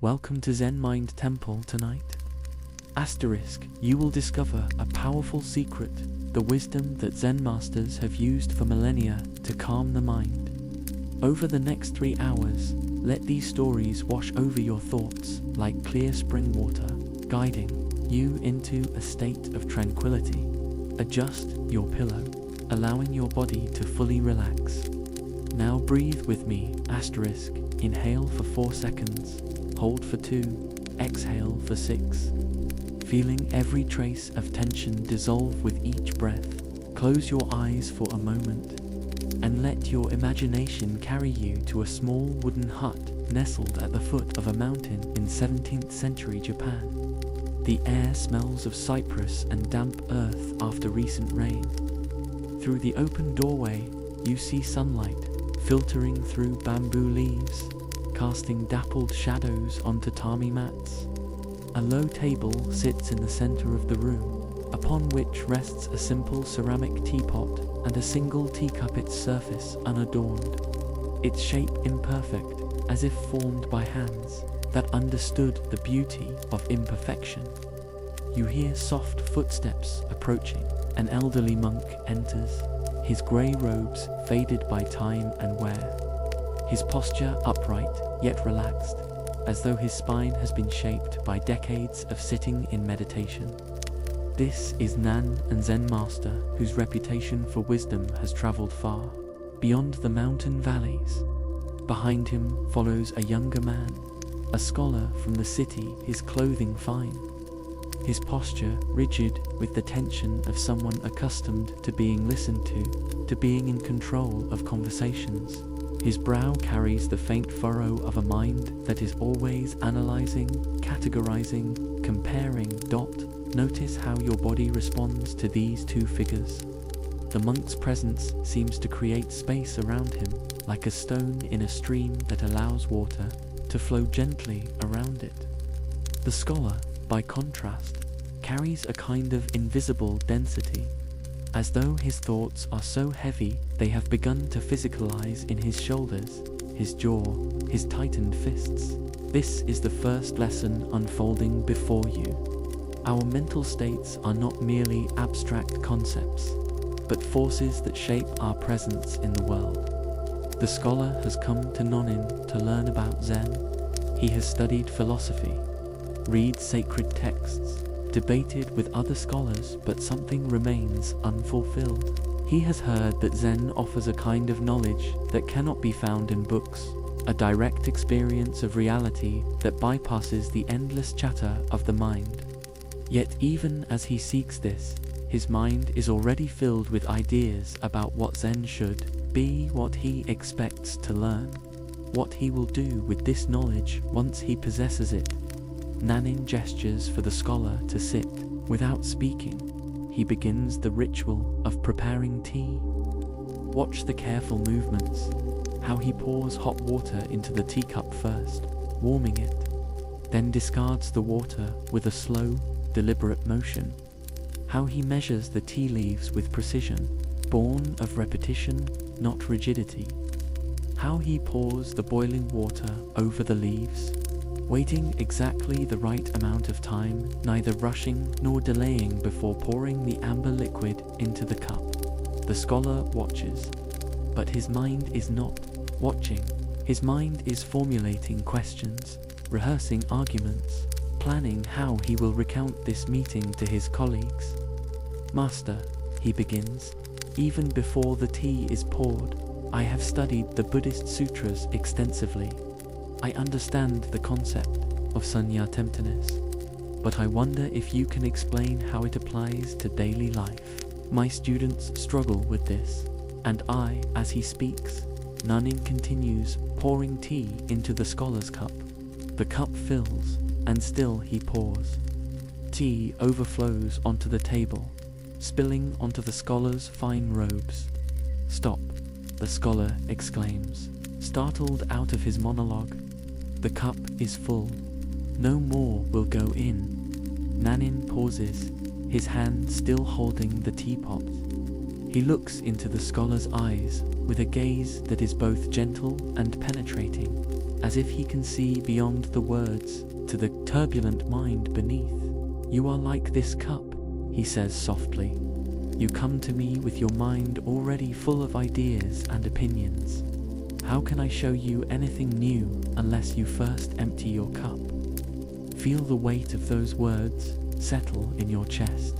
Welcome to Zen Mind Temple tonight. Asterisk, you will discover a powerful secret, the wisdom that Zen masters have used for millennia to calm the mind. Over the next 3 hours, let these stories wash over your thoughts like clear spring water, guiding you into a state of tranquility. Adjust your pillow, allowing your body to fully relax. Now breathe with me, asterisk, inhale for 4 seconds, hold for 2, exhale for 6. Feeling every trace of tension dissolve with each breath, close your eyes for a moment, and let your imagination carry you to a small wooden hut nestled at the foot of a mountain in 17th century Japan. The air smells of cypress and damp earth after recent rain. Through the open doorway, you see sunlight filtering through bamboo leaves, casting dappled shadows on tatami mats. A low table sits in the center of the room, upon which rests a simple ceramic teapot and a single teacup, its surface unadorned, its shape imperfect, as if formed by hands that understood the beauty of imperfection. You hear soft footsteps approaching. An elderly monk enters, his grey robes faded by time and wear, his posture upright yet relaxed, as though his spine has been shaped by decades of sitting in meditation. This is Nan, a Zen master whose reputation for wisdom has traveled far, beyond the mountain valleys. Behind him follows a younger man, a scholar from the city, his clothing fine, his posture rigid with the tension of someone accustomed to being listened to being in control of conversations. His brow carries the faint furrow of a mind that is always analyzing, categorizing, comparing. Notice how your body responds to these two figures. The monk's presence seems to create space around him, like a stone in a stream that allows water to flow gently around it. The scholar, by contrast, carries a kind of invisible density, as though his thoughts are so heavy they have begun to physicalize in his shoulders, his jaw, his tightened fists. This is the first lesson unfolding before you. Our mental states are not merely abstract concepts, but forces that shape our presence in the world. The scholar has come to Nonin to learn about Zen. He has studied philosophy, read sacred texts, debated with other scholars, but something remains unfulfilled. He has heard that Zen offers a kind of knowledge that cannot be found in books, a direct experience of reality that bypasses the endless chatter of the mind. Yet even as he seeks this, his mind is already filled with ideas about what Zen should be, what he expects to learn, what he will do with this knowledge once he possesses it. Nanin gestures for the scholar to sit. Without speaking, he begins the ritual of preparing tea. Watch the careful movements, how he pours hot water into the teacup first, warming it, then discards the water with a slow, deliberate motion. How he measures the tea leaves with precision, born of repetition, not rigidity. How he pours the boiling water over the leaves, waiting exactly the right amount of time, neither rushing nor delaying before pouring the amber liquid into the cup. The scholar watches, but his mind is not watching. His mind is formulating questions, rehearsing arguments, planning how he will recount this meeting to his colleagues. Master, he begins, even before the tea is poured, I have studied the Buddhist sutras extensively. I understand the concept of sunya temptiness, but I wonder if you can explain how it applies to daily life. My students struggle with this, and I, as he speaks, Nanin continues pouring tea into the scholar's cup. The cup fills, and still he pours. Tea overflows onto the table, spilling onto the scholar's fine robes. Stop, the scholar exclaims, startled out of his monologue. The cup is full. No more will go in. Nanin pauses, his hand still holding the teapot. He looks into the scholar's eyes with a gaze that is both gentle and penetrating. as if he can see beyond the words to the turbulent mind beneath. "You are like this cup," he says softly. "You come to me with your mind already full of ideas and opinions. How can I show you anything new unless you first empty your cup?" Feel the weight of those words settle in your chest.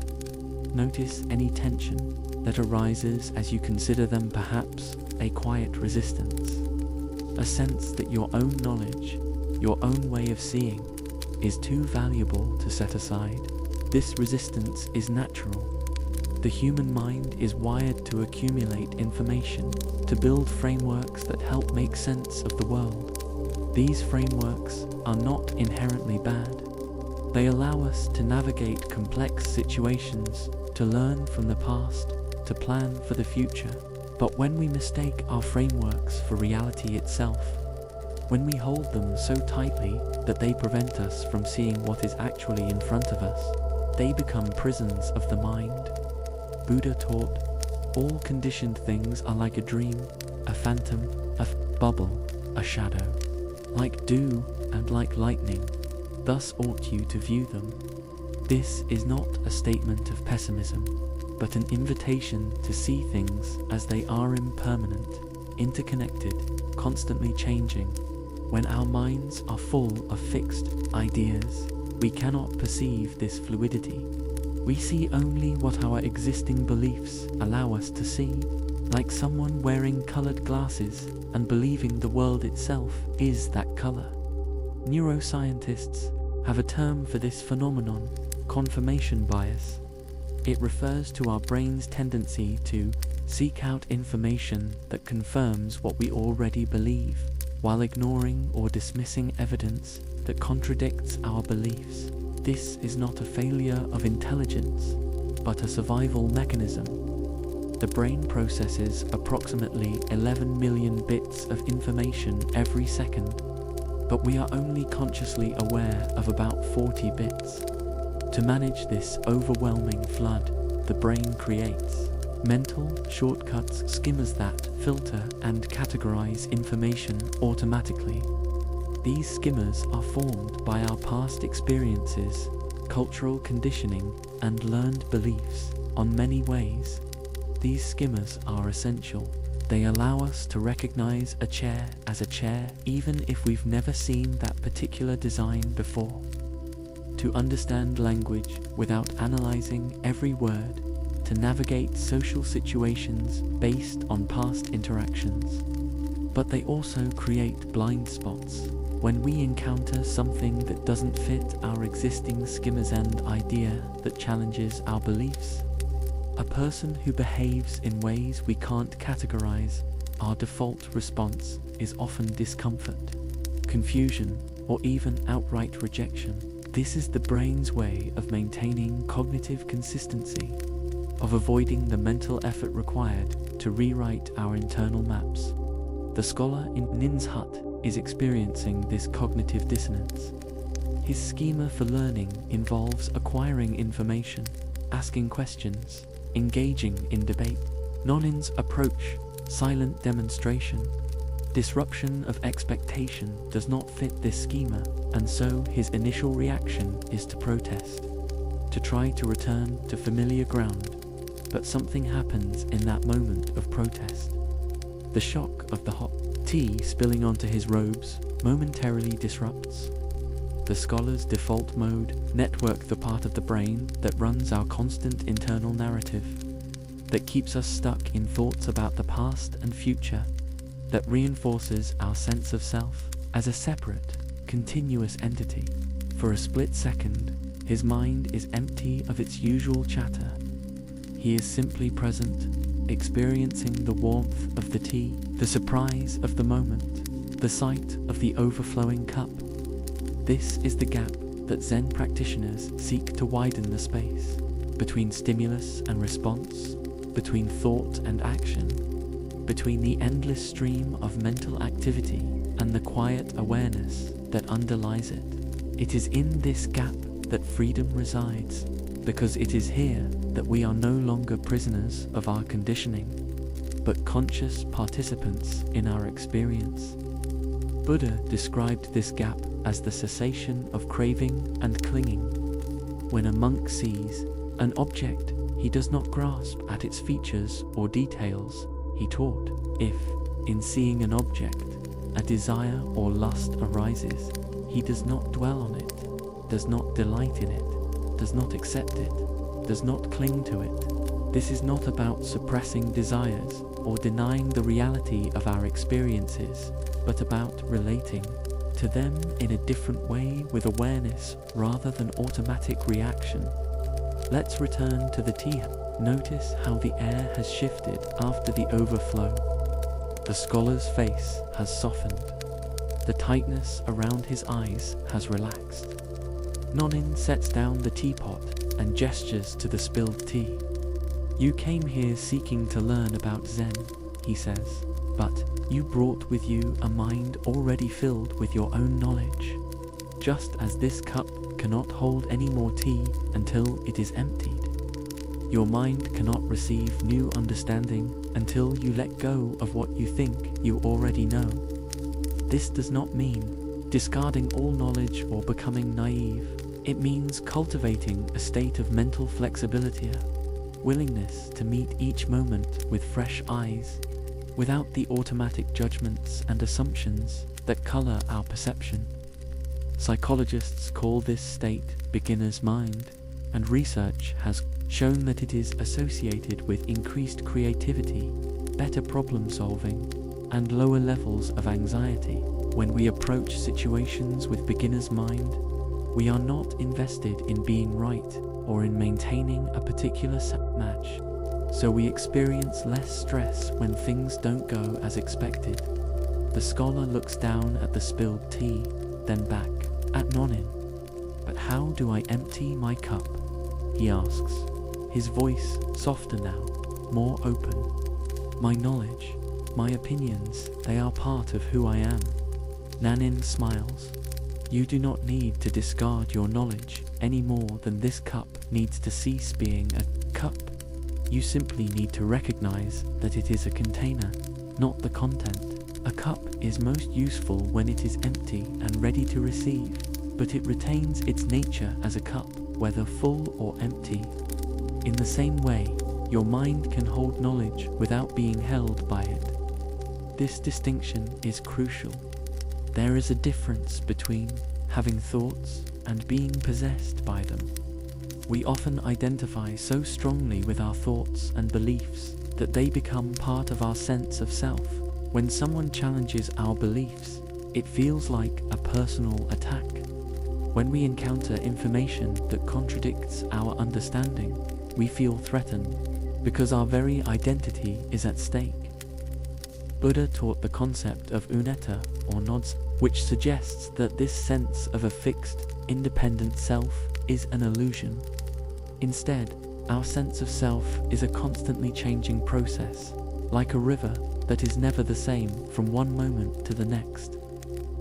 Notice any tension that arises as you consider them, perhaps a quiet resistance, a sense that your own knowledge, your own way of seeing, is too valuable to set aside. This resistance is natural. The human mind is wired to accumulate information, to build frameworks that help make sense of the world. These frameworks are not inherently bad. They allow us to navigate complex situations, to learn from the past, to plan for the future. But when we mistake our frameworks for reality itself, when we hold them so tightly that they prevent us from seeing what is actually in front of us, they become prisons of the mind. Buddha taught, all conditioned things are like a dream, a phantom, a bubble, a shadow, like dew and like lightning. Thus ought you to view them. This is not a statement of pessimism, but an invitation to see things as they are, impermanent, interconnected, constantly changing. When our minds are full of fixed ideas, we cannot perceive this fluidity. We see only what our existing beliefs allow us to see, like someone wearing colored glasses and believing the world itself is that color. Neuroscientists have a term for this phenomenon: confirmation bias. It refers to our brain's tendency to seek out information that confirms what we already believe, while ignoring or dismissing evidence that contradicts our beliefs. This is not a failure of intelligence, but a survival mechanism. The brain processes approximately 11 million bits of information every second, but we are only consciously aware of about 40 bits. To manage this overwhelming flood, the brain creates mental shortcuts, skimmers that filter and categorize information automatically. These skimmers are formed by our past experiences, cultural conditioning, and learned beliefs. On many ways, these skimmers are essential. They allow us to recognize a chair as a chair, even if we've never seen that particular design before. To understand language without analyzing every word, to navigate social situations based on past interactions. But they also create blind spots. When we encounter something that doesn't fit our existing skimmers, and idea that challenges our beliefs, a person who behaves in ways we can't categorize, our default response is often discomfort, confusion, or even outright rejection. This is the brain's way of maintaining cognitive consistency, of avoiding the mental effort required to rewrite our internal maps. The scholar in Nin's hut is experiencing this cognitive dissonance. His schema for learning involves acquiring information, asking questions, engaging in debate. Nonin's approach, silent demonstration, disruption of expectation, does not fit this schema, and so his initial reaction is to protest, to try to return to familiar ground. But something happens in that moment of protest. The shock of the hot tea spilling onto his robes momentarily disrupts the scholar's default mode network, the part of the brain that runs our constant internal narrative, that keeps us stuck in thoughts about the past and future, that reinforces our sense of self as a separate, continuous entity. For a split second, his mind is empty of its usual chatter. He is simply present, experiencing the warmth of the tea, the surprise of the moment, the sight of the overflowing cup. This is the gap that Zen practitioners seek to widen the space between stimulus and response, between thought and action, between the endless stream of mental activity and the quiet awareness that underlies it. It is in this gap that freedom resides, because it is here that we are no longer prisoners of our conditioning, but conscious participants in our experience. Buddha described this gap as the cessation of craving and clinging. When a monk sees an object, he does not grasp at its features or details, he taught. If, in seeing an object, a desire or lust arises, he does not dwell on it, does not delight in it, does not accept it, does not cling to it. This is not about suppressing desires or denying the reality of our experiences, but about relating to them in a different way with awareness rather than automatic reaction. Let's return to the tea. Notice how the air has shifted after the overflow. The scholar's face has softened. The tightness around his eyes has relaxed. Nonin sets down the teapot and gestures to the spilled tea. You came here seeking to learn about Zen, he says, but you brought with you a mind already filled with your own knowledge. Just as this cup cannot hold any more tea until it is emptied, your mind cannot receive new understanding until you let go of what you think you already know. This does not mean discarding all knowledge or becoming naive. It means cultivating a state of mental flexibility, willingness to meet each moment with fresh eyes, without the automatic judgments and assumptions that color our perception. Psychologists call this state beginner's mind, and research has shown that it is associated with increased creativity, better problem solving, and lower levels of anxiety. When we approach situations with beginner's mind, we are not invested in being right or in maintaining a particular match, so we experience less stress when things don't go as expected. The scholar looks down at the spilled tea, then back at Nonin. But how do I empty my cup? He asks, his voice softer now, more open. My knowledge, my opinions, they are part of who I am. Nanin smiles. You do not need to discard your knowledge any more than this cup needs to cease being a cup. You simply need to recognize that it is a container, not the content. A cup is most useful when it is empty and ready to receive, but it retains its nature as a cup, whether full or empty. In the same way, your mind can hold knowledge without being held by it. This distinction is crucial. There is a difference between having thoughts and being possessed by them. We often identify so strongly with our thoughts and beliefs that they become part of our sense of self. When someone challenges our beliefs, it feels like a personal attack. When we encounter information that contradicts our understanding, we feel threatened because our very identity is at stake. Buddha taught the concept of unetta, or nods, which suggests that this sense of a fixed, independent self is an illusion. Instead, our sense of self is a constantly changing process, like a river that is never the same from one moment to the next.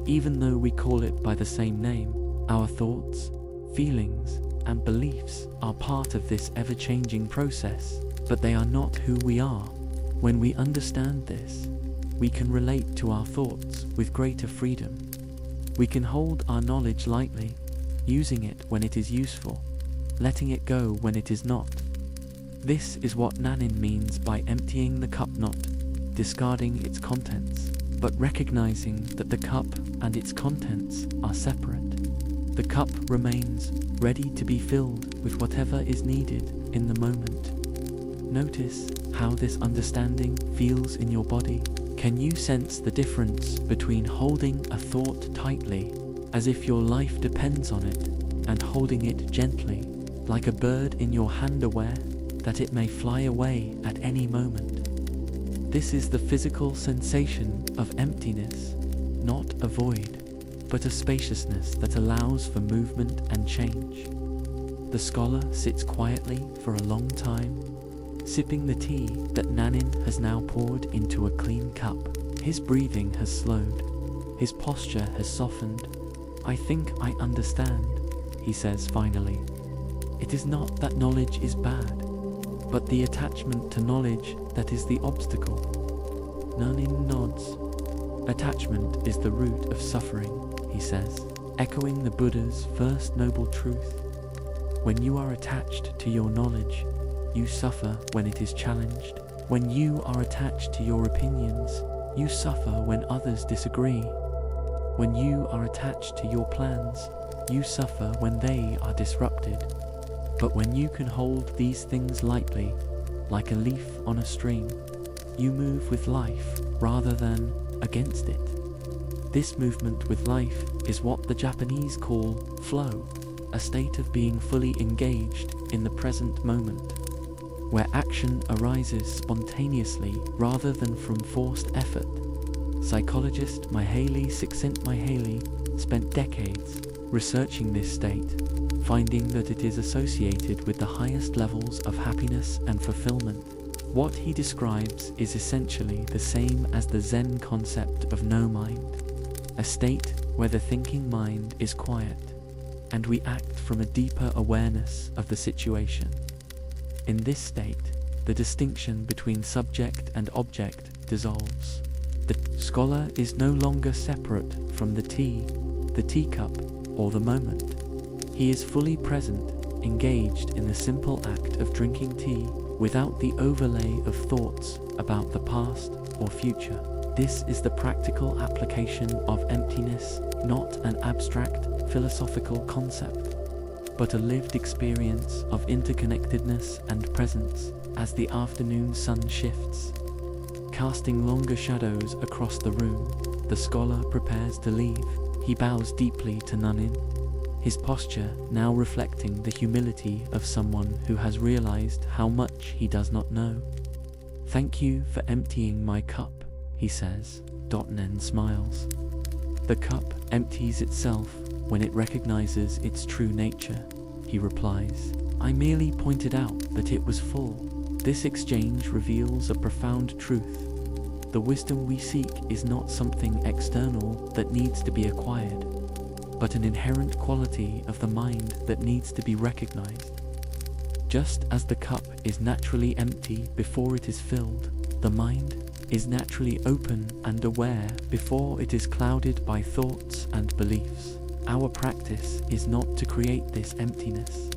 Even though we call it by the same name, our thoughts, feelings, and beliefs are part of this ever-changing process, but they are not who we are. When we understand this, we can relate to our thoughts with greater freedom. We can hold our knowledge lightly, using it when it is useful, letting it go when it is not. This is what Nanin means by emptying the cup, not discarding its contents, but recognizing that the cup and its contents are separate. The cup remains ready to be filled with whatever is needed in the moment. Notice how this understanding feels in your body. Can you sense the difference between holding a thought tightly, as if your life depends on it, and holding it gently, like a bird in your hand, aware that it may fly away at any moment? This is the physical sensation of emptiness, not a void, but a spaciousness that allows for movement and change. The scholar sits quietly for a long time, sipping the tea that Nanin has now poured into a clean cup. His breathing has slowed. His posture has softened. I think I understand, he says finally. It is not that knowledge is bad, but the attachment to knowledge that is the obstacle. Nanin nods. Attachment is the root of suffering, he says, echoing the Buddha's first noble truth. When you are attached to your knowledge, you suffer when it is challenged. When you are attached to your opinions, you suffer when others disagree. When you are attached to your plans, you suffer when they are disrupted. But when you can hold these things lightly, like a leaf on a stream, you move with life rather than against it. This movement with life is what the Japanese call flow, a state of being fully engaged in the present moment, where action arises spontaneously rather than from forced effort. Psychologist Mihaly Csikszentmihalyi spent decades researching this state, finding that it is associated with the highest levels of happiness and fulfillment. What he describes is essentially the same as the Zen concept of no mind, a state where the thinking mind is quiet, and we act from a deeper awareness of the situation. In this state, the distinction between subject and object dissolves. The scholar is no longer separate from the tea, the teacup, or the moment. He is fully present, engaged in the simple act of drinking tea without the overlay of thoughts about the past or future. This is the practical application of emptiness, not an abstract philosophical concept, but a lived experience of interconnectedness and presence as the afternoon sun shifts, casting longer shadows across the room. The scholar prepares to leave. He bows deeply to Nunin, his posture now reflecting the humility of someone who has realized how much he does not know. "Thank you for emptying my cup," he says. Nen smiles. "The cup empties itself when it recognizes its true nature," he replies. "I merely pointed out that it was full." This exchange reveals a profound truth. The wisdom we seek is not something external that needs to be acquired, but an inherent quality of the mind that needs to be recognized. Just as the cup is naturally empty before it is filled, the mind is naturally open and aware before it is clouded by thoughts and beliefs. Our practice is not to create this emptiness,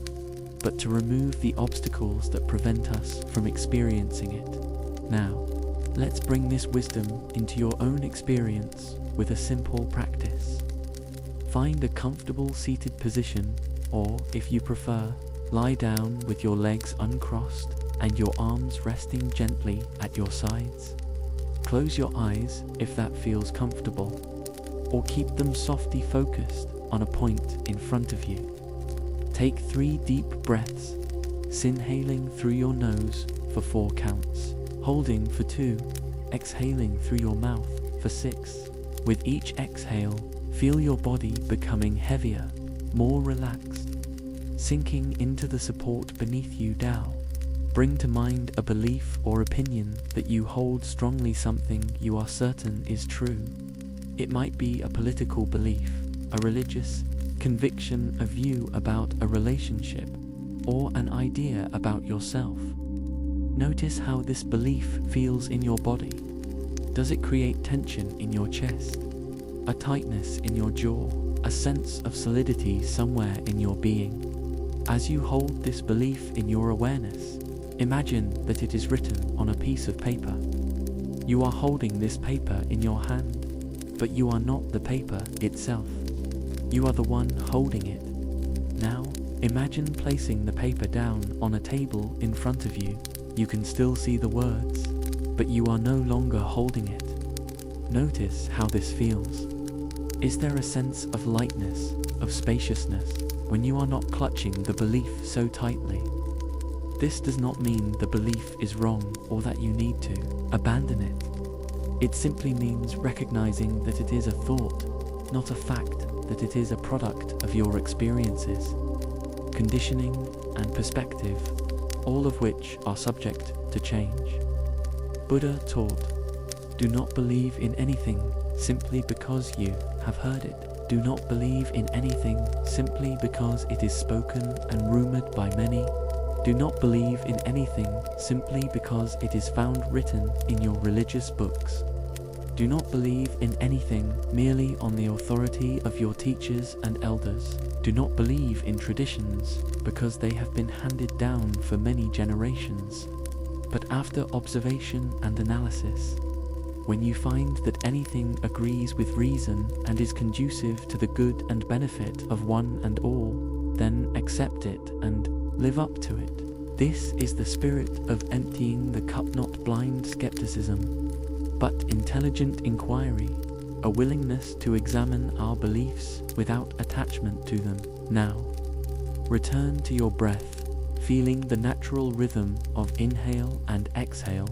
but to remove the obstacles that prevent us from experiencing it. Now, let's bring this wisdom into your own experience with a simple practice. Find a comfortable seated position, or if you prefer, lie down with your legs uncrossed and your arms resting gently at your sides. Close your eyes if that feels comfortable, or keep them softly focused on a point in front of you. Take 3 deep breaths, inhaling through your nose for 4 counts, holding for 2, exhaling through your mouth for 6. With each exhale, feel your body becoming heavier, more relaxed, sinking into the support beneath you now. Bring to mind a belief or opinion that you hold strongly, something you are certain is true. It might be a political belief, a religious conviction, a view about a relationship, or an idea about yourself. Notice how this belief feels in your body. Does it create tension in your chest, a tightness in your jaw, a sense of solidity somewhere in your being? As you hold this belief in your awareness, imagine that it is written on a piece of paper. You are holding this paper in your hand, but you are not the paper itself. You are the one holding it. Now, imagine placing the paper down on a table in front of you. You can still see the words, but you are no longer holding it. Notice how this feels. Is there a sense of lightness, of spaciousness, when you are not clutching the belief so tightly? This does not mean the belief is wrong or that you need to abandon it. It simply means recognizing that it is a thought, not a fact, that it is a product of your experiences, conditioning, and perspective, all of which are subject to change. Buddha taught, "Do not believe in anything simply because you have heard it. Do not believe in anything simply because it is spoken and rumored by many. Do not believe in anything simply because it is found written in your religious books. Do not believe in anything merely on the authority of your teachers and elders. Do not believe in traditions because they have been handed down for many generations. But after observation and analysis, when you find that anything agrees with reason and is conducive to the good and benefit of one and all, then accept it and live up to it. This is the spirit of emptying the cup, not blind skepticism, but intelligent inquiry, a willingness to examine our beliefs without attachment to them. Now, return to your breath, feeling the natural rhythm of inhale and exhale.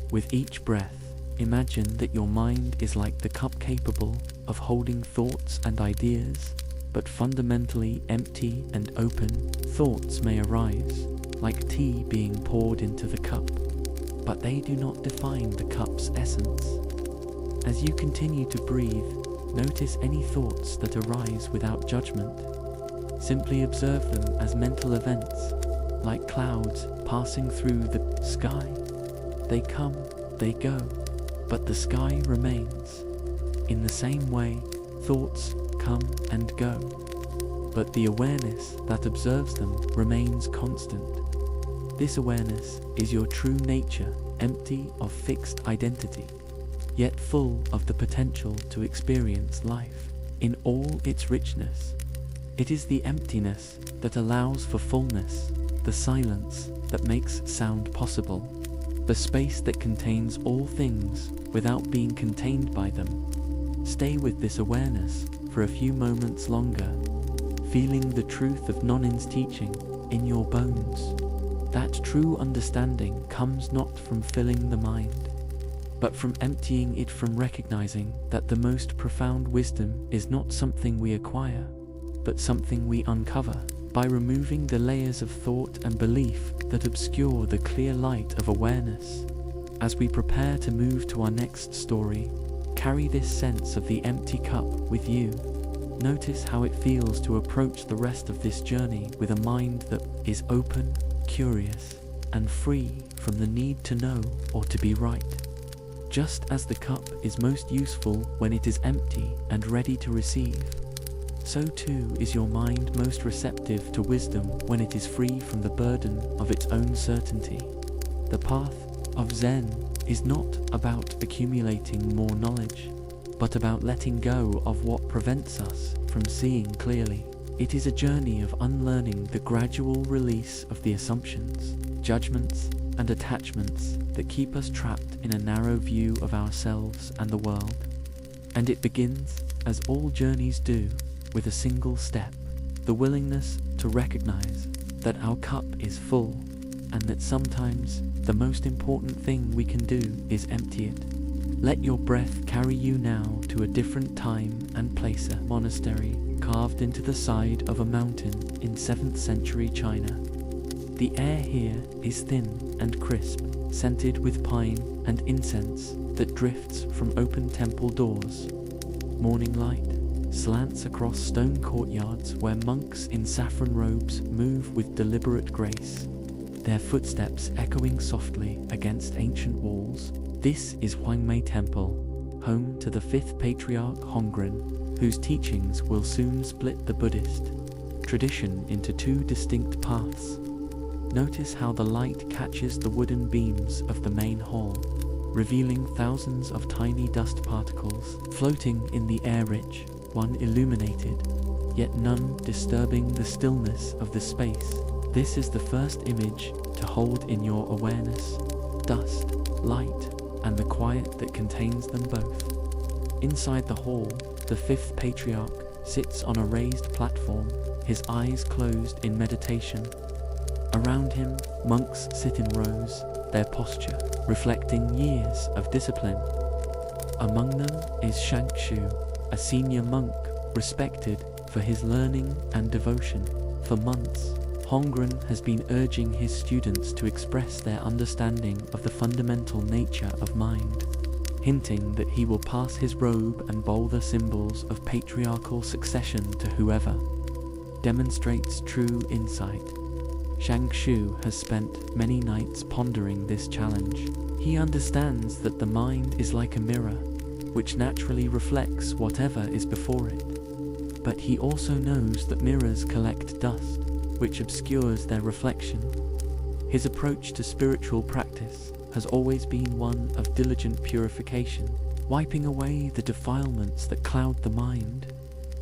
With each breath, imagine that your mind is like the cup, capable of holding thoughts and ideas, but fundamentally empty and open. Thoughts may arise, like tea being poured into the cup, but they do not define the cup's essence. As you continue to breathe, notice any thoughts that arise without judgment. Simply observe them as mental events, like clouds passing through the sky. They come, they go, but the sky remains. In the same way, thoughts come and go, but the awareness that observes them remains constant. This awareness is your true nature, empty of fixed identity, yet full of the potential to experience life in all its richness. It is the emptiness that allows for fullness, the silence that makes sound possible, the space that contains all things without being contained by them. Stay with this awareness for a few moments longer, feeling the truth of Nonin's teaching in your bones. That true understanding comes not from filling the mind, but from emptying it, from recognizing that the most profound wisdom is not something we acquire, but something we uncover by removing the layers of thought and belief that obscure the clear light of awareness. As we prepare to move to our next story, carry this sense of the empty cup with you. Notice how it feels to approach the rest of this journey with a mind that is open, curious, and free from the need to know or to be right. Just as the cup is most useful when it is empty and ready to receive, so too is your mind most receptive to wisdom when it is free from the burden of its own certainty. The path of Zen is not about accumulating more knowledge, but about letting go of what prevents us from seeing clearly. It is a journey of unlearning the gradual release of the assumptions, judgments, and attachments that keep us trapped in a narrow view of ourselves and the world. And it begins, as all journeys do, with a single step, the willingness to recognize that our cup is full, and that sometimes the most important thing we can do is empty it. Let your breath carry you now to a different time and place. A monastery carved into the side of a mountain in 7th century China. The air here is thin and crisp, scented with pine and incense that drifts from open temple doors. Morning light slants across stone courtyards where monks in saffron robes move with deliberate grace, their footsteps echoing softly against ancient walls. This is Zoon Mind Temple, home to the 5th Patriarch Hongren, whose teachings will soon split the Buddhist tradition into two distinct paths. Notice how the light catches the wooden beams of the main hall, revealing thousands of tiny dust particles floating in the air, rich, one illuminated, yet none disturbing the stillness of the space. This is the first image to hold in your awareness: dust, light, and the quiet that contains them both. Inside the hall, the 5th Patriarch sits on a raised platform, his eyes closed in meditation. Around him, monks sit in rows, their posture reflecting years of discipline. Among them is Shankshu, a senior monk respected for his learning and devotion. For months, Hongren has been urging his students to express their understanding of the fundamental nature of mind, hinting that he will pass his robe and bowl the symbols of patriarchal succession to whoever demonstrates true insight. Shangshu has spent many nights pondering this challenge. He understands that the mind is like a mirror, which naturally reflects whatever is before it. But he also knows that mirrors collect dust, which obscures their reflection. His approach to spiritual practice has always been one of diligent purification, wiping away the defilements that cloud the mind.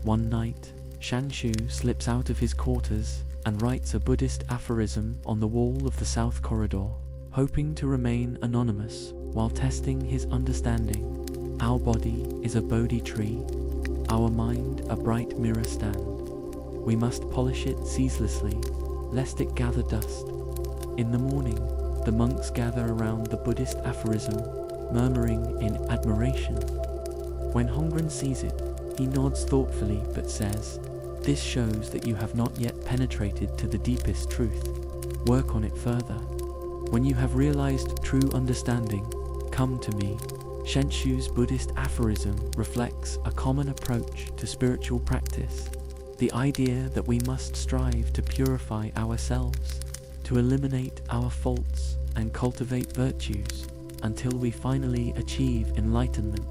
One night, Shangshu slips out of his quarters and writes a Buddhist aphorism on the wall of the south corridor, hoping to remain anonymous while testing his understanding. Our body is a Bodhi tree, our mind a bright mirror stand. We must polish it ceaselessly, lest it gather dust. In the morning, the monks gather around the Buddhist aphorism, murmuring in admiration. When Hongren sees it, he nods thoughtfully but says, "This shows that you have not yet penetrated to the deepest truth. Work on it further. When you have realized true understanding, come to me." Shangshu's Buddhist aphorism reflects a common approach to spiritual practice, the idea that we must strive to purify ourselves, to eliminate our faults and cultivate virtues until we finally achieve enlightenment.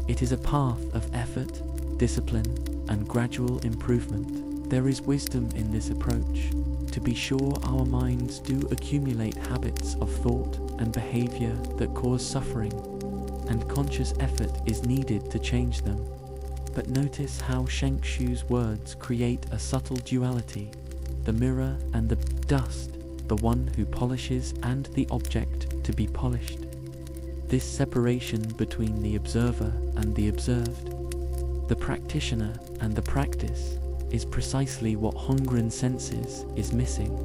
It is a path of effort, discipline, and gradual improvement. There is wisdom in this approach. To be sure, our minds do accumulate habits of thought and behavior that cause suffering, and conscious effort is needed to change them. But notice how Shangshu's words create a subtle duality, the mirror and the dust, the one who polishes and the object to be polished. This separation between the observer and the observed, the practitioner and the practice, is precisely what Hongren senses is missing.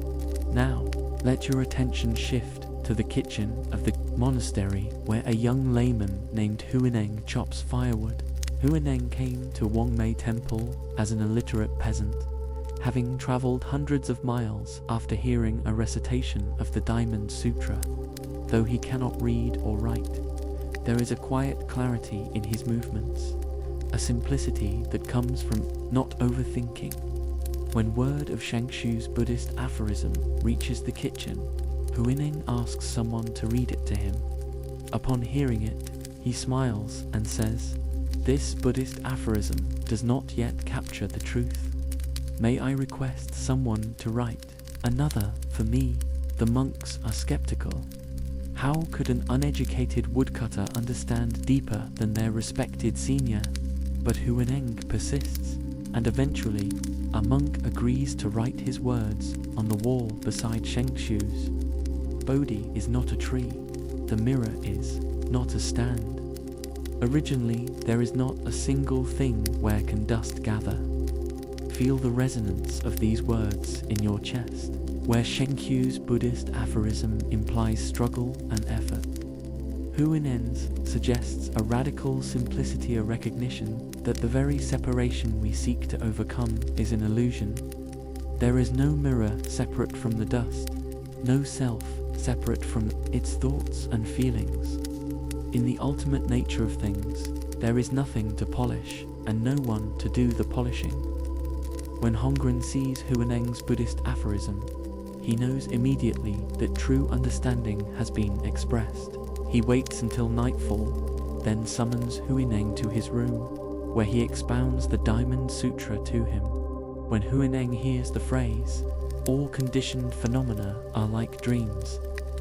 Now, let your attention shift to the kitchen of the monastery where a young layman named Huineng chops firewood. Huineng came to Wangmei Temple as an illiterate peasant, having traveled hundreds of miles after hearing a recitation of the Diamond Sutra. Though he cannot read or write, there is a quiet clarity in his movements, a simplicity that comes from not overthinking. When word of Shangshu's Buddhist aphorism reaches the kitchen, Huineng asks someone to read it to him. Upon hearing it, he smiles and says, "This Buddhist aphorism does not yet capture the truth. May I request someone to write another for me?" The monks are skeptical. How could an uneducated woodcutter understand deeper than their respected senior? But Huineng persists, and eventually, a monk agrees to write his words on the wall beside Shangshu's. Bodhi is not a tree, the mirror is not a stand. Originally, there is not a single thing where can dust gather. Feel the resonance of these words in your chest, where Shangshu's Buddhist aphorism implies struggle and effort. Huinen's suggests a radical simplicity, a recognition that the very separation we seek to overcome is an illusion. There is no mirror separate from the dust, no self separate from its thoughts and feelings. In the ultimate nature of things, there is nothing to polish and no one to do the polishing. When Hongren sees Huineng's Buddhist aphorism, he knows immediately that true understanding has been expressed. He waits until nightfall, then summons Huineng to his room, where he expounds the Diamond Sutra to him. When Huineng hears the phrase, "All conditioned phenomena are like dreams,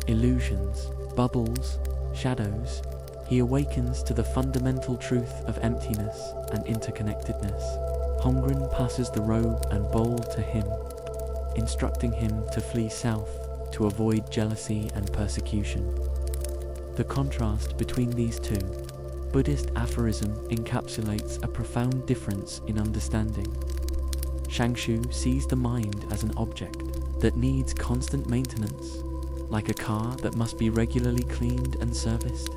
illusions, bubbles, shadows," he awakens to the fundamental truth of emptiness and interconnectedness. Hongren passes the robe and bowl to him, instructing him to flee south to avoid jealousy and persecution. The contrast between these two, Buddhist aphorism encapsulates a profound difference in understanding. Shangshu sees the mind as an object that needs constant maintenance, like a car that must be regularly cleaned and serviced.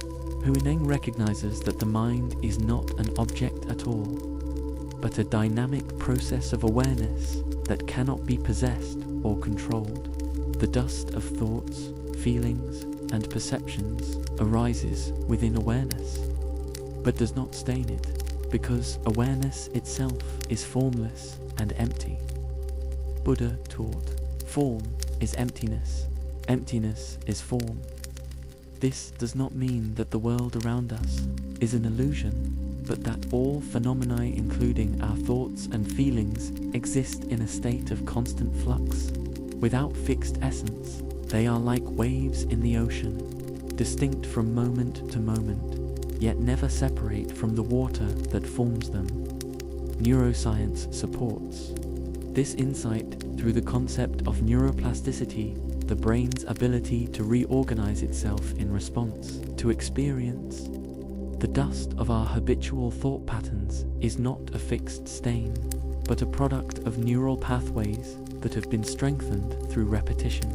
Huineng recognizes that the mind is not an object at all, but a dynamic process of awareness that cannot be possessed or controlled. The dust of thoughts, feelings, and perceptions arises within awareness, but does not stain it, because awareness itself is formless and empty. Buddha taught, form is emptiness, emptiness is form. This does not mean that the world around us is an illusion, but that all phenomena, including our thoughts and feelings, exist in a state of constant flux. Without fixed essence, they are like waves in the ocean, distinct from moment to moment, yet never separate from the water that forms them. Neuroscience supports this insight through the concept of neuroplasticity, the brain's ability to reorganize itself in response to experience. The dust of our habitual thought patterns is not a fixed stain, but a product of neural pathways that have been strengthened through repetition.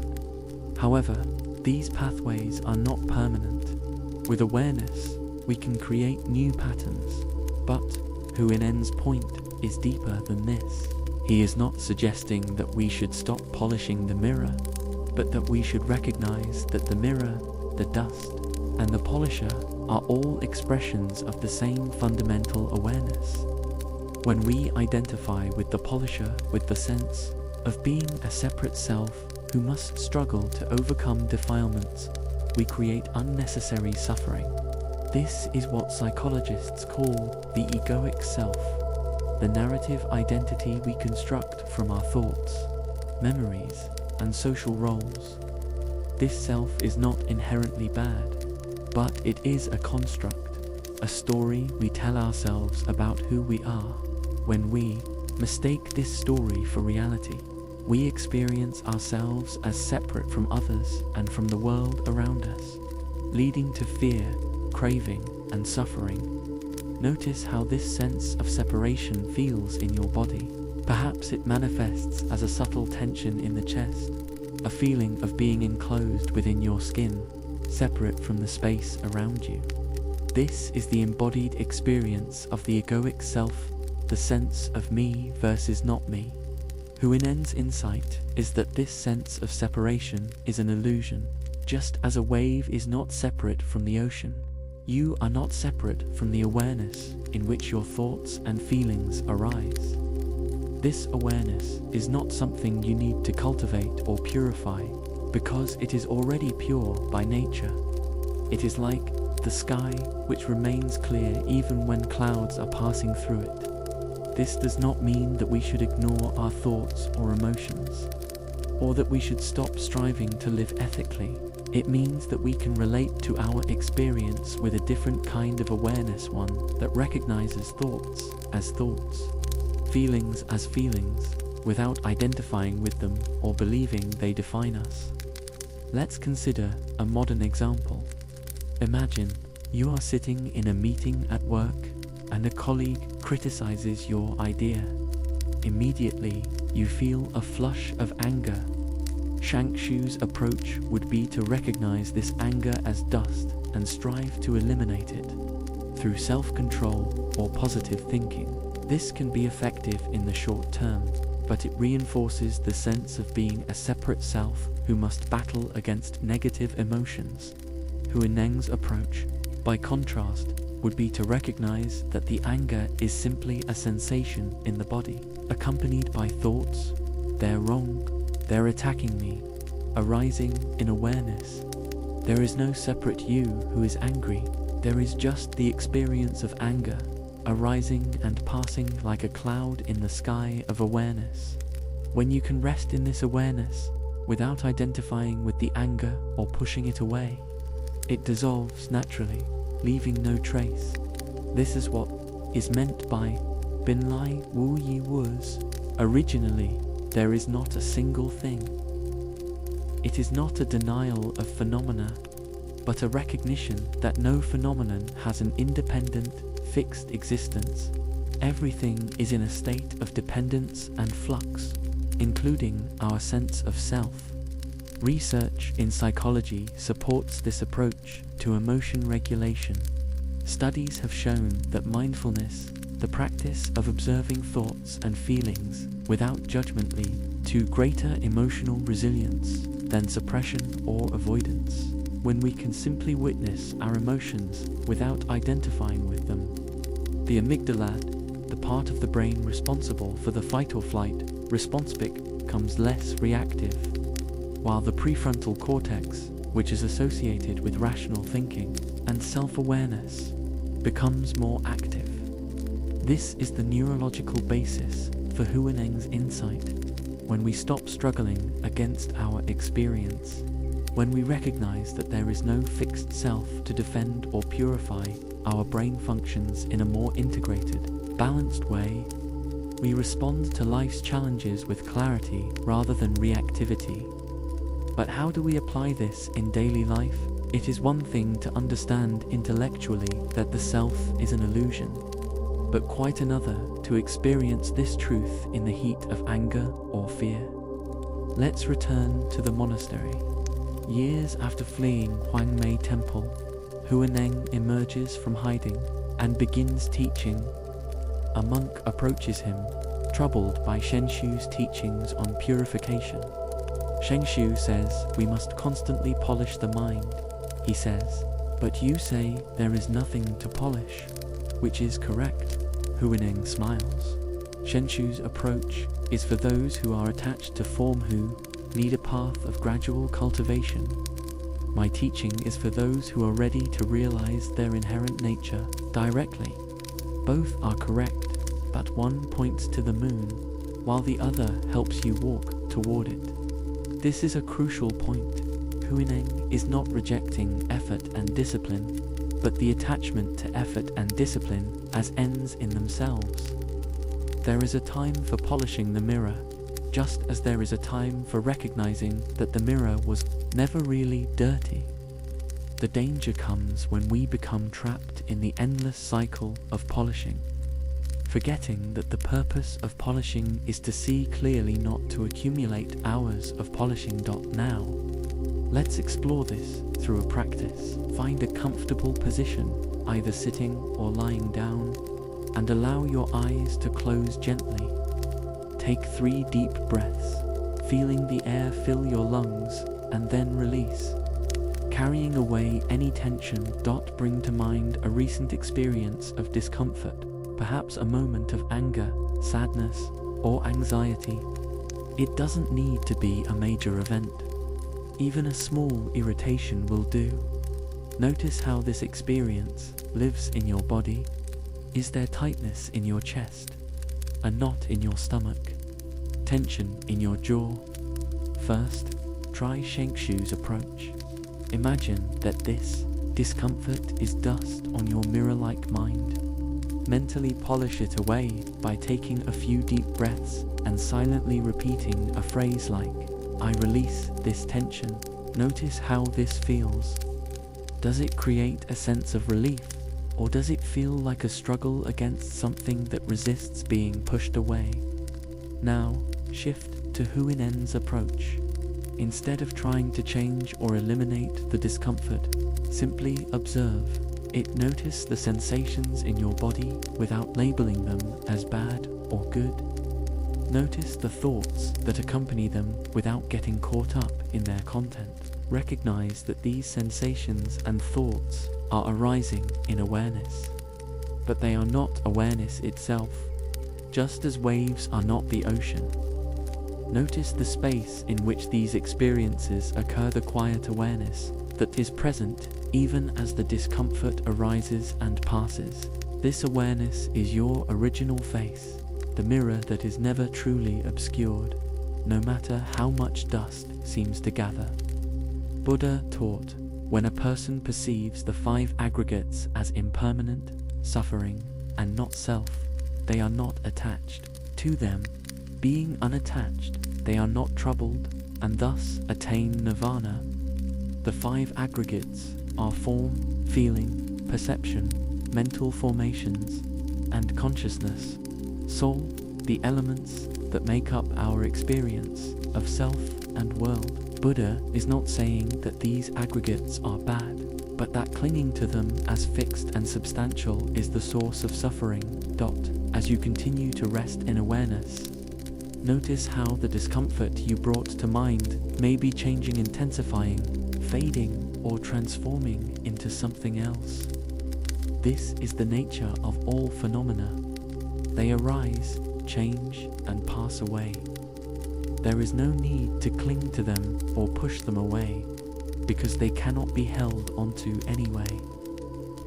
However, these pathways are not permanent. With awareness, we can create new patterns, but Huinen's point is deeper than this. He is not suggesting that we should stop polishing the mirror, but that we should recognize that the mirror, the dust, and the polisher are all expressions of the same fundamental awareness. When we identify with the polisher with the sense of being a separate self who must struggle to overcome defilements, we create unnecessary suffering. This is what psychologists call the egoic self, the narrative identity we construct from our thoughts, memories, and social roles. This self is not inherently bad, but it is a construct, a story we tell ourselves about who we are. When we mistake this story for reality, we experience ourselves as separate from others and from the world around us, leading to fear, craving, and suffering. Notice how this sense of separation feels in your body. Perhaps it manifests as a subtle tension in the chest, a feeling of being enclosed within your skin, separate from the space around you. This is the embodied experience of the egoic self, the sense of me versus not me. Huinen's insight is that this sense of separation is an illusion. Just as a wave is not separate from the ocean, you are not separate from the awareness in which your thoughts and feelings arise. This awareness is not something you need to cultivate or purify, because it is already pure by nature. It is like the sky, which remains clear even when clouds are passing through it. This does not mean that we should ignore our thoughts or emotions, or that we should stop striving to live ethically. It means that we can relate to our experience with a different kind of awareness, one that recognizes thoughts as thoughts, feelings as feelings, without identifying with them or believing they define us. Let's consider a modern example. Imagine you are sitting in a meeting at work and a colleague criticizes your idea. Immediately, you feel a flush of anger. Shangshu's approach would be to recognize this anger as dust and strive to eliminate it through self-control or positive thinking. This can be effective in the short term, but it reinforces the sense of being a separate self who must battle against negative emotions. Huineng's approach, by contrast, would be to recognize that the anger is simply a sensation in the body, accompanied by thoughts, "They're wrong, they're attacking me," arising in awareness. There is no separate you who is angry. There is just the experience of anger, arising and passing like a cloud in the sky of awareness. When you can rest in this awareness, without identifying with the anger or pushing it away, it dissolves naturally, leaving no trace. This is what is meant by Bin Lai Wu Yi Wuz. Originally, there is not a single thing. It is not a denial of phenomena, but a recognition that no phenomenon has an independent, fixed existence. Everything is in a state of dependence and flux, including our sense of self. Research in psychology supports this approach to emotion regulation. Studies have shown that mindfulness, the practice of observing thoughts and feelings without judgment, lead to greater emotional resilience than suppression or avoidance. When we can simply witness our emotions without identifying with them, the amygdala, the part of the brain responsible for the fight or flight response, becomes less reactive, while the prefrontal cortex, which is associated with rational thinking and self-awareness, becomes more active. This is the neurological basis for Huineng's insight. When we stop struggling against our experience, when we recognize that there is no fixed self to defend or purify, our brain functions in a more integrated, balanced way. We respond to life's challenges with clarity rather than reactivity. But how do we apply this in daily life? It is one thing to understand intellectually that the self is an illusion, but quite another to experience this truth in the heat of anger or fear. Let's return to the monastery. Years after fleeing Huangmei Temple, Huineng emerges from hiding and begins teaching. A monk approaches him, troubled by Shenshu's teachings on purification. Shenshu says, "We must constantly polish the mind," he says. "But you say there is nothing to polish, which is correct." Huineng smiles. Shenshu's approach is for those who are attached to form, who need a path of gradual cultivation. My teaching is for those who are ready to realize their inherent nature directly. Both are correct, but one points to the moon, while the other helps you walk toward it. This is a crucial point. Huineng is not rejecting effort and discipline, but the attachment to effort and discipline as ends in themselves. There is a time for polishing the mirror, just as there is a time for recognizing that the mirror was never really dirty. The danger comes when we become trapped in the endless cycle of polishing, forgetting that the purpose of polishing is to see clearly, not to accumulate hours of polishing. Now, let's explore this through a practice. Find a comfortable position, either sitting or lying down, and allow your eyes to close gently. Take 3 deep breaths, feeling the air fill your lungs, and then release, carrying away any tension. Bring to mind a recent experience of discomfort, perhaps a moment of anger, sadness, or anxiety. It doesn't need to be a major event. Even a small irritation will do. Notice how this experience lives in your body. Is there tightness in your chest? A knot in your stomach? Tension in your jaw? First, try Shengshu's approach. Imagine that this discomfort is dust on your mirror-like mind. Mentally polish it away by taking a few deep breaths and silently repeating a phrase like, "I release this tension." Notice how this feels. Does it create a sense of relief, or does it feel like a struggle against something that resists being pushed away? Now, shift to Huinen's approach. Instead of trying to change or eliminate the discomfort, simply observe it. Notice the sensations in your body without labeling them as bad or good. Notice the thoughts that accompany them without getting caught up in their content. Recognize that these sensations and thoughts are arising in awareness, but they are not awareness itself, just as waves are not the ocean. Notice the space in which these experiences occur, the quiet awareness that is present even as the discomfort arises and passes. This awareness is your original face, the mirror that is never truly obscured, no matter how much dust seems to gather. Buddha taught, when a person perceives the 5 aggregates as impermanent, suffering, and not self, they are not attached to them. Being unattached, they are not troubled, and thus attain nirvana. The 5 aggregates are form, feeling, perception, mental formations, and consciousness. Soul, the elements that make up our experience of self and world. Buddha is not saying that these aggregates are bad, but that clinging to them as fixed and substantial is the source of suffering. As you continue to rest in awareness, notice how the discomfort you brought to mind may be changing, intensifying, fading, or transforming into something else. This is the nature of all phenomena. They arise, change, and pass away. There is no need to cling to them or push them away. because they cannot be held onto anyway.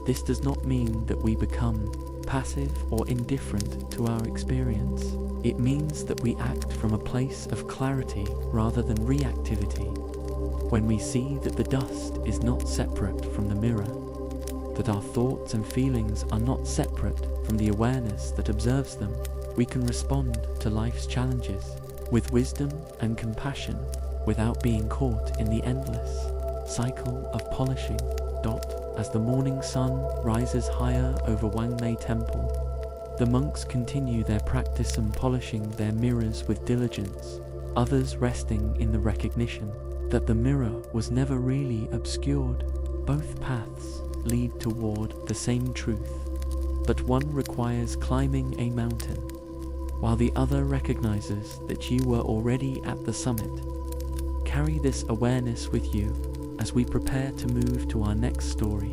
This does not mean that we become passive or indifferent to our experience. It means that we act from a place of clarity rather than reactivity. When we see that the dust is not separate from the mirror, that our thoughts and feelings are not separate from the awareness that observes them, we can respond to life's challenges with wisdom and compassion without being caught in the endless cycle of polishing. As the morning sun rises higher over Wangmei Temple, the monks continue their practice and polishing their mirrors with diligence, others resting in the recognition that the mirror was never really obscured. Both paths lead toward the same truth, but one requires climbing a mountain, while the other recognizes that you were already at the summit. Carry this awareness with you as we prepare to move to our next story.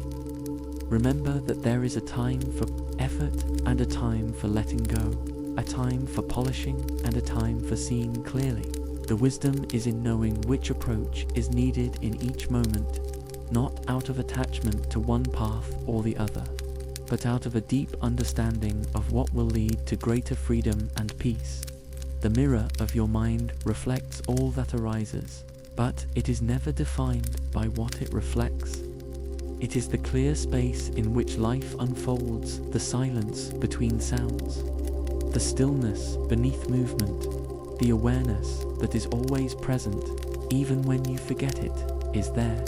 Remember that there is a time for effort and a time for letting go, a time for polishing and a time for seeing clearly. The wisdom is in knowing which approach is needed in each moment, not out of attachment to one path or the other, but out of a deep understanding of what will lead to greater freedom and peace. The mirror of your mind reflects all that arises, but it is never defined by what it reflects. It is the clear space in which life unfolds, the silence between sounds, the stillness beneath movement, the awareness that is always present, even when you forget it, is there.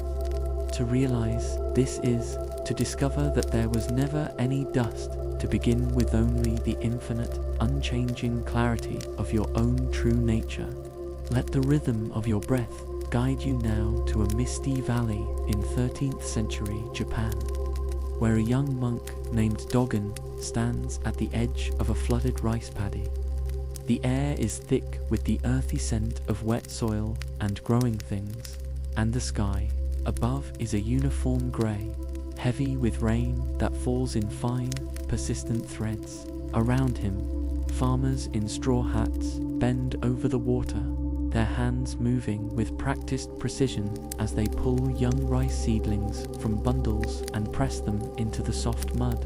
To realize this is to discover that there was never any dust to begin with, only the infinite, unchanging clarity of your own true nature. Let the rhythm of your breath guide you now to a misty valley in 13th century Japan, where a young monk named Dogen stands at the edge of a flooded rice paddy. The air is thick with the earthy scent of wet soil and growing things, and the sky above is a uniform grey, heavy with rain that falls in fine, persistent threads. Around him, farmers in straw hats bend over the water, their hands moving with practiced precision as they pull young rice seedlings from bundles and press them into the soft mud.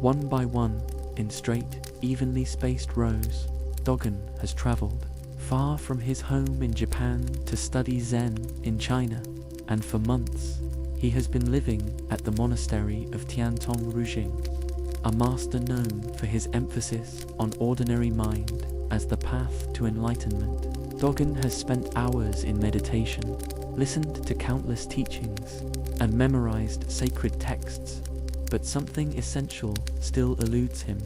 One by one, in straight, evenly spaced rows, Dogen has traveled far from his home in Japan to study Zen in China, and for months he has been living at the monastery of Tiantong Rujing, a master known for his emphasis on ordinary mind as the path to enlightenment. Dogen has spent hours in meditation, listened to countless teachings, and memorized sacred texts, but something essential still eludes him.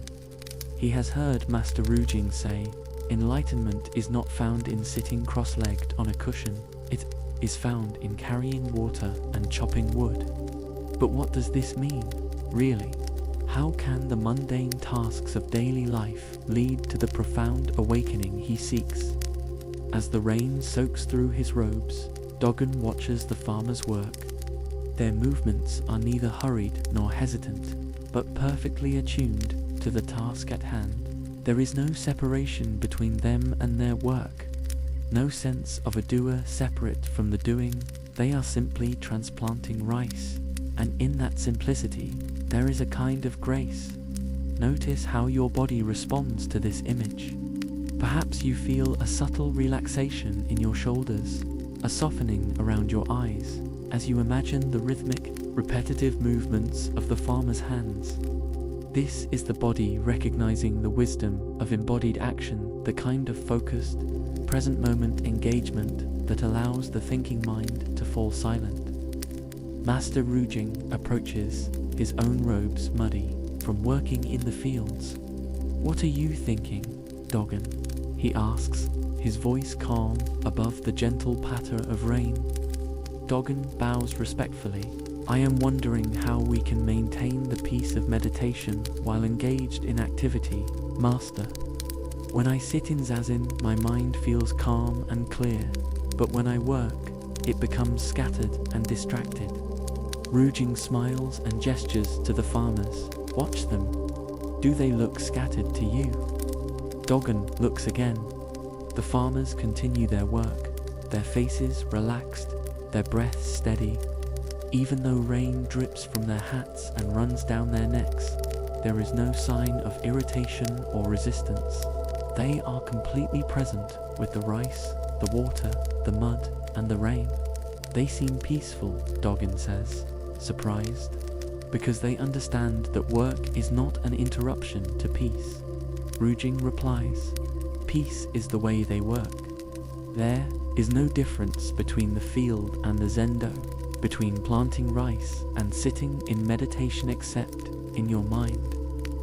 He has heard Master Rujing say, enlightenment is not found in sitting cross-legged on a cushion, it is found in carrying water and chopping wood. But what does this mean, really? How can the mundane tasks of daily life lead to the profound awakening he seeks? As the rain soaks through his robes, Dogen watches the farmers work. Their movements are neither hurried nor hesitant, but perfectly attuned to the task at hand. There is no separation between them and their work, no sense of a doer separate from the doing. They are simply transplanting rice, and in that simplicity, there is a kind of grace. Notice how your body responds to this image. Perhaps you feel a subtle relaxation in your shoulders, a softening around your eyes, as you imagine the rhythmic, repetitive movements of the farmer's hands. This is the body recognizing the wisdom of embodied action, the kind of focused, present moment engagement that allows the thinking mind to fall silent. Master Rujing approaches, his own robes muddy from working in the fields. What are you thinking, Dogen? He asks, his voice calm above the gentle patter of rain. Dogen bows respectfully. I am wondering how we can maintain the peace of meditation while engaged in activity, Master. When I sit in zazen, my mind feels calm and clear, but when I work, it becomes scattered and distracted. Rujing smiles and gestures to the farmers. Watch them. Do they look scattered to you? Dogen looks again. The farmers continue their work, their faces relaxed, their breath steady. Even though rain drips from their hats and runs down their necks, there is no sign of irritation or resistance. They are completely present with the rice, the water, the mud, and the rain. They seem peaceful, Dogen says, surprised, because they understand that work is not an interruption to peace. Rujing replies, peace is the way they work. There is no difference between the field and the zendo, between planting rice and sitting in meditation except in your mind.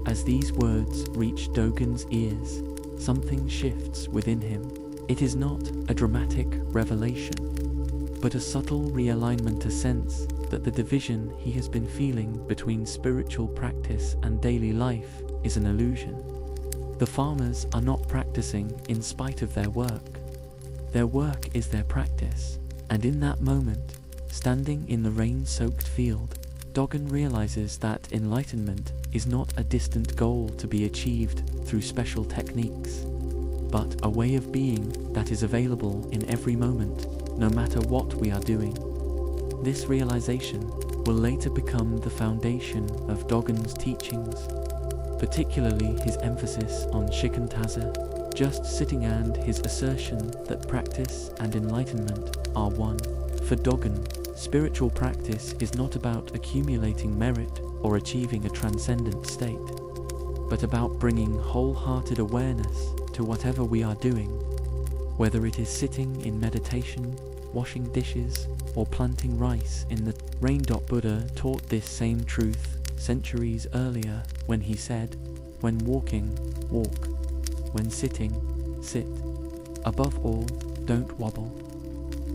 As these words reach Dogen's ears, something shifts within him. It is not a dramatic revelation, but a subtle realignment, a sense that the division he has been feeling between spiritual practice and daily life is an illusion. The farmers are not practicing in spite of their work. Their work is their practice, and in that moment, standing in the rain-soaked field, Dogen realizes that enlightenment is not a distant goal to be achieved through special techniques, but a way of being that is available in every moment, no matter what we are doing. This realization will later become the foundation of Dogen's teachings, particularly his emphasis on shikantaza, just sitting, and his assertion that practice and enlightenment are one. For Dogen, spiritual practice is not about accumulating merit or achieving a transcendent state, but about bringing wholehearted awareness to whatever we are doing, whether it is sitting in meditation, washing dishes, or planting rice in the rain. Buddha taught this same truth centuries earlier when he said, when walking, walk. When sitting, sit. Above all, don't wobble.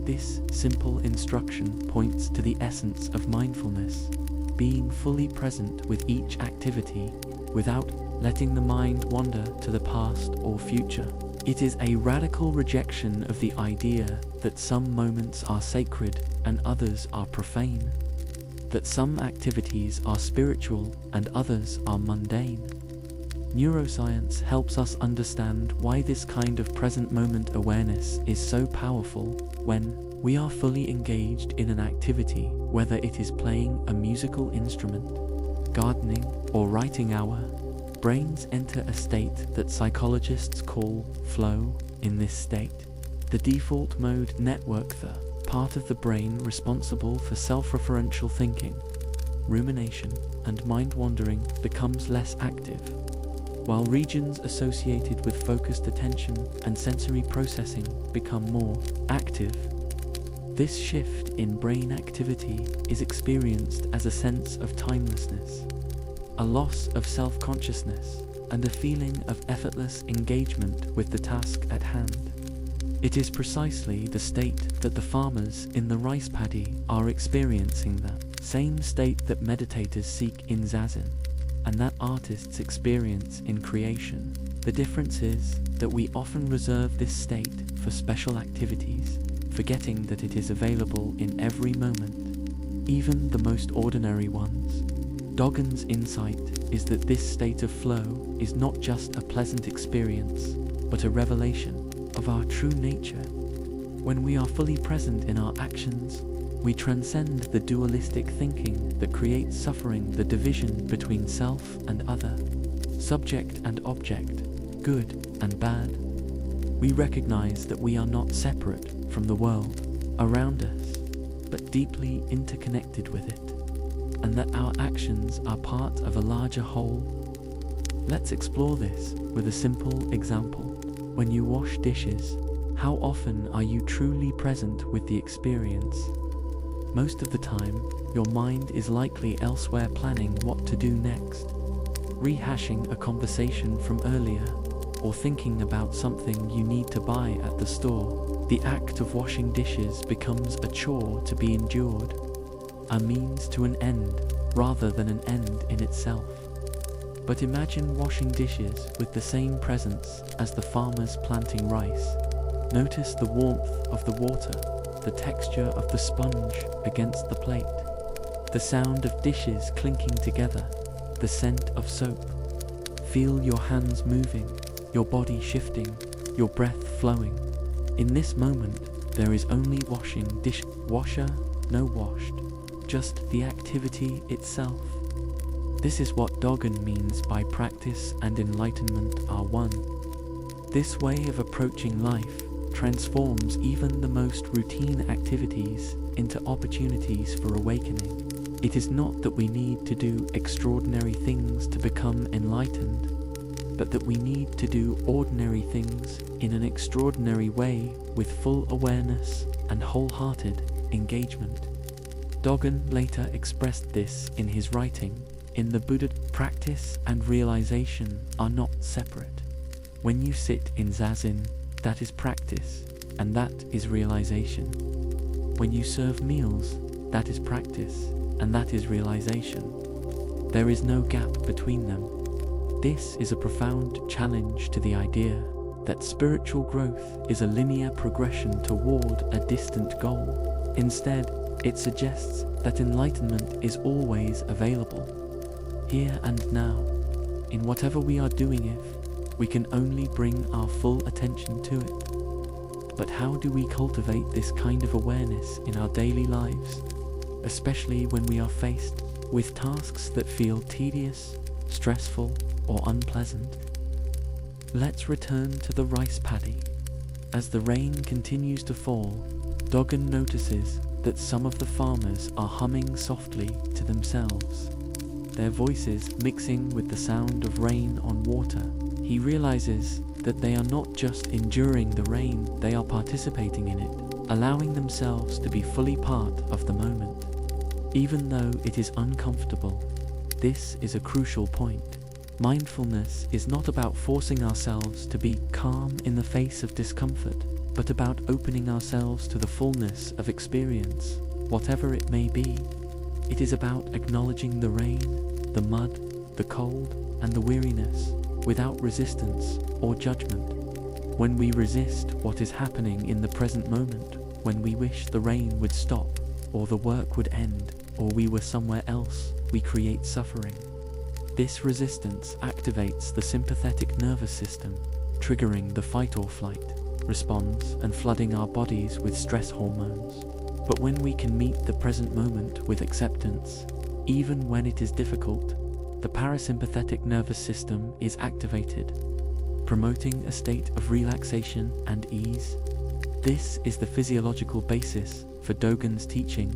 This simple instruction points to the essence of mindfulness, being fully present with each activity without letting the mind wander to the past or future. It is a radical rejection of the idea that some moments are sacred and others are profane, that some activities are spiritual and others are mundane. Neuroscience helps us understand why this kind of present moment awareness is so powerful. When we are fully engaged in an activity, whether it is playing a musical instrument, gardening, or writing, our brains enter a state that psychologists call flow. In this state, the default mode network, the part of the brain responsible for self-referential thinking, rumination, and mind-wandering, becomes less active, while regions associated with focused attention and sensory processing become more active. This shift in brain activity is experienced as a sense of timelessness, a loss of self-consciousness, and a feeling of effortless engagement with the task at hand. It is precisely the state that the farmers in the rice paddy are experiencing, the same state that meditators seek in zazen, and that artists experience in creation. The difference is that we often reserve this state for special activities, forgetting that it is available in every moment, even the most ordinary ones. Dogen's insight is that this state of flow is not just a pleasant experience, but a revelation of our true nature. When we are fully present in our actions, we transcend the dualistic thinking that creates suffering, the division between self and other, subject and object, good and bad. We recognize that we are not separate from the world around us, but deeply interconnected with it, and that our actions are part of a larger whole. Let's explore this with a simple example. When you wash dishes, how often are you truly present with the experience? Most of the time, your mind is likely elsewhere, planning what to do next, rehashing a conversation from earlier, or thinking about something you need to buy at the store. The act of washing dishes becomes a chore to be endured, a means to an end rather than an end in itself. But imagine washing dishes with the same presence as the farmers planting rice. Notice the warmth of the water, the texture of the sponge against the plate, the sound of dishes clinking together, the scent of soap. Feel your hands moving, your body shifting, your breath flowing. In this moment, There is only washing dishwasher, no washed, just the activity itself. This is what Dogen means by practice and enlightenment are one. This way of approaching life transforms even the most routine activities into opportunities for awakening. It is not that we need to do extraordinary things to become enlightened, but that we need to do ordinary things in an extraordinary way with full awareness and wholehearted engagement. Dogen later expressed this in his writing. In the Buddha, practice and realization are not separate. When you sit in zazen, that is practice, and that is realization. When you serve meals, that is practice, and that is realization. There is no gap between them. This is a profound challenge to the idea that spiritual growth is a linear progression toward a distant goal. Instead, it suggests that enlightenment is always available, here and now, in whatever we are doing if we can only bring our full attention to it. But how do we cultivate this kind of awareness in our daily lives, especially when we are faced with tasks that feel tedious, stressful, or unpleasant? Let's return to the rice paddy. As the rain continues to fall, Dogen notices that some of the farmers are humming softly to themselves, their voices mixing with the sound of rain on water. He realizes that they are not just enduring the rain, they are participating in it, allowing themselves to be fully part of the moment. Even though it is uncomfortable, this is a crucial point. Mindfulness is not about forcing ourselves to be calm in the face of discomfort, but about opening ourselves to the fullness of experience, whatever it may be. It is about acknowledging the rain, the mud, the cold, and the weariness, without resistance or judgment. When we resist what is happening in the present moment, when we wish the rain would stop, or the work would end, or we were somewhere else, we create suffering. This resistance activates the sympathetic nervous system, triggering the fight or flight response and flooding our bodies with stress hormones. But when we can meet the present moment with acceptance, even when it is difficult, the parasympathetic nervous system is activated, promoting a state of relaxation and ease. This is the physiological basis for Dogen's teaching.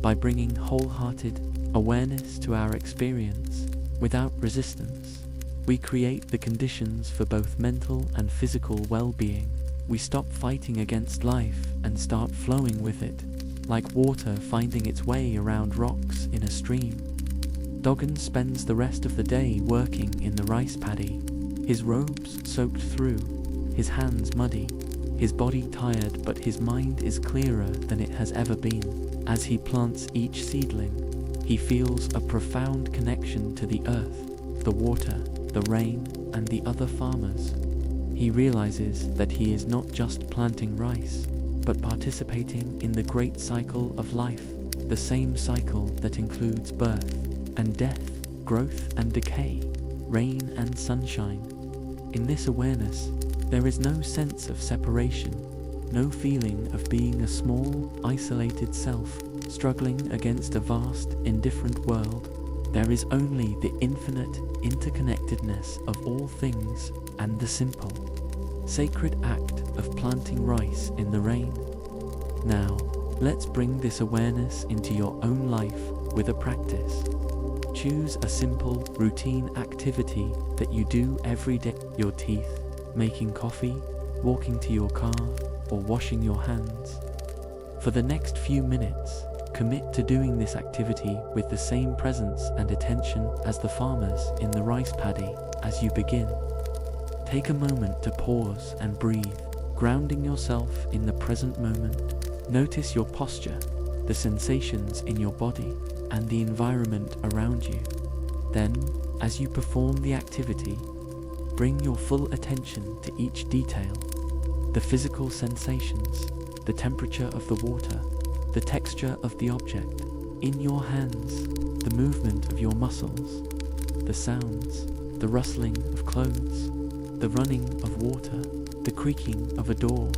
By bringing wholehearted awareness to our experience without resistance, we create the conditions for both mental and physical well-being. We stop fighting against life and start flowing with it, like water finding its way around rocks in a stream. Dogen spends the rest of the day working in the rice paddy, his robes soaked through, his hands muddy, his body tired, but his mind is clearer than it has ever been. As he plants each seedling, he feels a profound connection to the earth, the water, the rain, and the other farmers. He realizes that he is not just planting rice, but participating in the great cycle of life, the same cycle that includes birth and death, growth and decay, rain and sunshine. In this awareness, there is no sense of separation, no feeling of being a small, isolated self, struggling against a vast, indifferent world. There is only the infinite interconnectedness of all things and the simple, sacred act of planting rice in the rain. Now, let's bring this awareness into your own life with a practice. Choose a simple, routine activity that you do every day. Your teeth, making coffee, walking to your car, or washing your hands. For the next few minutes, commit to doing this activity with the same presence and attention as the farmers in the rice paddy. As you begin, take a moment to pause and breathe, grounding yourself in the present moment. Notice your posture, the sensations in your body, and the environment around you. Then, as you perform the activity, bring your full attention to each detail: the physical sensations, the temperature of the water, the texture of the object in your hands, the movement of your muscles, the sounds, the rustling of clothes, the running of water, the creaking of a door,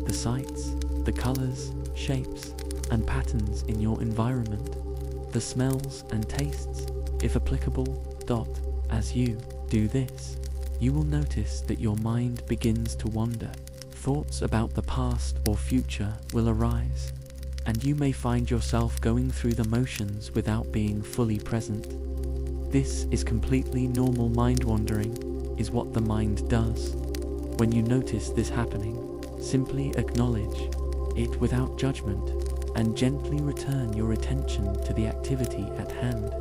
the sights, the colors, shapes, and patterns in your environment, the smells and tastes, if applicable. As you do this, you will notice that your mind begins to wander. Thoughts about the past or future will arise, and you may find yourself going through the motions without being fully present. This is completely normal. Mind wandering is what the mind does. When you notice this happening, simply acknowledge it without judgment and gently return your attention to the activity at hand.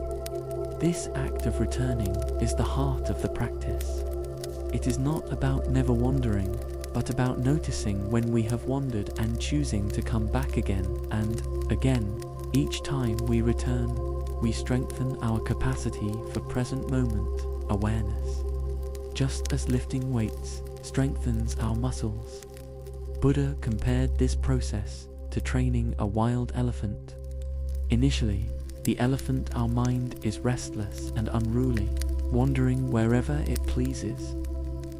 This act of returning is the heart of the practice. It is not about never wandering, but about noticing when we have wandered and choosing to come back again and again. Each time we return, we strengthen our capacity for present moment awareness, just as lifting weights strengthens our muscles. Buddha compared this process to training a wild elephant. Initially, the elephant, our mind, is restless and unruly, wandering wherever it pleases.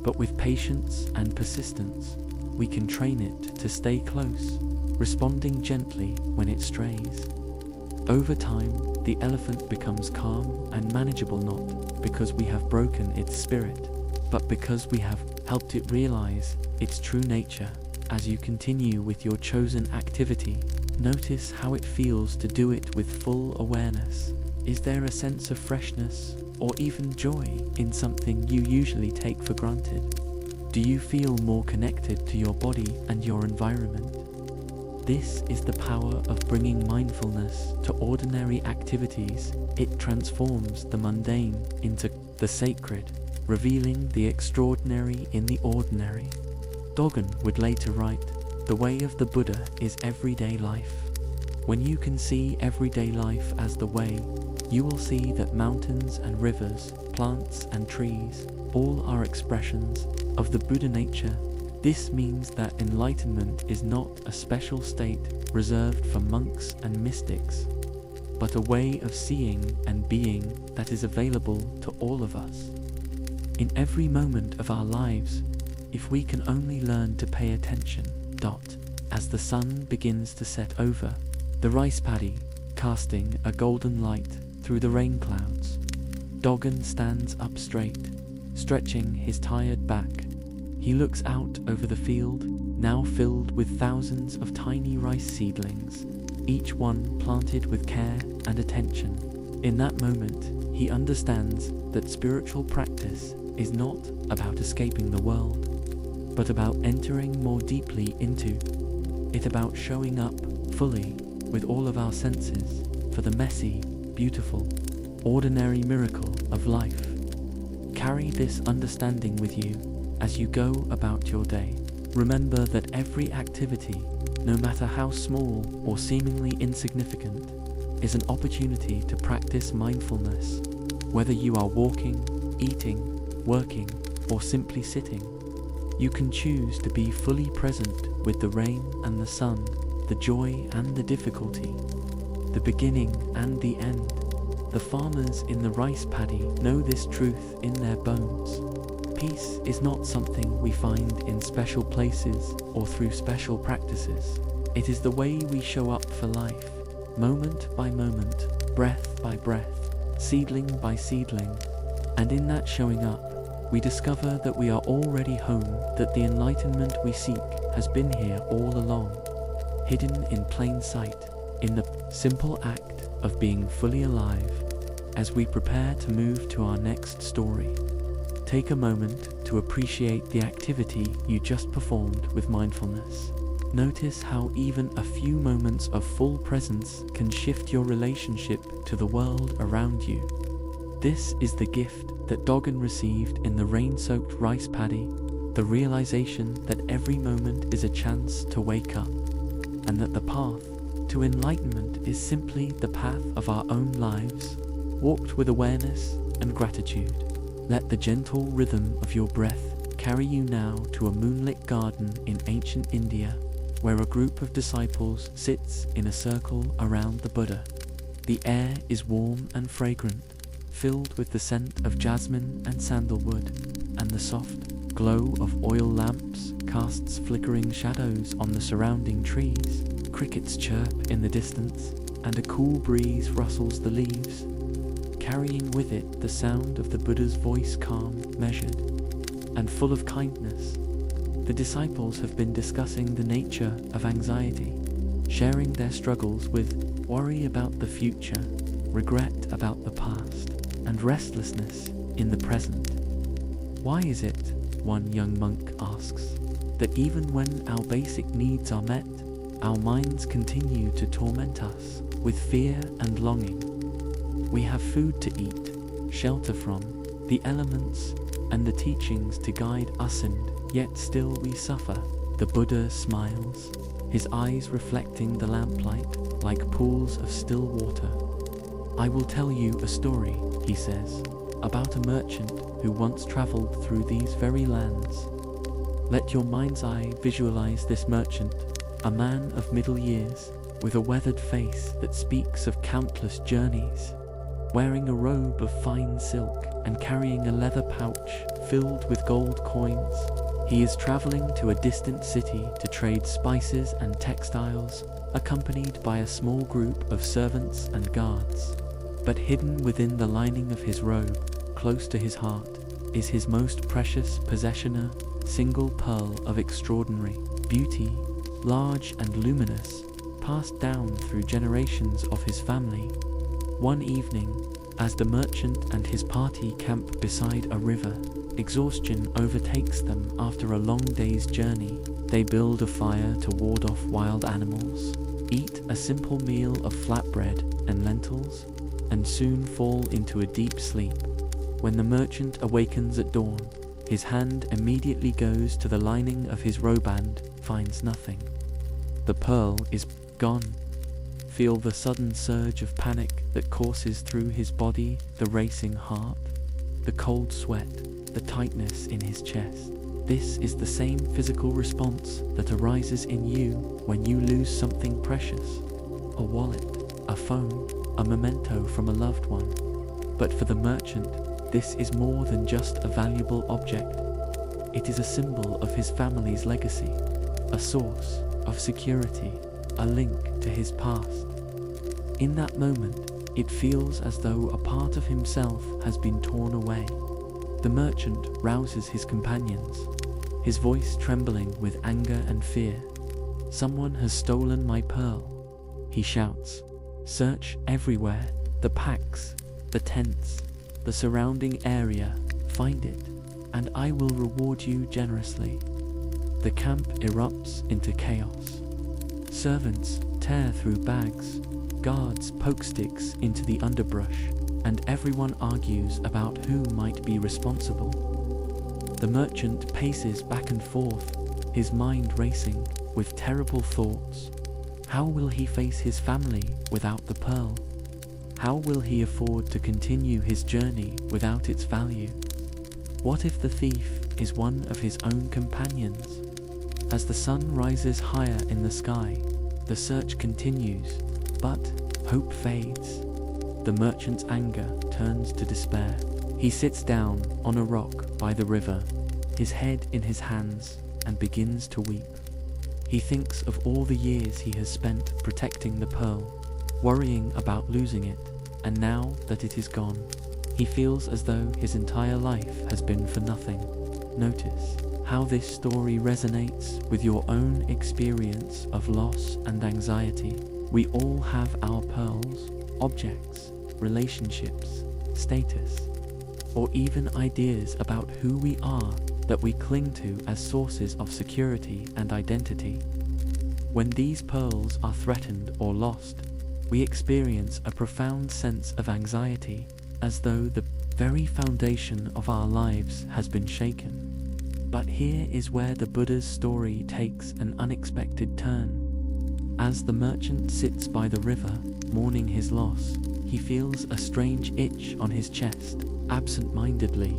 But with patience and persistence, we can train it to stay close, responding gently when it strays. Over time, the elephant becomes calm and manageable, not because we have broken its spirit, but because we have helped it realize its true nature. As you continue with your chosen activity, notice how it feels to do it with full awareness. Is there a sense of freshness or even joy in something you usually take for granted? Do you feel more connected to your body and your environment? This is the power of bringing mindfulness to ordinary activities. It transforms the mundane into the sacred, revealing the extraordinary in the ordinary. Dogen would later write, "The way of the Buddha is everyday life." When you can see everyday life as the way, you will see that mountains and rivers, plants and trees, all are expressions of the Buddha nature. This means that enlightenment is not a special state reserved for monks and mystics, but a way of seeing and being that is available to all of us. In every moment of our lives, if we can only learn to pay attention. As the sun begins to set over the rice paddy, casting a golden light through the rain clouds, Dogen stands up straight, stretching his tired back. He looks out over the field, now filled with thousands of tiny rice seedlings, each one planted with care and attention. In that moment, he understands that spiritual practice is not about escaping the world, but about entering more deeply into it, about showing up fully with all of our senses for the messy, beautiful, ordinary miracle of life. Carry this understanding with you as you go about your day. Remember that every activity, no matter how small or seemingly insignificant, is an opportunity to practice mindfulness. Whether you are walking, eating, working, or simply sitting, you can choose to be fully present with the rain and the sun, the joy and the difficulty, the beginning and the end. The farmers in the rice paddy know this truth in their bones. Peace is not something we find in special places or through special practices. It is the way we show up for life, moment by moment, breath by breath, seedling by seedling. And in that showing up, we discover that we are already home, that the enlightenment we seek has been here all along, hidden in plain sight, in the simple act of being fully alive. As we prepare to move to our next story, take a moment to appreciate the activity you just performed with mindfulness. Notice how even a few moments of full presence can shift your relationship to the world around you. This is the gift that Dogen received in the rain-soaked rice paddy, the realization that every moment is a chance to wake up, and that the path to enlightenment is simply the path of our own lives, walked with awareness and gratitude. Let the gentle rhythm of your breath carry you now to a moonlit garden in ancient India, where a group of disciples sits in a circle around the Buddha. The air is warm and fragrant, filled with the scent of jasmine and sandalwood, and the soft, glow of oil lamps casts flickering shadows on the surrounding trees. Crickets chirp in the distance, and a cool breeze rustles the leaves, carrying with it the sound of the Buddha's voice, calm, measured, and full of kindness. The disciples have been discussing the nature of anxiety, sharing their struggles with worry about the future, regret about the past, and restlessness in the present. Why is it, one young monk asks, that even when our basic needs are met, our minds continue to torment us with fear and longing? We have food to eat, shelter from, the elements, and the teachings to guide us, and yet still we suffer. The Buddha smiles, his eyes reflecting the lamplight like pools of still water. I will tell you a story, he says, about a merchant who once traveled through these very lands. Let your mind's eye visualize this merchant, a man of middle years, with a weathered face that speaks of countless journeys, wearing a robe of fine silk and carrying a leather pouch filled with gold coins. He is traveling to a distant city to trade spices and textiles, accompanied by a small group of servants and guards. But hidden within the lining of his robe, close to his heart, is his most precious possession, a single pearl of extraordinary beauty, large and luminous, passed down through generations of his family. One evening, as the merchant and his party camp beside a river, exhaustion overtakes them after a long day's journey. They build a fire to ward off wild animals, eat a simple meal of flatbread and lentils, and soon fall into a deep sleep. When the merchant awakens at dawn, his hand immediately goes to the lining of his robe and finds nothing. The pearl is gone. Feel the sudden surge of panic that courses through his body, the racing heart, the cold sweat, the tightness in his chest. This is the same physical response that arises in you when you lose something precious, a wallet, a phone, a memento from a loved one. But for the merchant, this is more than just a valuable object. It is a symbol of his family's legacy, a source of security, a link to his past. In that moment, it feels as though a part of himself has been torn away. The merchant rouses his companions, his voice trembling with anger and fear. Someone has stolen my pearl, he shouts. Search everywhere, the packs, the tents, the surrounding area, find it, and I will reward you generously. The camp erupts into chaos. Servants tear through bags, guards poke sticks into the underbrush, and everyone argues about who might be responsible. The merchant paces back and forth, his mind racing with terrible thoughts. How will he face his family without the pearl? How will he afford to continue his journey without its value? What if the thief is one of his own companions? As the sun rises higher in the sky, the search continues, but hope fades. The merchant's anger turns to despair. He sits down on a rock by the river, his head in his hands, and begins to weep. He thinks of all the years he has spent protecting the pearl, worrying about losing it, and now that it is gone, he feels as though his entire life has been for nothing. Notice how this story resonates with your own experience of loss and anxiety. We all have our pearls, objects, relationships, status, or even ideas about who we are that we cling to as sources of security and identity. When these pearls are threatened or lost, we experience a profound sense of anxiety, as though the very foundation of our lives has been shaken. But here is where the Buddha's story takes an unexpected turn. As the merchant sits by the river, mourning his loss, he feels a strange itch on his chest. Absent-mindedly,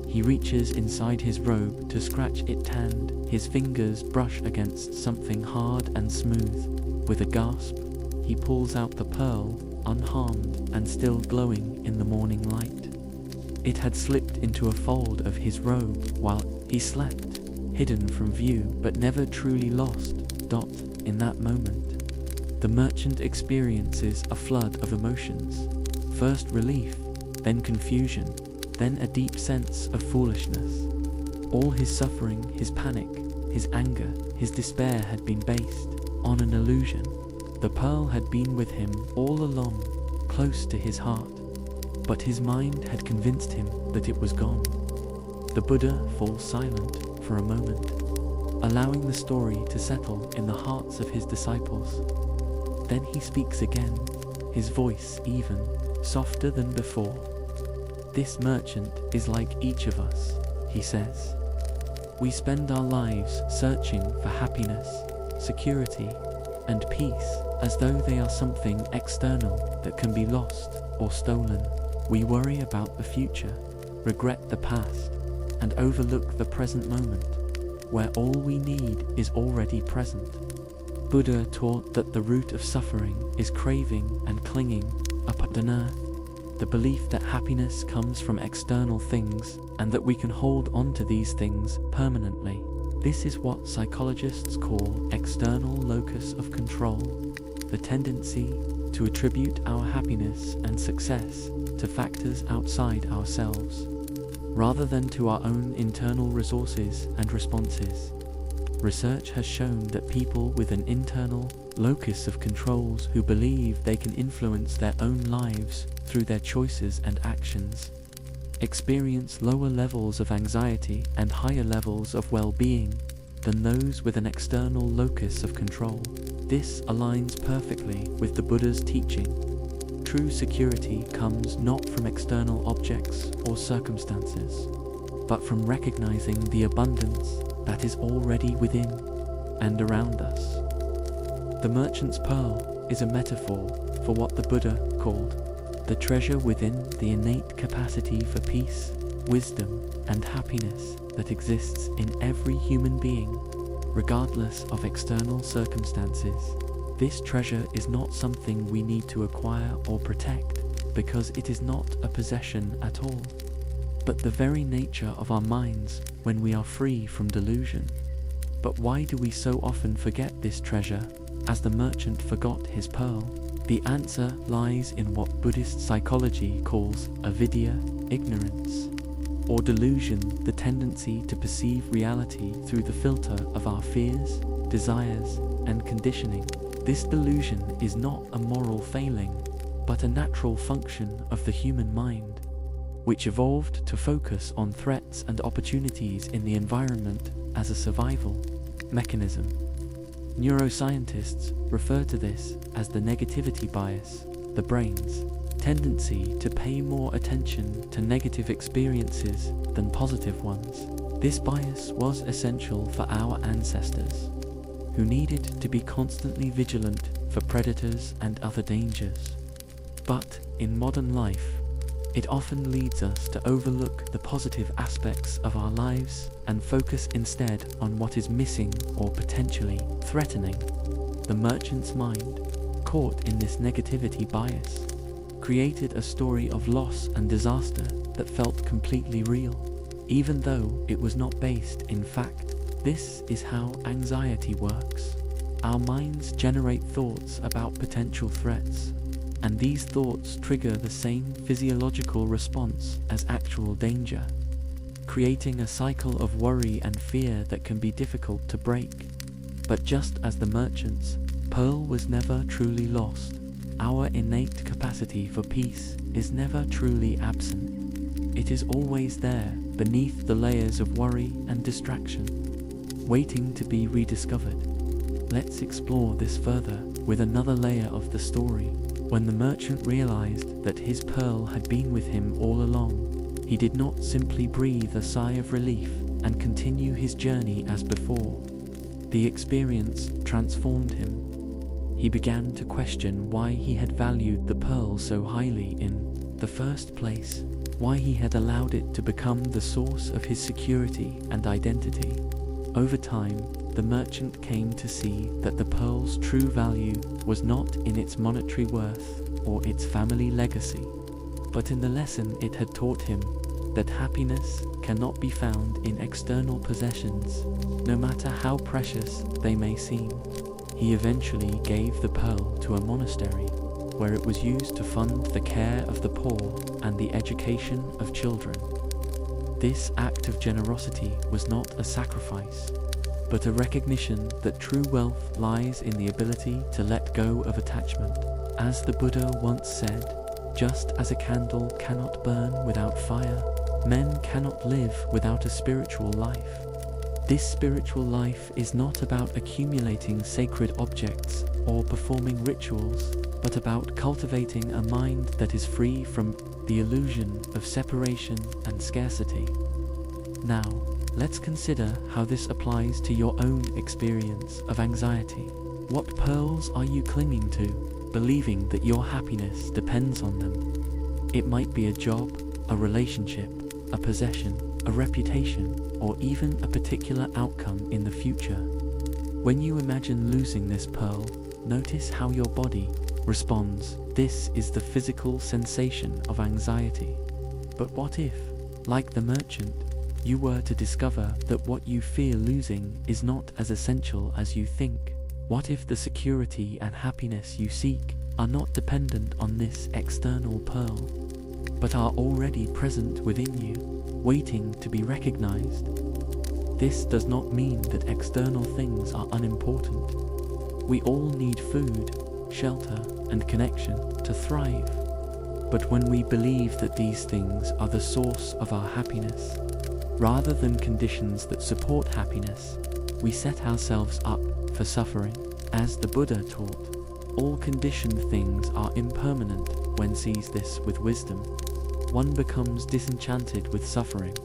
he reaches inside his robe to scratch it, and his fingers brush against something hard and smooth. With a gasp, he pulls out the pearl, unharmed and still glowing in the morning light. It had slipped into a fold of his robe while He slept, hidden from view but never truly lost. In that moment, the merchant experiences a flood of emotions. First relief, then confusion, then a deep sense of foolishness. All his suffering, his panic, his anger, his despair had been based on an illusion. The pearl had been with him all along, close to his heart, but his mind had convinced him that it was gone. The Buddha falls silent for a moment, allowing the story to settle in the hearts of his disciples. Then he speaks again, his voice even softer than before. This merchant is like each of us, he says. We spend our lives searching for happiness, security, and peace as though they are something external that can be lost or stolen. We worry about the future, regret the past, and overlook the present moment, where all we need is already present. Buddha taught that the root of suffering is craving and clinging upon earth, the belief that happiness comes from external things and that we can hold on to these things permanently. This is what psychologists call external locus of control, the tendency to attribute our happiness and success to factors outside ourselves, rather than to our own internal resources and responses. Research has shown that people with an internal locus of controls who believe they can influence their own lives through their choices and actions experience lower levels of anxiety and higher levels of well-being than those with an external locus of control. This aligns perfectly with the Buddha's teaching. True security comes not from external objects or circumstances, but from recognizing the abundance that is already within and around us. The merchant's pearl is a metaphor for what the Buddha called the treasure within, the innate capacity for peace, wisdom, and happiness that exists in every human being, regardless of external circumstances. This treasure is not something we need to acquire or protect, because it is not a possession at all, but the very nature of our minds when we are free from delusion. But why do we so often forget this treasure, as the merchant forgot his pearl? The answer lies in what Buddhist psychology calls avidya, ignorance, or delusion, the tendency to perceive reality through the filter of our fears, desires, and conditioning. This delusion is not a moral failing, but a natural function of the human mind, which evolved to focus on threats and opportunities in the environment as a survival mechanism. Neuroscientists refer to this as the negativity bias, the brain's tendency to pay more attention to negative experiences than positive ones. This bias was essential for our ancestors, who needed to be constantly vigilant for predators and other dangers. But in modern life, it often leads us to overlook the positive aspects of our lives and focus instead on what is missing or potentially threatening. The merchant's mind, caught in this negativity bias, created a story of loss and disaster that felt completely real, even though it was not based in fact. This is how anxiety works. Our minds generate thoughts about potential threats, and these thoughts trigger the same physiological response as actual danger, creating a cycle of worry and fear that can be difficult to break. But just as the merchant's pearl was never truly lost, our innate capacity for peace is never truly absent. It is always there, beneath the layers of worry and distraction, waiting to be rediscovered. Let's explore this further with another layer of the story. When the merchant realized that his pearl had been with him all along, he did not simply breathe a sigh of relief and continue his journey as before. The experience transformed him. He began to question why he had valued the pearl so highly in the first place, why he had allowed it to become the source of his security and identity. Over time, the merchant came to see that the pearl's true value was not in its monetary worth or its family legacy, but in the lesson it had taught him, that happiness cannot be found in external possessions, no matter how precious they may seem. He eventually gave the pearl to a monastery, where it was used to fund the care of the poor and the education of children. This act of generosity was not a sacrifice, but a recognition that true wealth lies in the ability to let go of attachment. As the Buddha once said, just as a candle cannot burn without fire, men cannot live without a spiritual life. This spiritual life is not about accumulating sacred objects or performing rituals, but about cultivating a mind that is free from the illusion of separation and scarcity. Now, let's consider how this applies to your own experience of anxiety. What pearls are you clinging to, believing that your happiness depends on them? It might be a job, a relationship, a possession, a reputation, or even a particular outcome in the future. When you imagine losing this pearl, notice how your body responds. This is the physical sensation of anxiety. But what if, like the merchant, you were to discover that what you fear losing is not as essential as you think? What if the security and happiness you seek are not dependent on this external pearl, but are already present within you, waiting to be recognized? This does not mean that external things are unimportant. We all need food, shelter, and connection to thrive. But when we believe that these things are the source of our happiness, rather than conditions that support happiness, we set ourselves up for suffering. As the Buddha taught, all conditioned things are impermanent. When sees this with wisdom, one becomes disenchanted with suffering.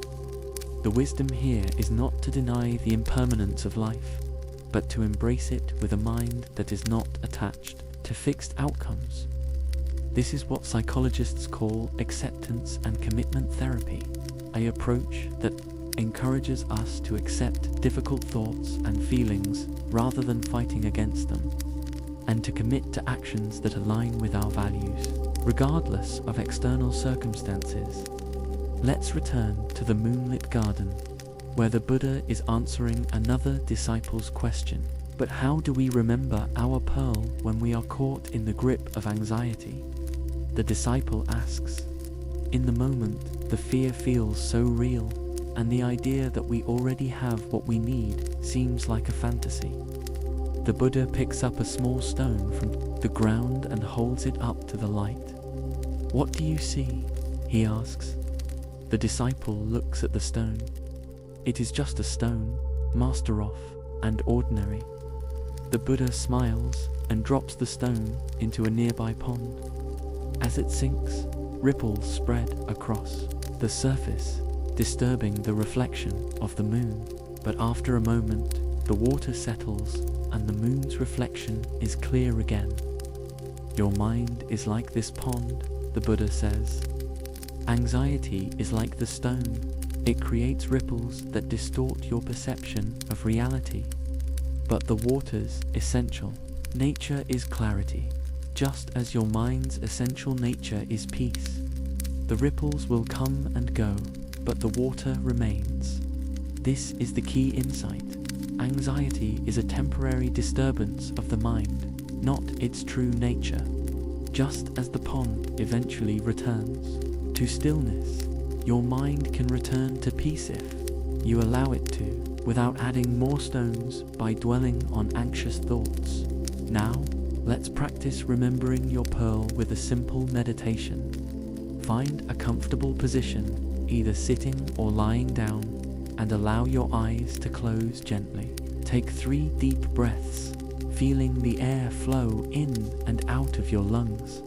The wisdom here is not to deny the impermanence of life, but to embrace it with a mind that is not attached to fixed outcomes. This is what psychologists call acceptance and commitment therapy, an approach that encourages us to accept difficult thoughts and feelings rather than fighting against them, and to commit to actions that align with our values, regardless of external circumstances. Let's return to the moonlit garden, where the Buddha is answering another disciple's question. But how do we remember our pearl when we are caught in the grip of anxiety? The disciple asks. In the moment, the fear feels so real, and the idea that we already have what we need seems like a fantasy. The Buddha picks up a small stone from the ground and holds it up to the light. What do you see? He asks. The disciple looks at the stone. It is just a stone, master of, and ordinary. The Buddha smiles and drops the stone into a nearby pond. As it sinks, ripples spread across the surface, disturbing the reflection of the moon. But after a moment, the water settles and the moon's reflection is clear again. Your mind is like this pond, the Buddha says. Anxiety is like the stone. It creates ripples that distort your perception of reality. But the water's essential nature is clarity, just as your mind's essential nature is peace. The ripples will come and go, but the water remains. This is the key insight. Anxiety is a temporary disturbance of the mind, not its true nature. Just as the pond eventually returns to stillness, your mind can return to peace if you allow it to, without adding more stones by dwelling on anxious thoughts. Now, let's practice remembering your pearl with a simple meditation. Find a comfortable position, either sitting or lying down, and allow your eyes to close gently. Take 3 deep breaths, feeling the air flow in and out of your lungs,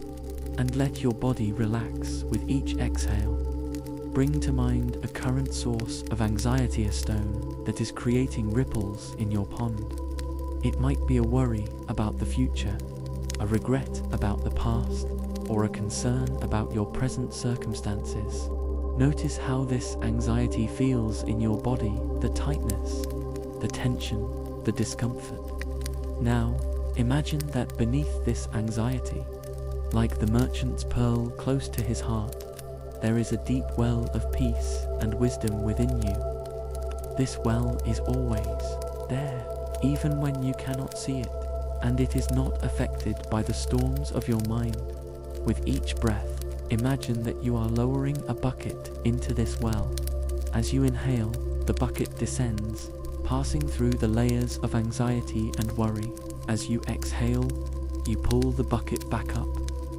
and let your body relax with each exhale. Bring to mind a current source of anxiety, a stone that is creating ripples in your pond. It might be a worry about the future, a regret about the past, or a concern about your present circumstances. Notice how this anxiety feels in your body, the tightness, the tension, the discomfort. Now, imagine that beneath this anxiety, like the merchant's pearl close to his heart, there is a deep well of peace and wisdom within you. This well is always there, even when you cannot see it, and it is not affected by the storms of your mind. With each breath, imagine that you are lowering a bucket into this well. As you inhale, the bucket descends, passing through the layers of anxiety and worry. As you exhale, you pull the bucket back up,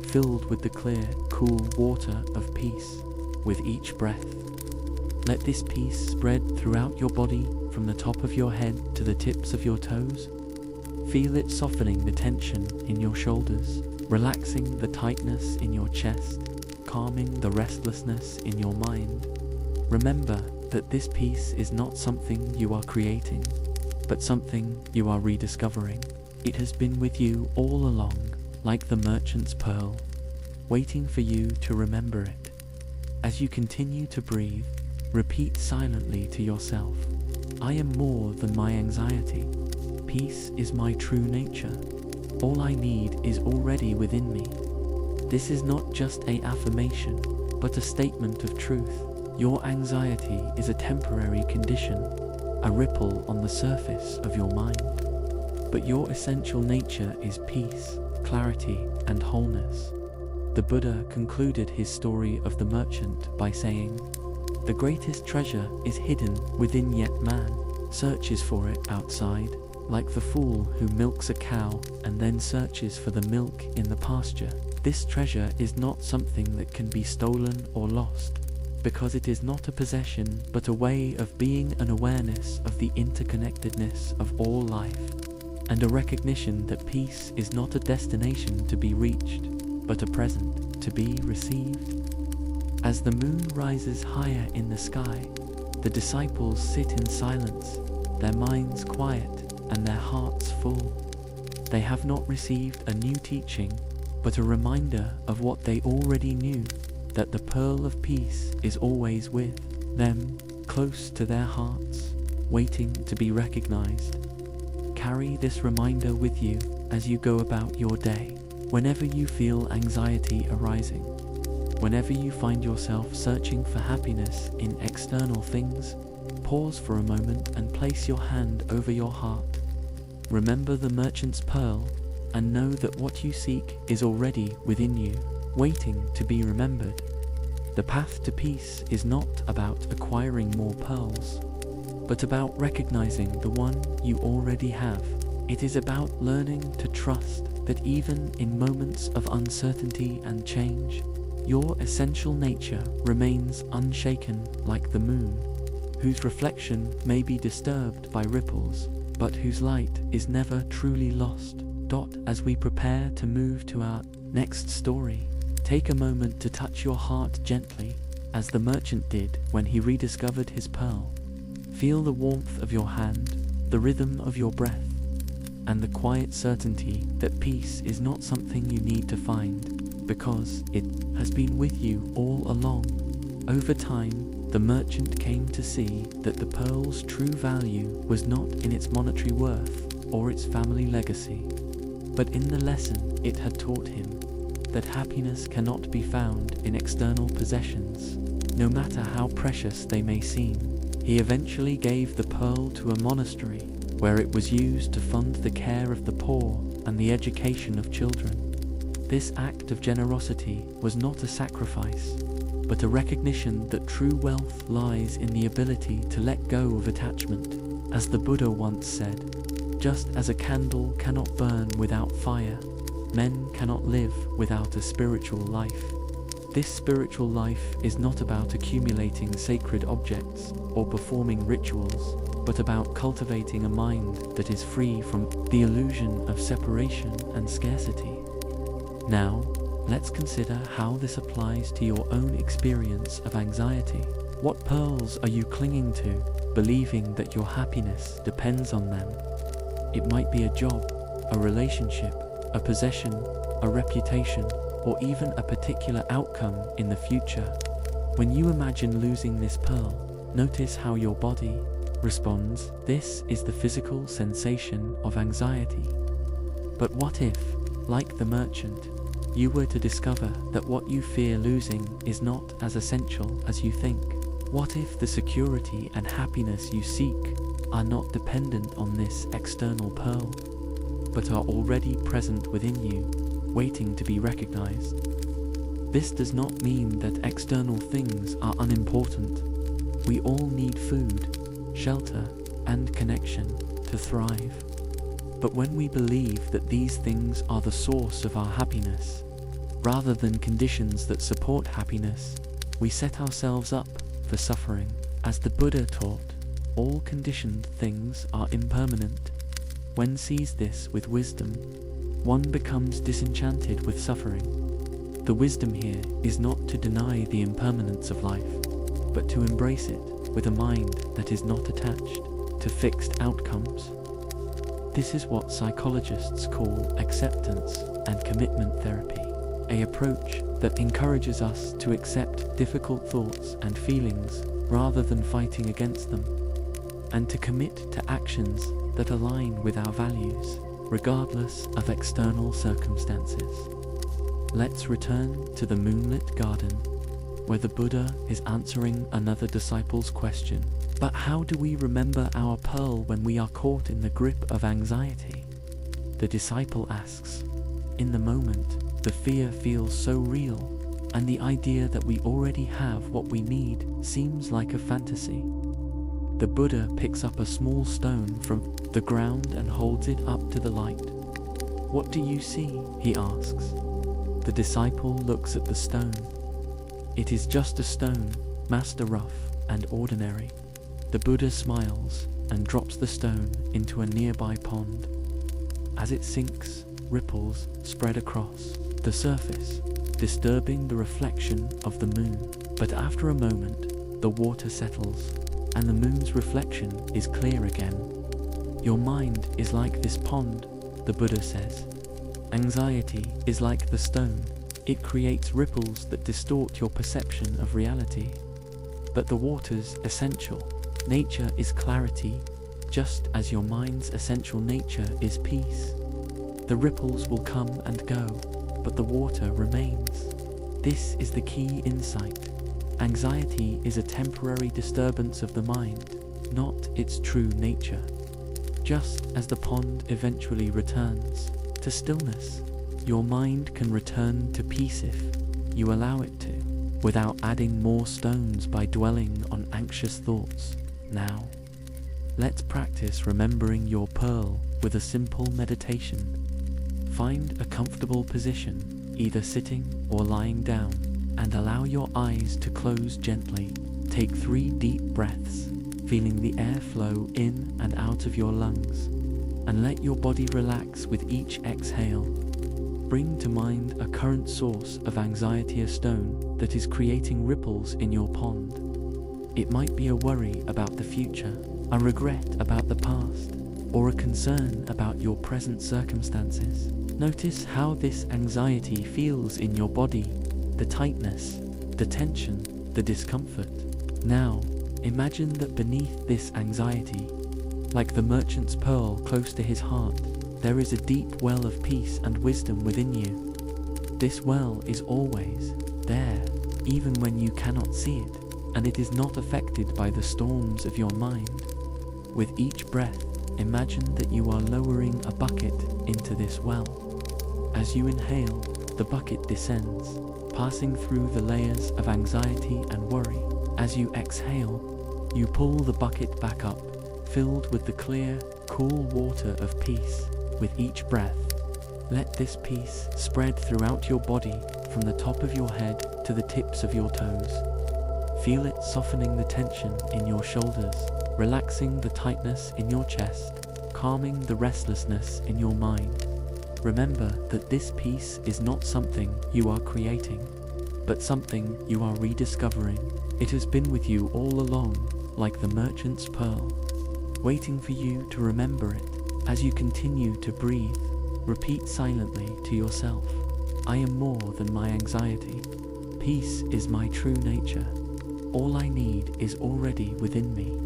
filled with the clear, cool water of peace. With each breath, let this peace spread throughout your body from the top of your head to the tips of your toes. Feel it softening the tension in your shoulders, relaxing the tightness in your chest, calming the restlessness in your mind. Remember that this peace is not something you are creating, but something you are rediscovering. It has been with you all along, like the merchant's pearl, waiting for you to remember it. As you continue to breathe, repeat silently to yourself, I am more than my anxiety. Peace is my true nature. All I need is already within me. This is not just an affirmation, but a statement of truth. Your anxiety is a temporary condition, a ripple on the surface of your mind. But your essential nature is peace, clarity, and wholeness. The Buddha concluded his story of the merchant by saying, the greatest treasure is hidden within, yet man searches for it outside, like the fool who milks a cow and then searches for the milk in the pasture. This treasure is not something that can be stolen or lost, because it is not a possession but a way of being, an awareness of the interconnectedness of all life, and a recognition that peace is not a destination to be reached, but a present to be received. As the moon rises higher in the sky, the disciples sit in silence, their minds quiet and their hearts full. They have not received a new teaching, but a reminder of what they already knew, that the pearl of peace is always with them, close to their hearts, waiting to be recognized. Carry this reminder with you as you go about your day. Whenever you feel anxiety arising, whenever you find yourself searching for happiness in external things, pause for a moment and place your hand over your heart. Remember the merchant's pearl and know that what you seek is already within you, waiting to be remembered. The path to peace is not about acquiring more pearls, but about recognizing the one you already have. It is about learning to trust that even in moments of uncertainty and change, your essential nature remains unshaken, like the moon, whose reflection may be disturbed by ripples, but whose light is never truly lost. As we prepare to move to our next story, take a moment to touch your heart gently, as the merchant did when he rediscovered his pearl. Feel the warmth of your hand, the rhythm of your breath, and the quiet certainty that peace is not something you need to find, because it has been with you all along. Over time, the merchant came to see that the pearl's true value was not in its monetary worth or its family legacy, but in the lesson it had taught him, that happiness cannot be found in external possessions, no matter how precious they may seem. He eventually gave the pearl to a monastery, where it was used to fund the care of the poor and the education of children. This act of generosity was not a sacrifice, but a recognition that true wealth lies in the ability to let go of attachment. As the Buddha once said, just as a candle cannot burn without fire, men cannot live without a spiritual life. This spiritual life is not about accumulating sacred objects or performing rituals, but about cultivating a mind that is free from the illusion of separation and scarcity. Now, let's consider how this applies to your own experience of anxiety. What pearls are you clinging to, believing that your happiness depends on them? It might be a job, a relationship, a possession, a reputation, or even a particular outcome in the future. When you imagine losing this pearl, notice how your body responds. This is the physical sensation of anxiety. But what if, like the merchant, you were to discover that what you fear losing is not as essential as you think? What if the security and happiness you seek are not dependent on this external pearl, but are already present within you, waiting to be recognized? This does not mean that external things are unimportant. We all need food, shelter, and connection to thrive. But when we believe that these things are the source of our happiness, rather than conditions that support happiness, we set ourselves up for suffering. As the Buddha taught, all conditioned things are impermanent. When sees this with wisdom, one becomes disenchanted with suffering. The wisdom here is not to deny the impermanence of life, but to embrace it with a mind that is not attached to fixed outcomes. This is what psychologists call acceptance and commitment therapy, an approach that encourages us to accept difficult thoughts and feelings rather than fighting against them, and to commit to actions that align with our values, regardless of external circumstances. Let's return to the moonlit garden, where the Buddha is answering another disciple's question. But how do we remember our pearl when we are caught in the grip of anxiety? The disciple asks. In the moment, the fear feels so real, and the idea that we already have what we need seems like a fantasy. The Buddha picks up a small stone from the ground and holds it up to the light. What do you see? He asks. The disciple looks at the stone. It is just a stone, master rough and ordinary. The Buddha smiles and drops the stone into a nearby pond. As it sinks, ripples spread across the surface, disturbing the reflection of the moon. But after a moment, the water settles, and the moon's reflection is clear again. Your mind is like this pond, the Buddha says. Anxiety is like the stone. It creates ripples that distort your perception of reality. But the water's essential nature is clarity, just as your mind's essential nature is peace. The ripples will come and go, but the water remains. This is the key insight. Anxiety is a temporary disturbance of the mind, not its true nature. Just as the pond eventually returns to stillness, your mind can return to peace if you allow it to, without adding more stones by dwelling on anxious thoughts. Now, let's practice remembering your pearl with a simple meditation. Find a comfortable position, either sitting or lying down, and allow your eyes to close gently. Take 3 deep breaths, feeling the air flow in and out of your lungs, and let your body relax with each exhale. Bring to mind a current source of anxiety, a stone that is creating ripples in your pond. It might be a worry about the future, a regret about the past, or a concern about your present circumstances. Notice how this anxiety feels in your body, the tightness, the tension, the discomfort. Now, imagine that beneath this anxiety, like the merchant's pearl close to his heart, there is a deep well of peace and wisdom within you. This well is always there, even when you cannot see it, and it is not affected by the storms of your mind. With each breath, imagine that you are lowering a bucket into this well. As you inhale, the bucket descends, passing through the layers of anxiety and worry. As you exhale, you pull the bucket back up, filled with the clear, cool water of peace. With each breath, let this peace spread throughout your body, from the top of your head to the tips of your toes. Feel it softening the tension in your shoulders, relaxing the tightness in your chest, calming the restlessness in your mind. Remember that this peace is not something you are creating, but something you are rediscovering. It has been with you all along, like the merchant's pearl, waiting for you to remember it. As you continue to breathe, repeat silently to yourself, I am more than my anxiety. Peace is my true nature. All I need is already within me.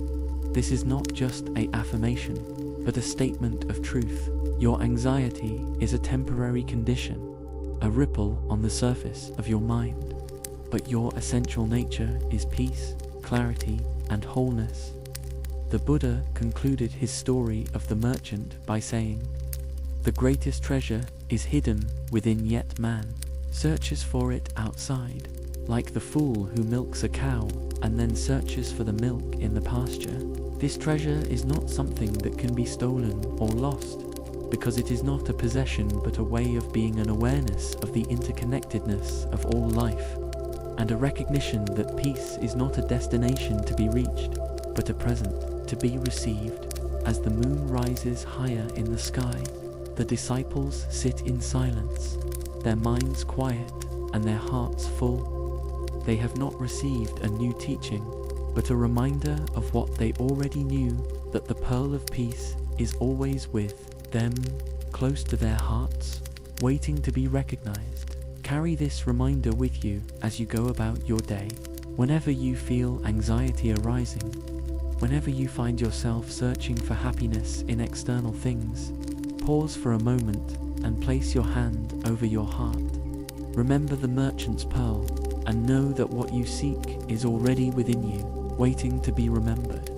This is not just an affirmation, but a statement of truth. Your anxiety is a temporary condition, a ripple on the surface of your mind. But your essential nature is peace, clarity, and wholeness. The Buddha concluded his story of the merchant by saying, "The greatest treasure is hidden within, yet man searches for it outside, like the fool who milks a cow and then searches for the milk in the pasture. This treasure is not something that can be stolen or lost, because it is not a possession but a way of being, an awareness of the interconnectedness of all life, and a recognition that peace is not a destination to be reached, but a present to be received." As the moon rises higher in the sky, the disciples sit in silence, their minds quiet and their hearts full. They have not received a new teaching, but a reminder of what they already knew, that the pearl of peace is always with them, close to their hearts, waiting to be recognized. Carry this reminder with you as you go about your day. Whenever you feel anxiety arising, whenever you find yourself searching for happiness in external things, pause for a moment and place your hand over your heart. Remember the merchant's pearl, and know that what you seek is already within you, waiting to be remembered.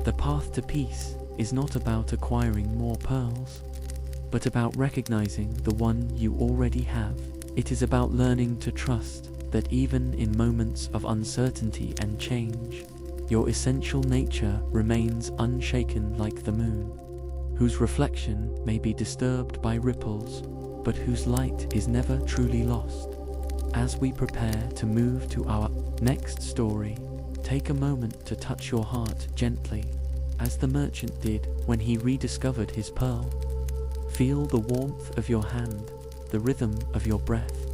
The path to peace is not about acquiring more pearls, but about recognizing the one you already have. It is about learning to trust that even in moments of uncertainty and change, your essential nature remains unshaken, like the moon, whose reflection may be disturbed by ripples, but whose light is never truly lost. As we prepare to move to our next story, take a moment to touch your heart gently, as the merchant did when he rediscovered his pearl. Feel the warmth of your hand, the rhythm of your breath,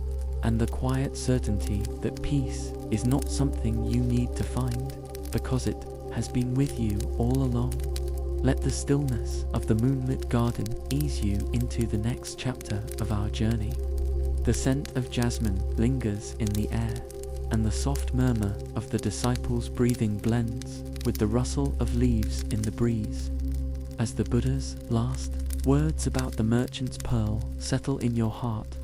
and the quiet certainty that peace is not something you need to find, because it has been with you all along. Let the stillness of the moonlit garden ease you into the next chapter of our journey. The scent of jasmine lingers in the air, and the soft murmur of the disciples' breathing blends with the rustle of leaves in the breeze. As the Buddha's last words about the merchant's pearl settle in your heart,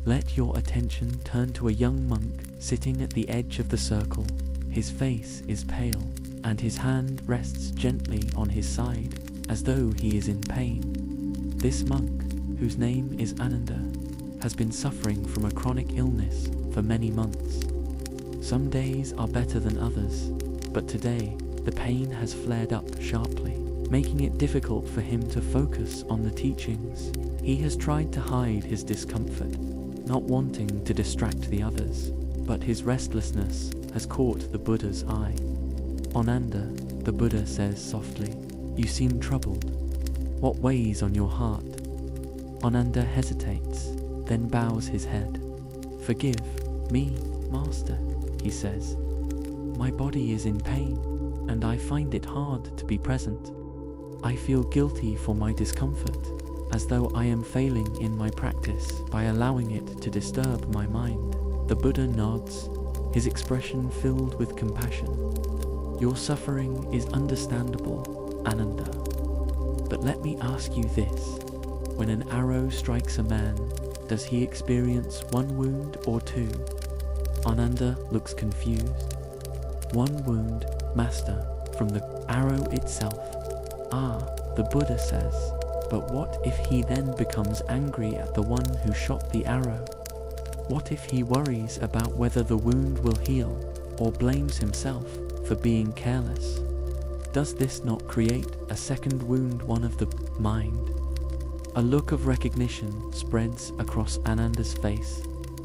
let your attention turn to a young monk sitting at the edge of the circle. His face is pale, and his hand rests gently on his side, as though he is in pain. This monk, whose name is Ananda, has been suffering from a chronic illness for many months. Some days are better than others, but today the pain has flared up sharply, making it difficult for him to focus on the teachings. He has tried to hide his discomfort, not wanting to distract the others, but his restlessness has caught the Buddha's eye. "Ananda," the Buddha says softly, "you seem troubled. What weighs on your heart?" Ananda hesitates, then bows his head. "Forgive me, Master," he says. "My body is in pain, and I find it hard to be present. I feel guilty for my discomfort, as though I am failing in my practice by allowing it to disturb my mind." The Buddha nods, his expression filled with compassion. "Your suffering is understandable, Ananda. But let me ask you this. When an arrow strikes a man, does he experience one wound or two?" Ananda looks confused. "One wound, Master, from the arrow itself." "Ah," the Buddha says, "but what if he then becomes angry at the one who shot the arrow? What if he worries about whether the wound will heal, or blames himself for being careless? Does this not create a second wound, one of the mind?" A look of recognition spreads across Ananda's face.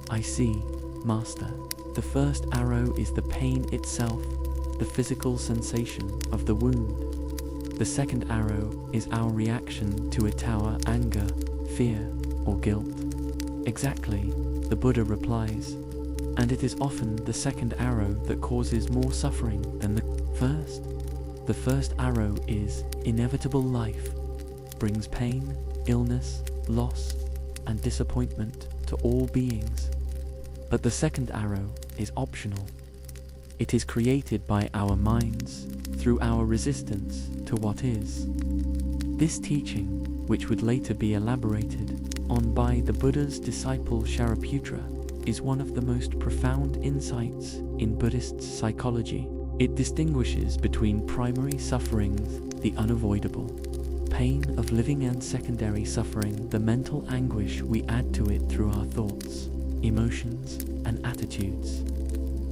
"I see, Master. The first arrow is the pain itself, the physical sensation of the wound. The second arrow is our reaction to it, our anger, fear, or guilt." "Exactly," the Buddha replies, "and it is often the second arrow that causes more suffering than the first. The first arrow is inevitable. Life brings pain, illness, loss, and disappointment to all beings. But the second arrow is optional. It is created by our minds through our resistance to what is." This teaching, which would later be elaborated, on by the Buddha's disciple Shariputra is one of the most profound insights in Buddhist psychology. It distinguishes between primary sufferings, the unavoidable pain of living, and secondary suffering, the mental anguish we add to it through our thoughts, emotions, and attitudes.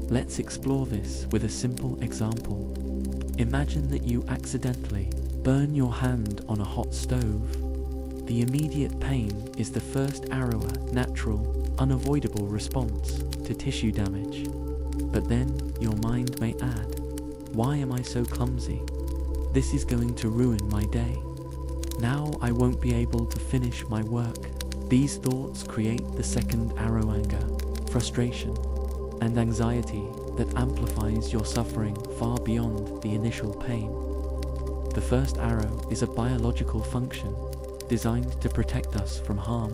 Let's explore this with a simple example. Imagine that you accidentally burn your hand on a hot stove. The immediate pain is the first arrow, natural, unavoidable response to tissue damage. But then your mind may add, "Why am I so clumsy? This is going to ruin my day. Now I won't be able to finish my work." These thoughts create the second arrow, anger, frustration, and anxiety that amplifies your suffering far beyond the initial pain. The first arrow is a biological function designed to protect us from harm.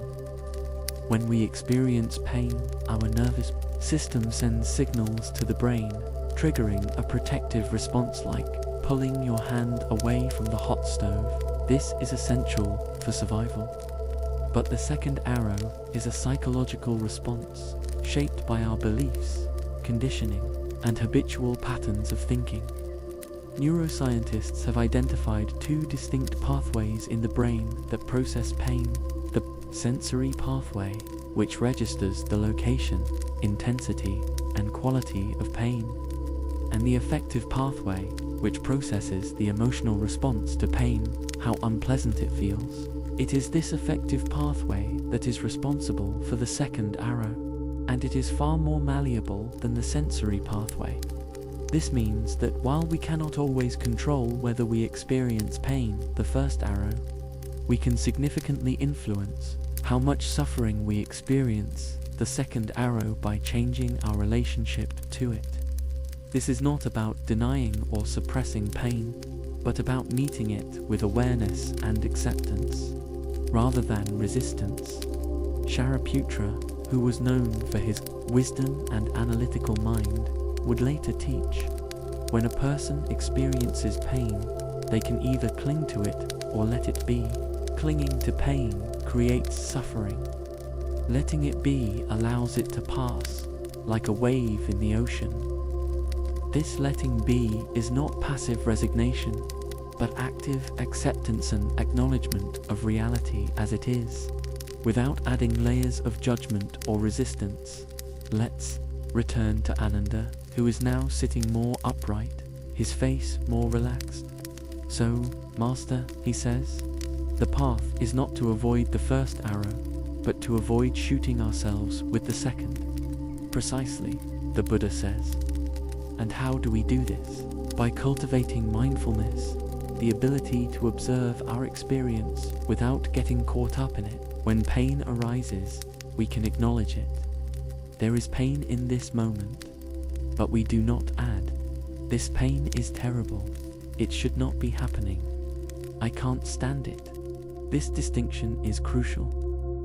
When we experience pain, our nervous system sends signals to the brain, triggering a protective response like pulling your hand away from the hot stove. This is essential for survival. But the second arrow is a psychological response shaped by our beliefs, conditioning, and habitual patterns of thinking. Neuroscientists have identified two distinct pathways in the brain that process pain: the sensory pathway, which registers the location, intensity, and quality of pain, and the affective pathway, which processes the emotional response to pain, how unpleasant it feels. It is this affective pathway that is responsible for the second arrow, and it is far more malleable than the sensory pathway. This means that while we cannot always control whether we experience pain, the first arrow, we can significantly influence how much suffering we experience, the second arrow, by changing our relationship to it. This is not about denying or suppressing pain, but about meeting it with awareness and acceptance, rather than resistance. Shariputra, who was known for his wisdom and analytical mind, would later teach, when a person experiences pain, they can either cling to it or let it be. Clinging to pain creates suffering. Letting it be allows it to pass, like a wave in the ocean. This letting be is not passive resignation, but active acceptance and acknowledgement of reality as it is, without adding layers of judgment or resistance. Let's return to Ananda, who is now sitting more upright, his face more relaxed. "So, Master," he says, "the path is not to avoid the first arrow, but to avoid shooting ourselves with the second." "Precisely," the Buddha says. And how do we do this? By cultivating mindfulness, the ability to observe our experience without getting caught up in it. When pain arises, we can acknowledge it. There is pain in this moment, but we do not add, "This pain is terrible. It should not be happening. I can't stand it." This distinction is crucial.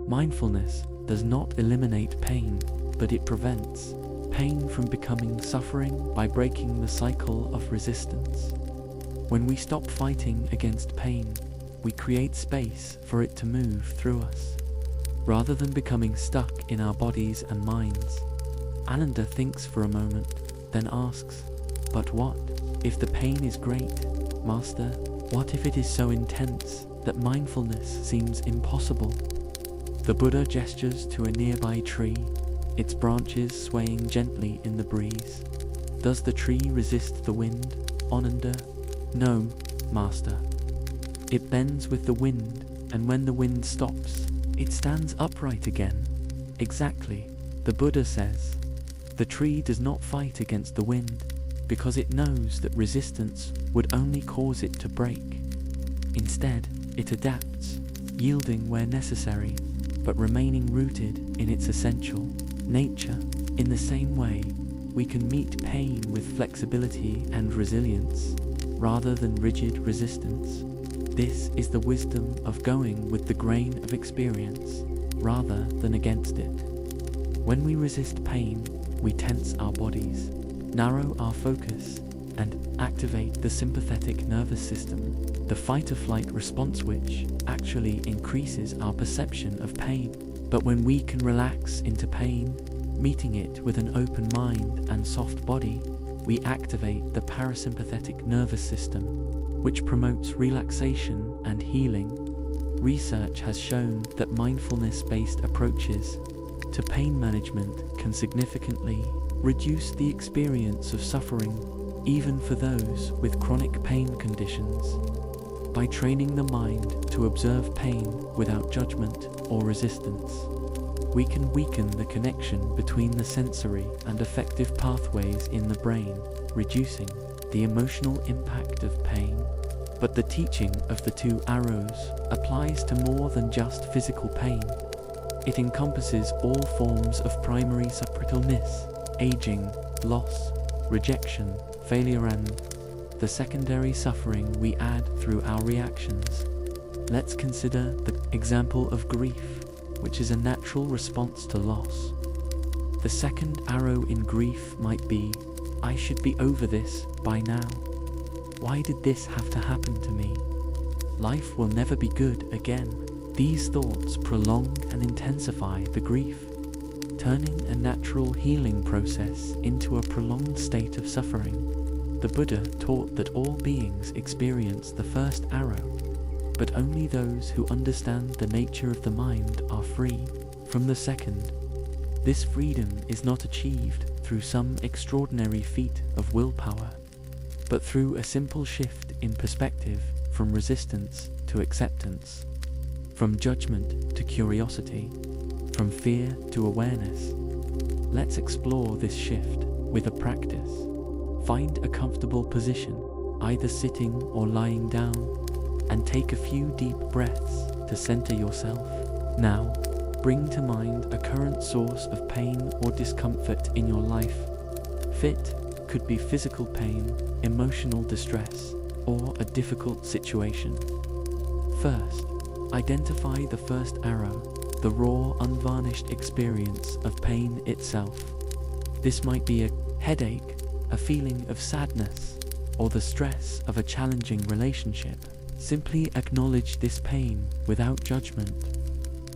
Mindfulness does not eliminate pain, but it prevents pain from becoming suffering by breaking the cycle of resistance. When we stop fighting against pain, we create space for it to move through us, rather than becoming stuck in our bodies and minds. Ananda thinks for a moment, then asks, "But what if the pain is great, Master? What if it is so intense that mindfulness seems impossible?" The Buddha gestures to a nearby tree, its branches swaying gently in the breeze. Does the tree resist the wind, Ananda? "No, Master. It bends with the wind, and when the wind stops, it stands upright again." "Exactly," the Buddha says. The tree does not fight against the wind, because it knows that resistance would only cause it to break. Instead, it adapts, yielding where necessary, but remaining rooted in its essential nature. In the same way, we can meet pain with flexibility and resilience, rather than rigid resistance. This is the wisdom of going with the grain of experience, rather than against it. When we resist pain, we tense our bodies, narrow our focus, and activate the sympathetic nervous system, the fight-or-flight response, which actually increases our perception of pain. But when we can relax into pain, meeting it with an open mind and soft body, we activate the parasympathetic nervous system, which promotes relaxation and healing. Research has shown that mindfulness-based approaches to pain management can significantly reduce the experience of suffering, even for those with chronic pain conditions. By training the mind to observe pain without judgment or resistance, we can weaken the connection between the sensory and affective pathways in the brain, reducing the emotional impact of pain. But the teaching of the two arrows applies to more than just physical pain. It encompasses all forms of primary subretinal miss, aging, loss, rejection, failure, and the secondary suffering we add through our reactions. Let's consider the example of grief, which is a natural response to loss. The second arrow in grief might be, "I should be over this by now. Why did this have to happen to me? Life will never be good again." These thoughts prolong and intensify the grief, turning a natural healing process into a prolonged state of suffering. The Buddha taught that all beings experience the first arrow, but only those who understand the nature of the mind are free from the second. This freedom is not achieved through some extraordinary feat of willpower, but through a simple shift in perspective from resistance to acceptance, from judgment to curiosity, from fear to awareness. Let's explore this shift with a practice. Find a comfortable position, either sitting or lying down, and take a few deep breaths to center yourself. Now, bring to mind a current source of pain or discomfort in your life. Fit could be physical pain, emotional distress, or a difficult situation. First, identify the first arrow, the raw, unvarnished experience of pain itself. This might be a headache, a feeling of sadness, or the stress of a challenging relationship. Simply acknowledge this pain without judgment,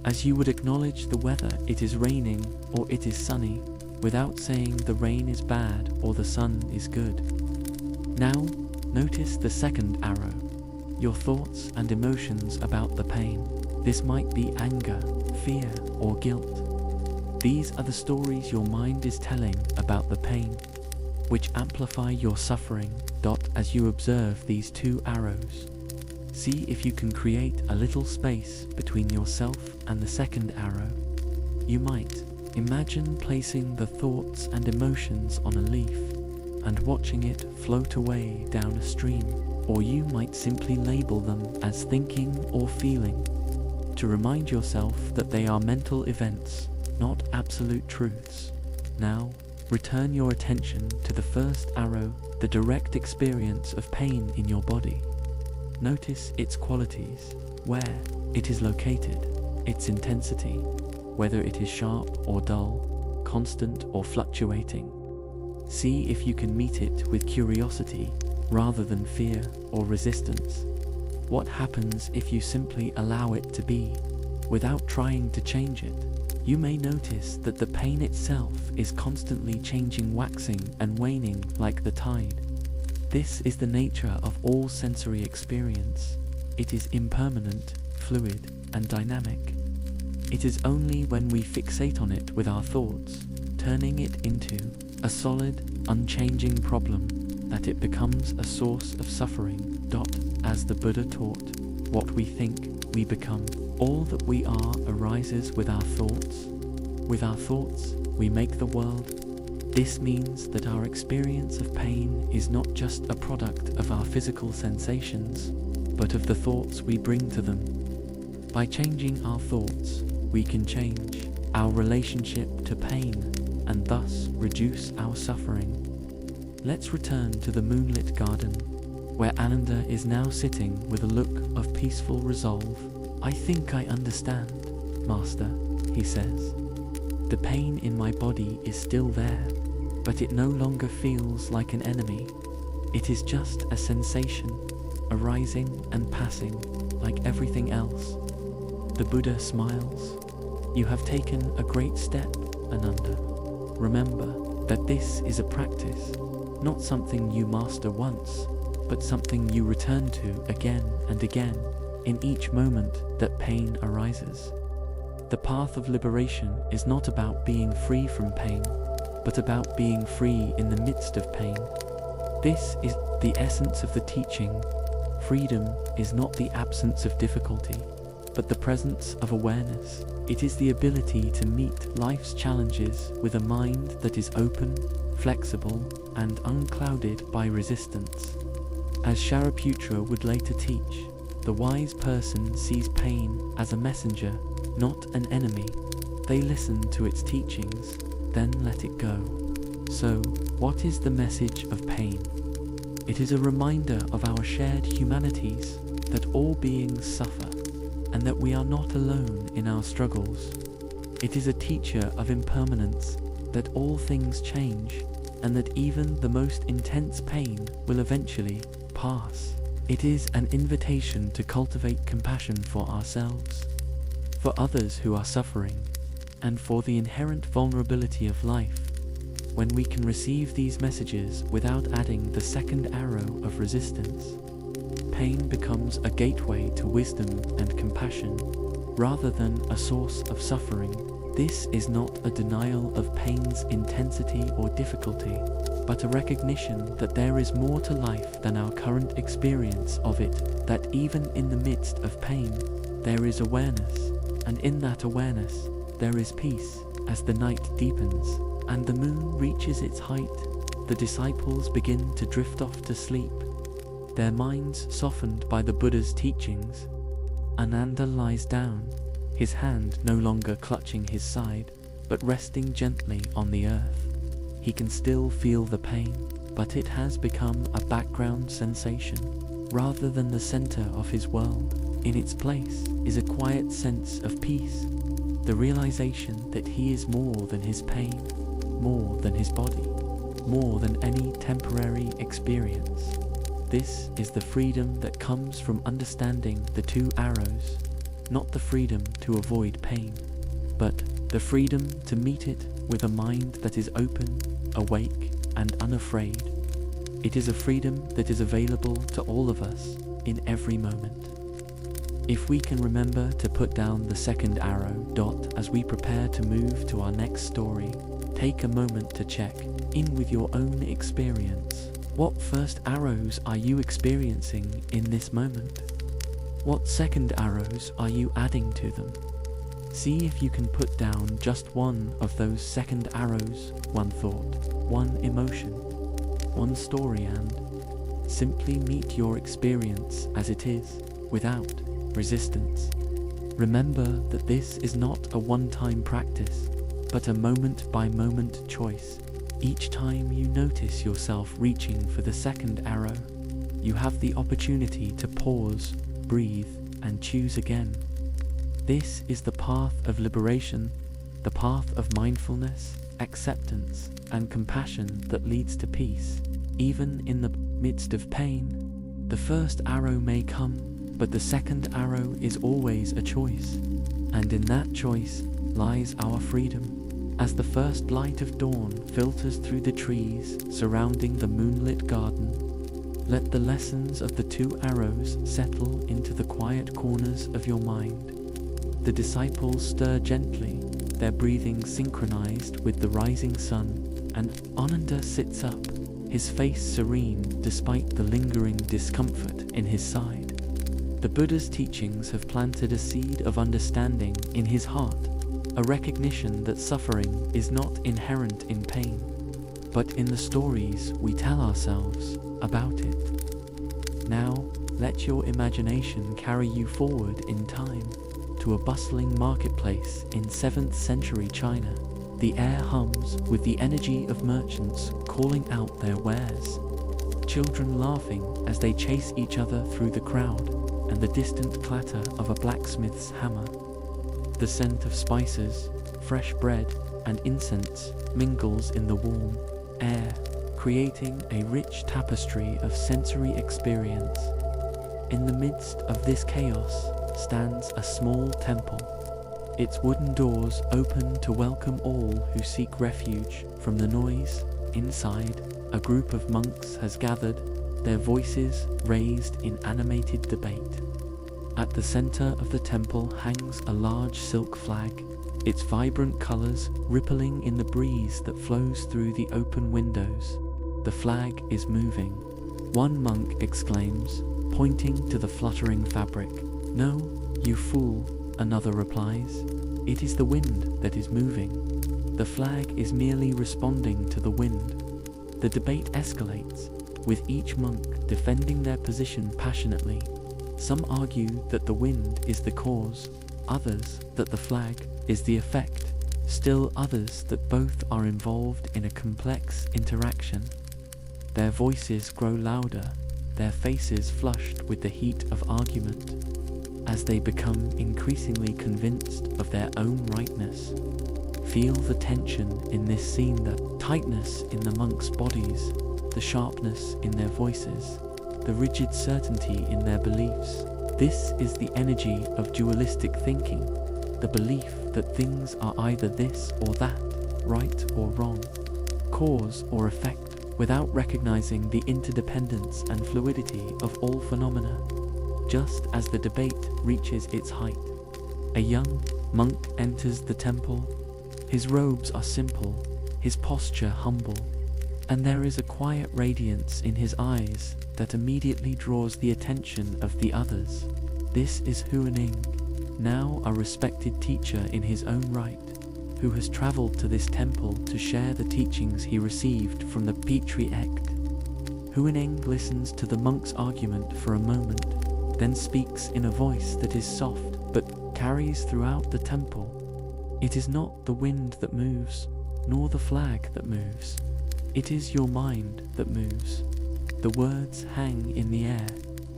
as you would acknowledge the weather. It is raining or it is sunny, without saying the rain is bad or the sun is good. Now, notice the second arrow, your thoughts and emotions about the pain. This might be anger, fear, or guilt. These are the stories your mind is telling about the pain, which amplify your suffering. As you observe these two arrows, see if you can create a little space between yourself and the second arrow. You might imagine placing the thoughts and emotions on a leaf and watching it float away down a stream, or you might simply label them as thinking or feeling, to remind yourself that they are mental events, not absolute truths. Now, return your attention to the first arrow, the direct experience of pain in your body. Notice its qualities, where it is located, its intensity, whether it is sharp or dull, constant or fluctuating. See if you can meet it with curiosity rather than fear or resistance. What happens if you simply allow it to be, without trying to change it? You may notice that the pain itself is constantly changing, waxing and waning like the tide. This is the nature of all sensory experience. It is impermanent, fluid, and dynamic. It is only when we fixate on it with our thoughts, turning it into a solid, unchanging problem, that it becomes a source of suffering. As the Buddha taught, what we think, we become. All that we are arises with our thoughts. With our thoughts, we make the world. This means that our experience of pain is not just a product of our physical sensations, but of the thoughts we bring to them. By changing our thoughts, we can change our relationship to pain and thus reduce our suffering. Let's return to the moonlit garden, where Ananda is now sitting with a look of peaceful resolve. "I think I understand, Master," he says. "The pain in my body is still there, but it no longer feels like an enemy. It is just a sensation, arising and passing, like everything else. The Buddha smiles. You have taken a great step, Ananda. Remember that this is a practice, not something you master once, but something you return to again and again, in each moment that pain arises. The path of liberation is not about being free from pain, but about being free in the midst of pain. This is the essence of the teaching. Freedom is not the absence of difficulty, but the presence of awareness. It is the ability to meet life's challenges with a mind that is open, flexible, and unclouded by resistance. As Shariputra would later teach, the wise person sees pain as a messenger, not an enemy. They listen to its teachings, then let it go. So, what is the message of pain? It is a reminder of our shared humanities, that all beings suffer, and that we are not alone in our struggles. It is a teacher of impermanence, that all things change, and that even the most intense pain will eventually pass. It is an invitation to cultivate compassion for ourselves, for others who are suffering, and for the inherent vulnerability of life. When we can receive these messages without adding the second arrow of resistance, pain becomes a gateway to wisdom and compassion, rather than a source of suffering. This is not a denial of pain's intensity or difficulty, but a recognition that there is more to life than our current experience of it, that even in the midst of pain, there is awareness, and in that awareness, there is peace. As the night deepens, and the moon reaches its height, the disciples begin to drift off to sleep, their minds softened by the Buddha's teachings. Ananda lies down, his hand no longer clutching his side, but resting gently on the earth. He can still feel the pain, but it has become a background sensation, rather than the center of his world. In its place is a quiet sense of peace, the realization that he is more than his pain, more than his body, more than any temporary experience. This is the freedom that comes from understanding the two arrows, not the freedom to avoid pain, but the freedom to meet it with a mind that is open, awake, and unafraid. It is a freedom that is available to all of us in every moment. If we can remember to put down the second arrow dot as we prepare to move to our next story, take a moment to check in with your own experience. What first arrows are you experiencing in this moment? What second arrows are you adding to them? See if you can put down just one of those second arrows, one thought, one emotion, one story, and simply meet your experience as it is, without resistance. Remember that this is not a one-time practice, but a moment-by-moment choice. Each time you notice yourself reaching for the second arrow, you have the opportunity to pause, breathe, and choose again. This is the path of liberation, the path of mindfulness, acceptance, and compassion that leads to peace. Even in the midst of pain, the first arrow may come, but the second arrow is always a choice, and in that choice lies our freedom. As the first light of dawn filters through the trees surrounding the moonlit garden, let the lessons of the two arrows settle into the quiet corners of your mind. The disciples stir gently, their breathing synchronized with the rising sun, and Ananda sits up, his face serene despite the lingering discomfort in his side. The Buddha's teachings have planted a seed of understanding in his heart, a recognition that suffering is not inherent in pain, but in the stories we tell ourselves about it. Now, let your imagination carry you forward in time to a bustling marketplace in 7th century China. The air hums with the energy of merchants calling out their wares, children laughing as they chase each other through the crowd, and the distant clatter of a blacksmith's hammer. The scent of spices, fresh bread, and incense mingles in the warm air, creating a rich tapestry of sensory experience. In the midst of this chaos stands a small temple. Its wooden doors open to welcome all who seek refuge from the noise. Inside, a group of monks has gathered, their voices raised in animated debate. At the center of the temple hangs a large silk flag, its vibrant colors rippling in the breeze that flows through the open windows. The flag is moving. One monk exclaims, pointing to the fluttering fabric. "No, you fool," another replies. "It is the wind that is moving. The flag is merely responding to the wind." The debate escalates, with each monk defending their position passionately. Some argue that the wind is the cause, others that the flag is the effect, still others that both are involved in a complex interaction. Their voices grow louder, their faces flushed with the heat of argument, as they become increasingly convinced of their own rightness. Feel the tension in this scene, the tightness in the monks' bodies, the sharpness in their voices, the rigid certainty in their beliefs. This is the energy of dualistic thinking, the belief that things are either this or that, right or wrong, cause or effect, without recognizing the interdependence and fluidity of all phenomena. Just as the debate reaches its height, a young monk enters the temple. His robes are simple, his posture humble, and there is a quiet radiance in his eyes that immediately draws the attention of the others. This is Huaning, now a respected teacher in his own right, who has traveled to this temple to share the teachings he received from the Petri Ect. Huaning listens to the monk's argument for a moment, then speaks in a voice that is soft but carries throughout the temple. "It is not the wind that moves, nor the flag that moves. It is your mind that moves." The words hang in the air,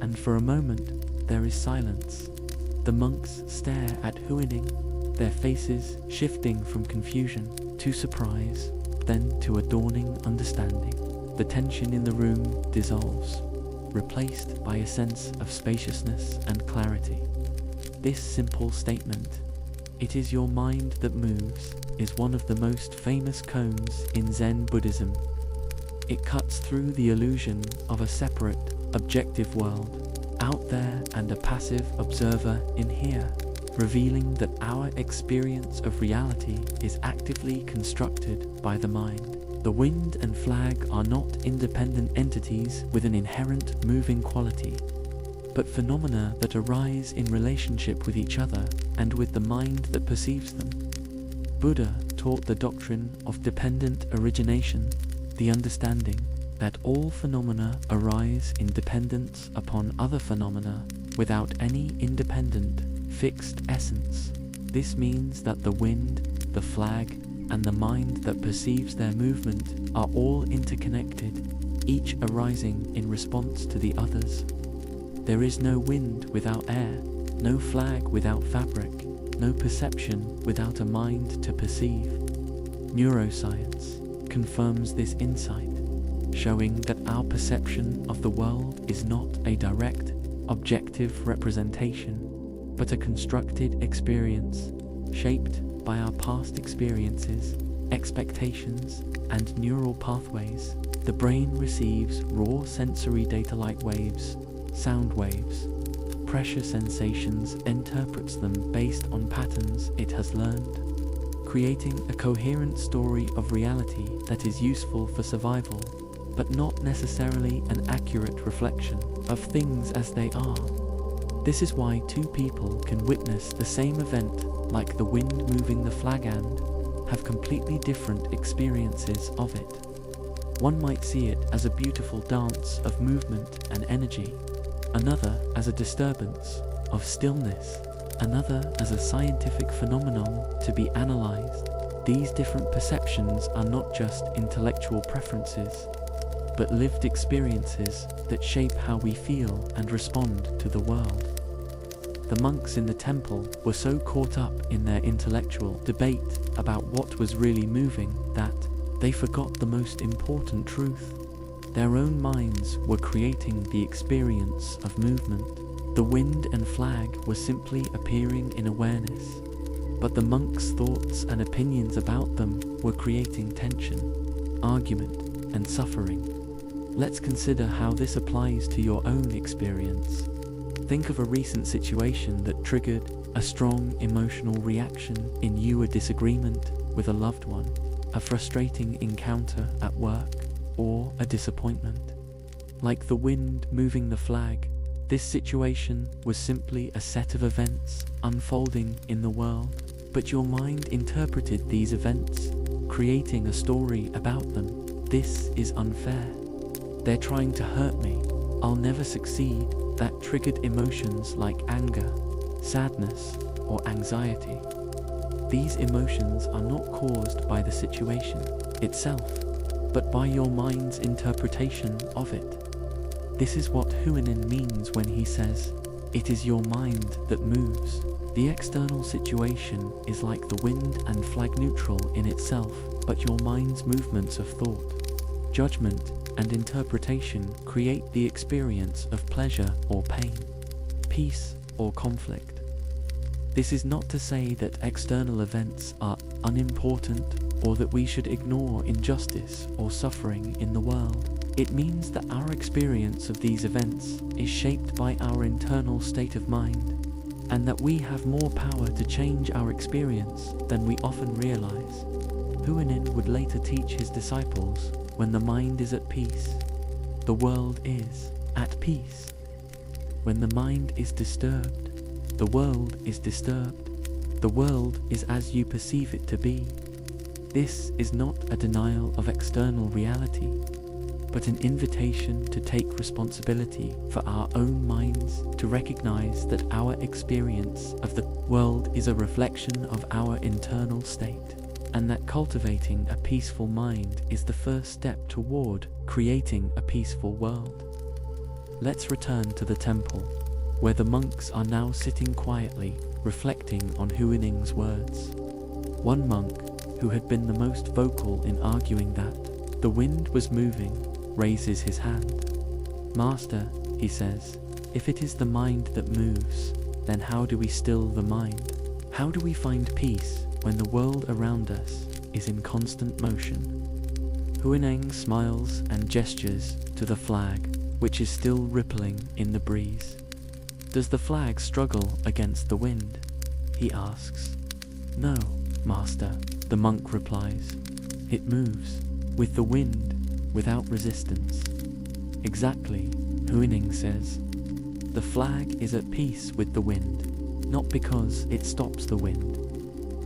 and for a moment there is silence. The monks stare at Huaning, their faces shifting from confusion to surprise, then to a dawning understanding. The tension in the room dissolves, replaced by a sense of spaciousness and clarity. This simple statement, "It is your mind that moves," is one of the most famous koans in Zen Buddhism. It cuts through the illusion of a separate, objective world, out there and a passive observer in here, revealing that our experience of reality is actively constructed by the mind. The wind and flag are not independent entities with an inherent moving quality, but phenomena that arise in relationship with each other and with the mind that perceives them. Buddha taught the doctrine of dependent origination, the understanding that all phenomena arise in dependence upon other phenomena without any independent, fixed essence. This means that the wind, the flag, and the mind that perceives their movement are all interconnected, each arising in response to the others. There is no wind without air, no flag without fabric, no perception without a mind to perceive. Neuroscience confirms this insight, showing that our perception of the world is not a direct, objective representation, but a constructed experience, shaped by our past experiences, expectations, and neural pathways. The brain receives raw sensory data like waves, sound waves, pressure sensations, interprets them based on patterns it has learned, creating a coherent story of reality that is useful for survival, but not necessarily an accurate reflection of things as they are. This is why two people can witness the same event, like the wind moving the flag, and have completely different experiences of it. One might see it as a beautiful dance of movement and energy, another as a disturbance of stillness, another as a scientific phenomenon to be analyzed. These different perceptions are not just intellectual preferences, but lived experiences that shape how we feel and respond to the world. The monks in the temple were so caught up in their intellectual debate about what was really moving that, They forgot the most important truth. Their own minds were creating the experience of movement. The wind and flag were simply appearing in awareness, but the monk's thoughts and opinions about them were creating tension, argument, and suffering. Let's consider how this applies to your own experience. Think of a recent situation that triggered a strong emotional reaction in you: a disagreement with a loved one, a frustrating encounter at work, or a disappointment. Like the wind moving the flag, this situation was simply a set of events unfolding in the world, but your mind interpreted these events, creating a story about them. This is unfair. They're trying to hurt me. I'll never succeed. That triggered emotions like anger, sadness, or anxiety. These emotions are not caused by the situation itself, but by your mind's interpretation of it. This is what Huinin means when he says, "It is your mind that moves." The external situation is like the wind and flag, neutral in itself, but your mind's movements of thought, judgment, and interpretation create the experience of pleasure or pain, peace or conflict. This is not to say that external events are unimportant or that we should ignore injustice or suffering in the world. It means that our experience of these events is shaped by our internal state of mind, and that we have more power to change our experience than we often realize. Huinin would later teach his disciples, when the mind is at peace, the world is at peace. When the mind is disturbed, the world is disturbed. The world is as you perceive it to be. This is not a denial of external reality, but an invitation to take responsibility for our own minds, to recognize that our experience of the world is a reflection of our internal state, and that cultivating a peaceful mind is the first step toward creating a peaceful world. Let's return to the temple, where the monks are now sitting quietly, reflecting on Huining's words. One monk, who had been the most vocal in arguing that the wind was moving, raises his hand. "Master," he says, "if it is the mind that moves, then how do we still the mind? How do we find peace when the world around us is in constant motion?" Huineng smiles and gestures to the flag, which is still rippling in the breeze. "Does the flag struggle against the wind?" he asks. "No, Master," the monk replies. "It moves with the wind, without resistance." "Exactly," Huining says. "The flag is at peace with the wind, not because it stops the wind,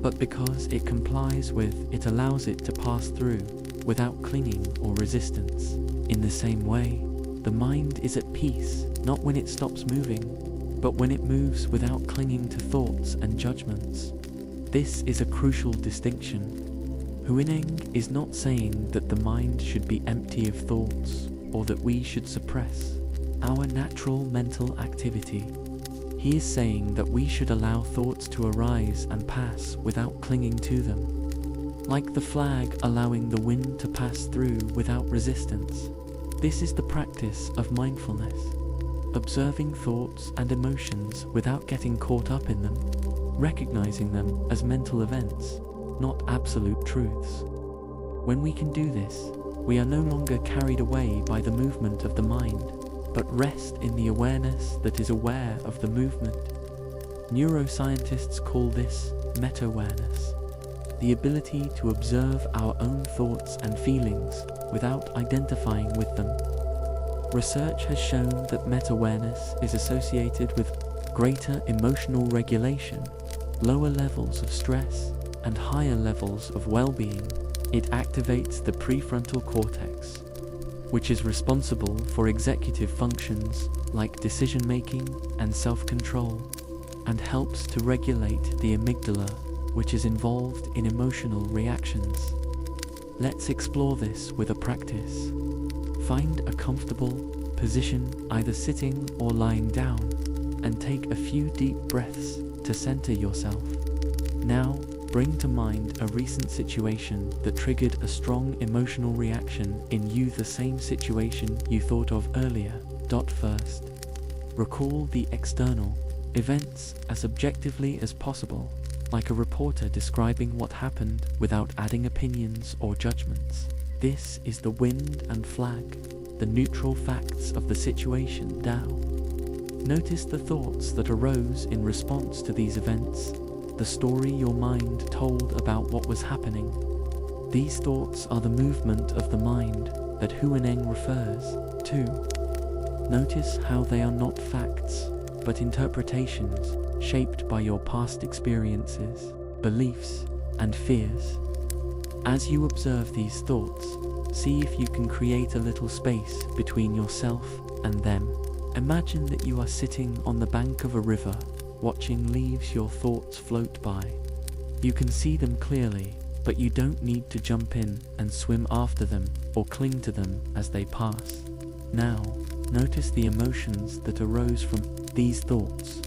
but because it complies with it, allows it to pass through without clinging or resistance. In the same way, the mind is at peace not when it stops moving, but when it moves without clinging to thoughts and judgments. This is a crucial distinction. Huineng is not saying that the mind should be empty of thoughts or that we should suppress our natural mental activity. He is saying that we should allow thoughts to arise and pass without clinging to them, like the flag allowing the wind to pass through without resistance. This is the practice of mindfulness, observing thoughts and emotions without getting caught up in them, recognizing them as mental events, not absolute truths. When we can do this, we are no longer carried away by the movement of the mind, but rest in the awareness that is aware of the movement. Neuroscientists call this meta-awareness, the ability to observe our own thoughts and feelings without identifying with them. Research has shown that meta-awareness is associated with greater emotional regulation, lower levels of stress, and higher levels of well-being. It activates the prefrontal cortex, which is responsible for executive functions like decision-making and self-control, and helps to regulate the amygdala, which is involved in emotional reactions. Let's explore this with a practice. Find a comfortable position, either sitting or lying down, and take a few deep breaths to center yourself. Now, Bring to mind a recent situation that triggered a strong emotional reaction in you, the same situation you thought of earlier. First, recall the external events as objectively as possible, like a reporter describing what happened without adding opinions or judgments. This is the wind and flag, the neutral facts of the situation. Notice the thoughts that arose in response to these events, the story your mind told about what was happening. These thoughts are the movement of the mind that Huineng refers to. Notice how they are not facts, but interpretations shaped by your past experiences, beliefs, and fears. As you observe these thoughts, see if you can create a little space between yourself and them. Imagine that you are sitting on the bank of a river, watching your thoughts float by. You can see them clearly, but you don't need to jump in and swim after them or cling to them as they pass. Now, notice the emotions that arose from these thoughts.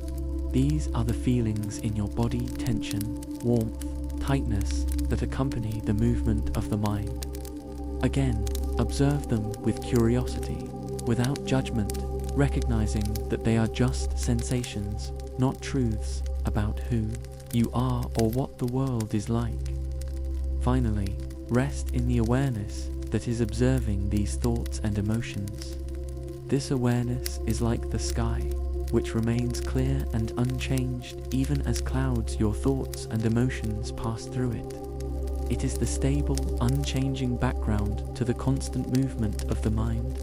These are the feelings in your body: tension, warmth, tightness that accompany the movement of the mind. Again, observe them with curiosity, without judgment, recognizing that they are just sensations, not truths about who you are or what the world is like. Finally, rest in the awareness that is observing these thoughts and emotions. This awareness is like the sky, which remains clear and unchanged even as clouds, your thoughts and emotions pass through it. It is the stable, unchanging background to the constant movement of the mind.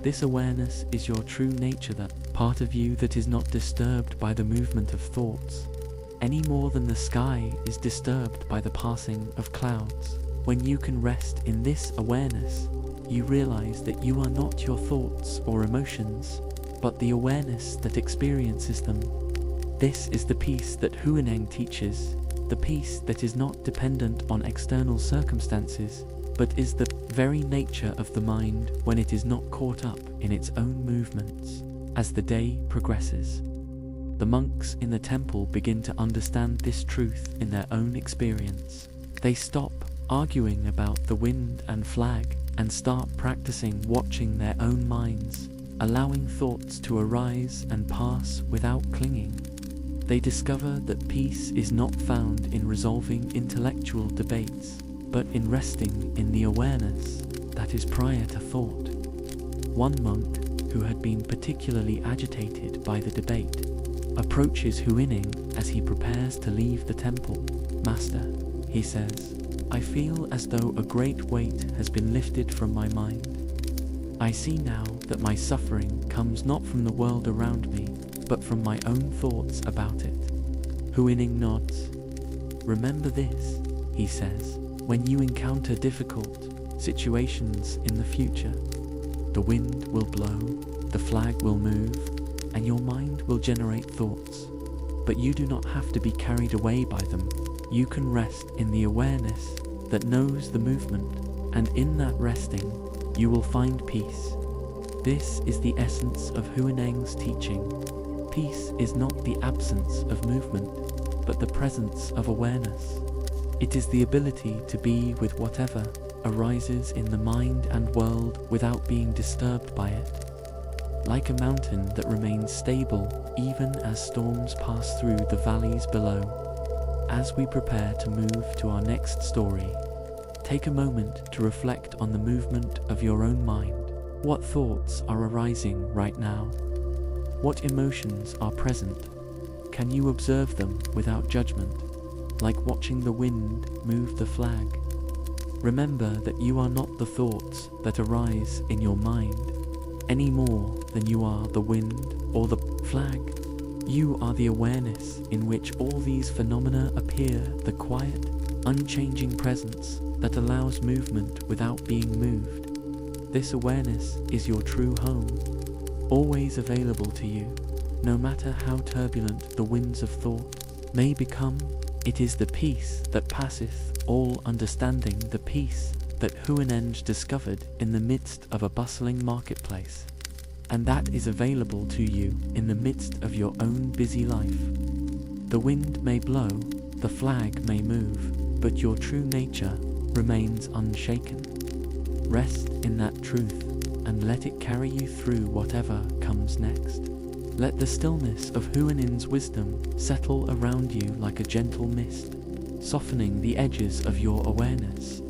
This awareness is your true nature, that part of you that is not disturbed by the movement of thoughts, any more than the sky is disturbed by the passing of clouds. When you can rest in this awareness, you realize that you are not your thoughts or emotions, but the awareness that experiences them. This is the peace that Huineng teaches, the peace that is not dependent on external circumstances, but is the very nature of the mind when it is not caught up in its own movements. As the day progresses, the monks in the temple begin to understand this truth in their own experience. They stop arguing about the wind and flag and start practicing watching their own minds, allowing thoughts to arise and pass without clinging. They discover that peace is not found in resolving intellectual debates, but in resting in the awareness that is prior to thought. One monk, who had been particularly agitated by the debate, approaches Huineng as he prepares to leave the temple. "Master," he says, "I feel as though a great weight has been lifted from my mind. I see now that my suffering comes not from the world around me, but from my own thoughts about it." Huineng nods. "Remember this," he says, "when you encounter difficult situations in the future. The wind will blow, the flag will move, and your mind will generate thoughts. But you do not have to be carried away by them. You can rest in the awareness that knows the movement, and in that resting, you will find peace." This is the essence of Huineng's teaching. Peace is not the absence of movement, but the presence of awareness. It is the ability to be with whatever arises in the mind and world without being disturbed by it. Like a mountain that remains stable even as storms pass through the valleys below. As we prepare to move to our next story, take a moment to reflect on the movement of your own mind. What thoughts are arising right now? What emotions are present? Can you observe them without judgment, like watching the wind move the flag? Remember that you are not the thoughts that arise in your mind, any more than you are the wind or the flag. You are the awareness in which all these phenomena appear, the quiet, unchanging presence that allows movement without being moved. This awareness is your true home, always available to you, no matter how turbulent the winds of thought may become. It is the peace that passeth all understanding, the peace that Huineng discovered in the midst of a bustling marketplace, and that is available to you in the midst of your own busy life. The wind may blow, The flag may move, but your true nature remains unshaken. Rest in that truth and let it carry you through whatever comes next. Let the stillness of Huanin's wisdom settle around you like a gentle mist, softening the edges of your awareness.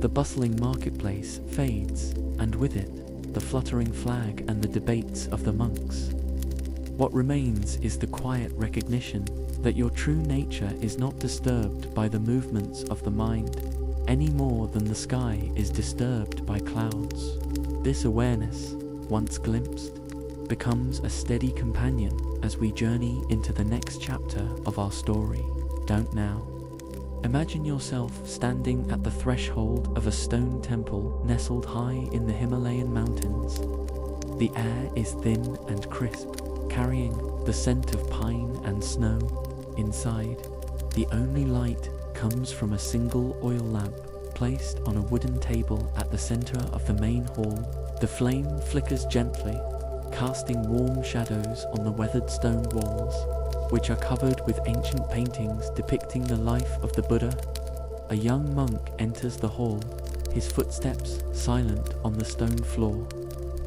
The bustling marketplace fades, and with it, the fluttering flag and the debates of the monks. What remains is the quiet recognition that your true nature is not disturbed by the movements of the mind, any more than the sky is disturbed by clouds. This awareness, once glimpsed, becomes a steady companion as we journey into the next chapter of our story. Don't now. Imagine yourself standing at the threshold of a stone temple nestled high in the Himalayan mountains. The air is thin and crisp, carrying the scent of pine and snow. Inside, the only light comes from a single oil lamp placed on a wooden table at the center of the main hall. The flame flickers gently, casting warm shadows on the weathered stone walls, which are covered with ancient paintings depicting the life of the Buddha. A young monk enters the hall, his footsteps silent on the stone floor.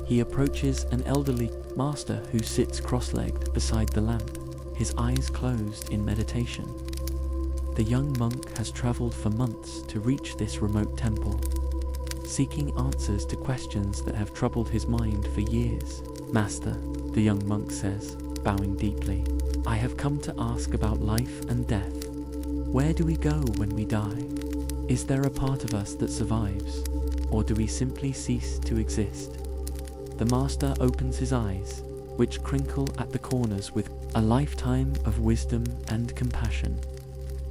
He approaches an elderly master who sits cross-legged beside the lamp, his eyes closed in meditation. The young monk has traveled for months to reach this remote temple, seeking answers to questions that have troubled his mind for years. "Master," the young monk says, bowing deeply, "I have come to ask about life and death. Where do we go when we die? Is there a part of us that survives, or do we simply cease to exist?" The master opens his eyes, which crinkle at the corners with a lifetime of wisdom and compassion.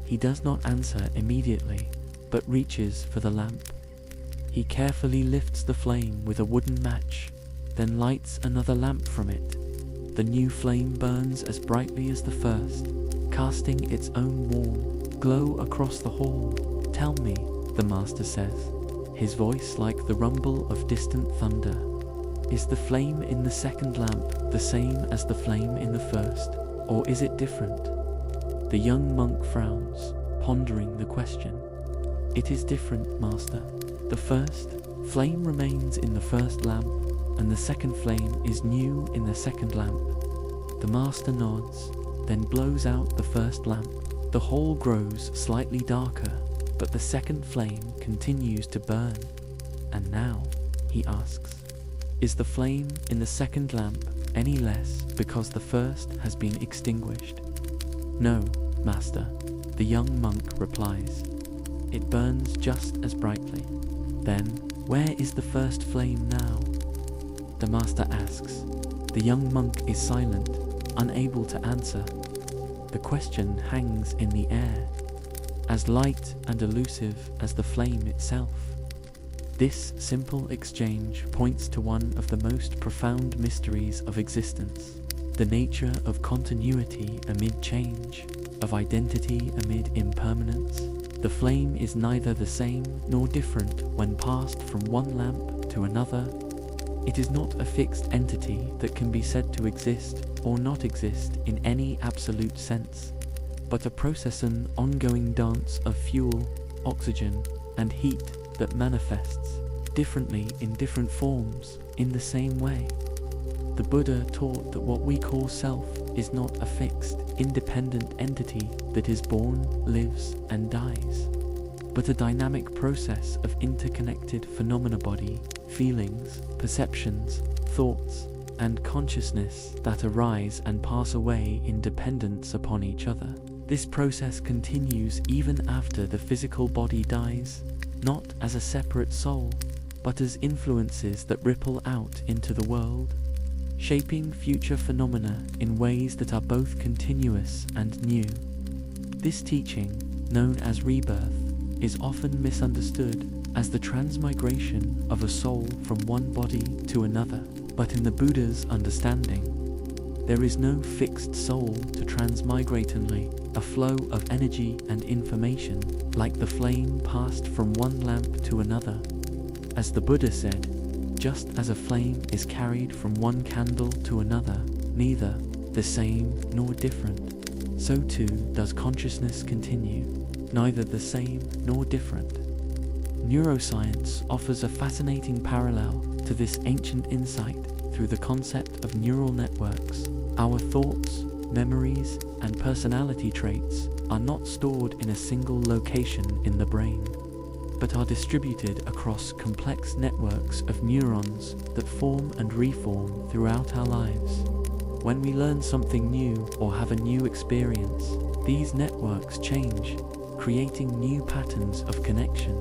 He does not answer immediately, but reaches for the lamp. He carefully lifts the flame with a wooden match, then lights another lamp from it. The new flame burns as brightly as the first, casting its own warm glow across the hall. "Tell me," the master says, his voice like the rumble of distant thunder, "is the flame in the second lamp the same as the flame in the first, or is it different?" The young monk frowns, pondering the question. "It is different, master. The first flame remains in the first lamp, and the second flame is new in the second lamp." The master nods, then blows out the first lamp. The hall grows slightly darker, but the second flame continues to burn. "And now," he asks, "is the flame in the second lamp any less because the first has been extinguished?" "No, master," the young monk replies. "It burns just as brightly." "Then, where is the first flame now?" the master asks. The young monk is silent, unable to answer. The question hangs in the air, as light and elusive as the flame itself. This simple exchange points to one of the most profound mysteries of existence, the nature of continuity amid change, of identity amid impermanence. The flame is neither the same nor different when passed from one lamp to another. It is not a fixed entity that can be said to exist or not exist in any absolute sense, but a process, an ongoing dance of fuel, oxygen, and heat that manifests differently in different forms in the same way. The Buddha taught that what we call self is not a fixed, independent entity that is born, lives, and dies, but a dynamic process of interconnected phenomena, body, feelings, perceptions, thoughts, and consciousness that arise and pass away in dependence upon each other. This process continues even after the physical body dies, not as a separate soul, but as influences that ripple out into the world, shaping future phenomena in ways that are both continuous and new. This teaching, known as rebirth, is often misunderstood as the transmigration of a soul from one body to another. But in the Buddha's understanding, there is no fixed soul to transmigrate, only a flow of energy and information, like the flame passed from one lamp to another. As the Buddha said, just as a flame is carried from one candle to another, neither the same nor different. so too does consciousness continue, neither the same nor different. Neuroscience offers a fascinating parallel to this ancient insight through the concept of neural networks. Our thoughts, memories, and personality traits are not stored in a single location in the brain, but are distributed across complex networks of neurons that form and reform throughout our lives. When we learn something new or have a new experience, these networks change, creating new patterns of connection.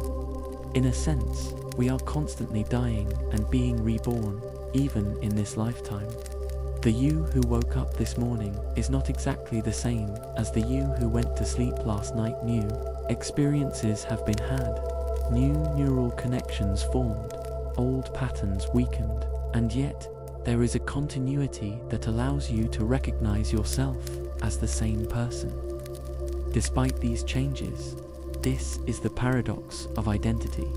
In a sense, we are constantly dying and being reborn, even in this lifetime. The you who woke up this morning is not exactly the same as the you who went to sleep last night. New experiences have been had, new neural connections formed, old patterns weakened, and yet there is a continuity that allows you to recognize yourself as the same person. Despite these changes, this is the paradox of identity.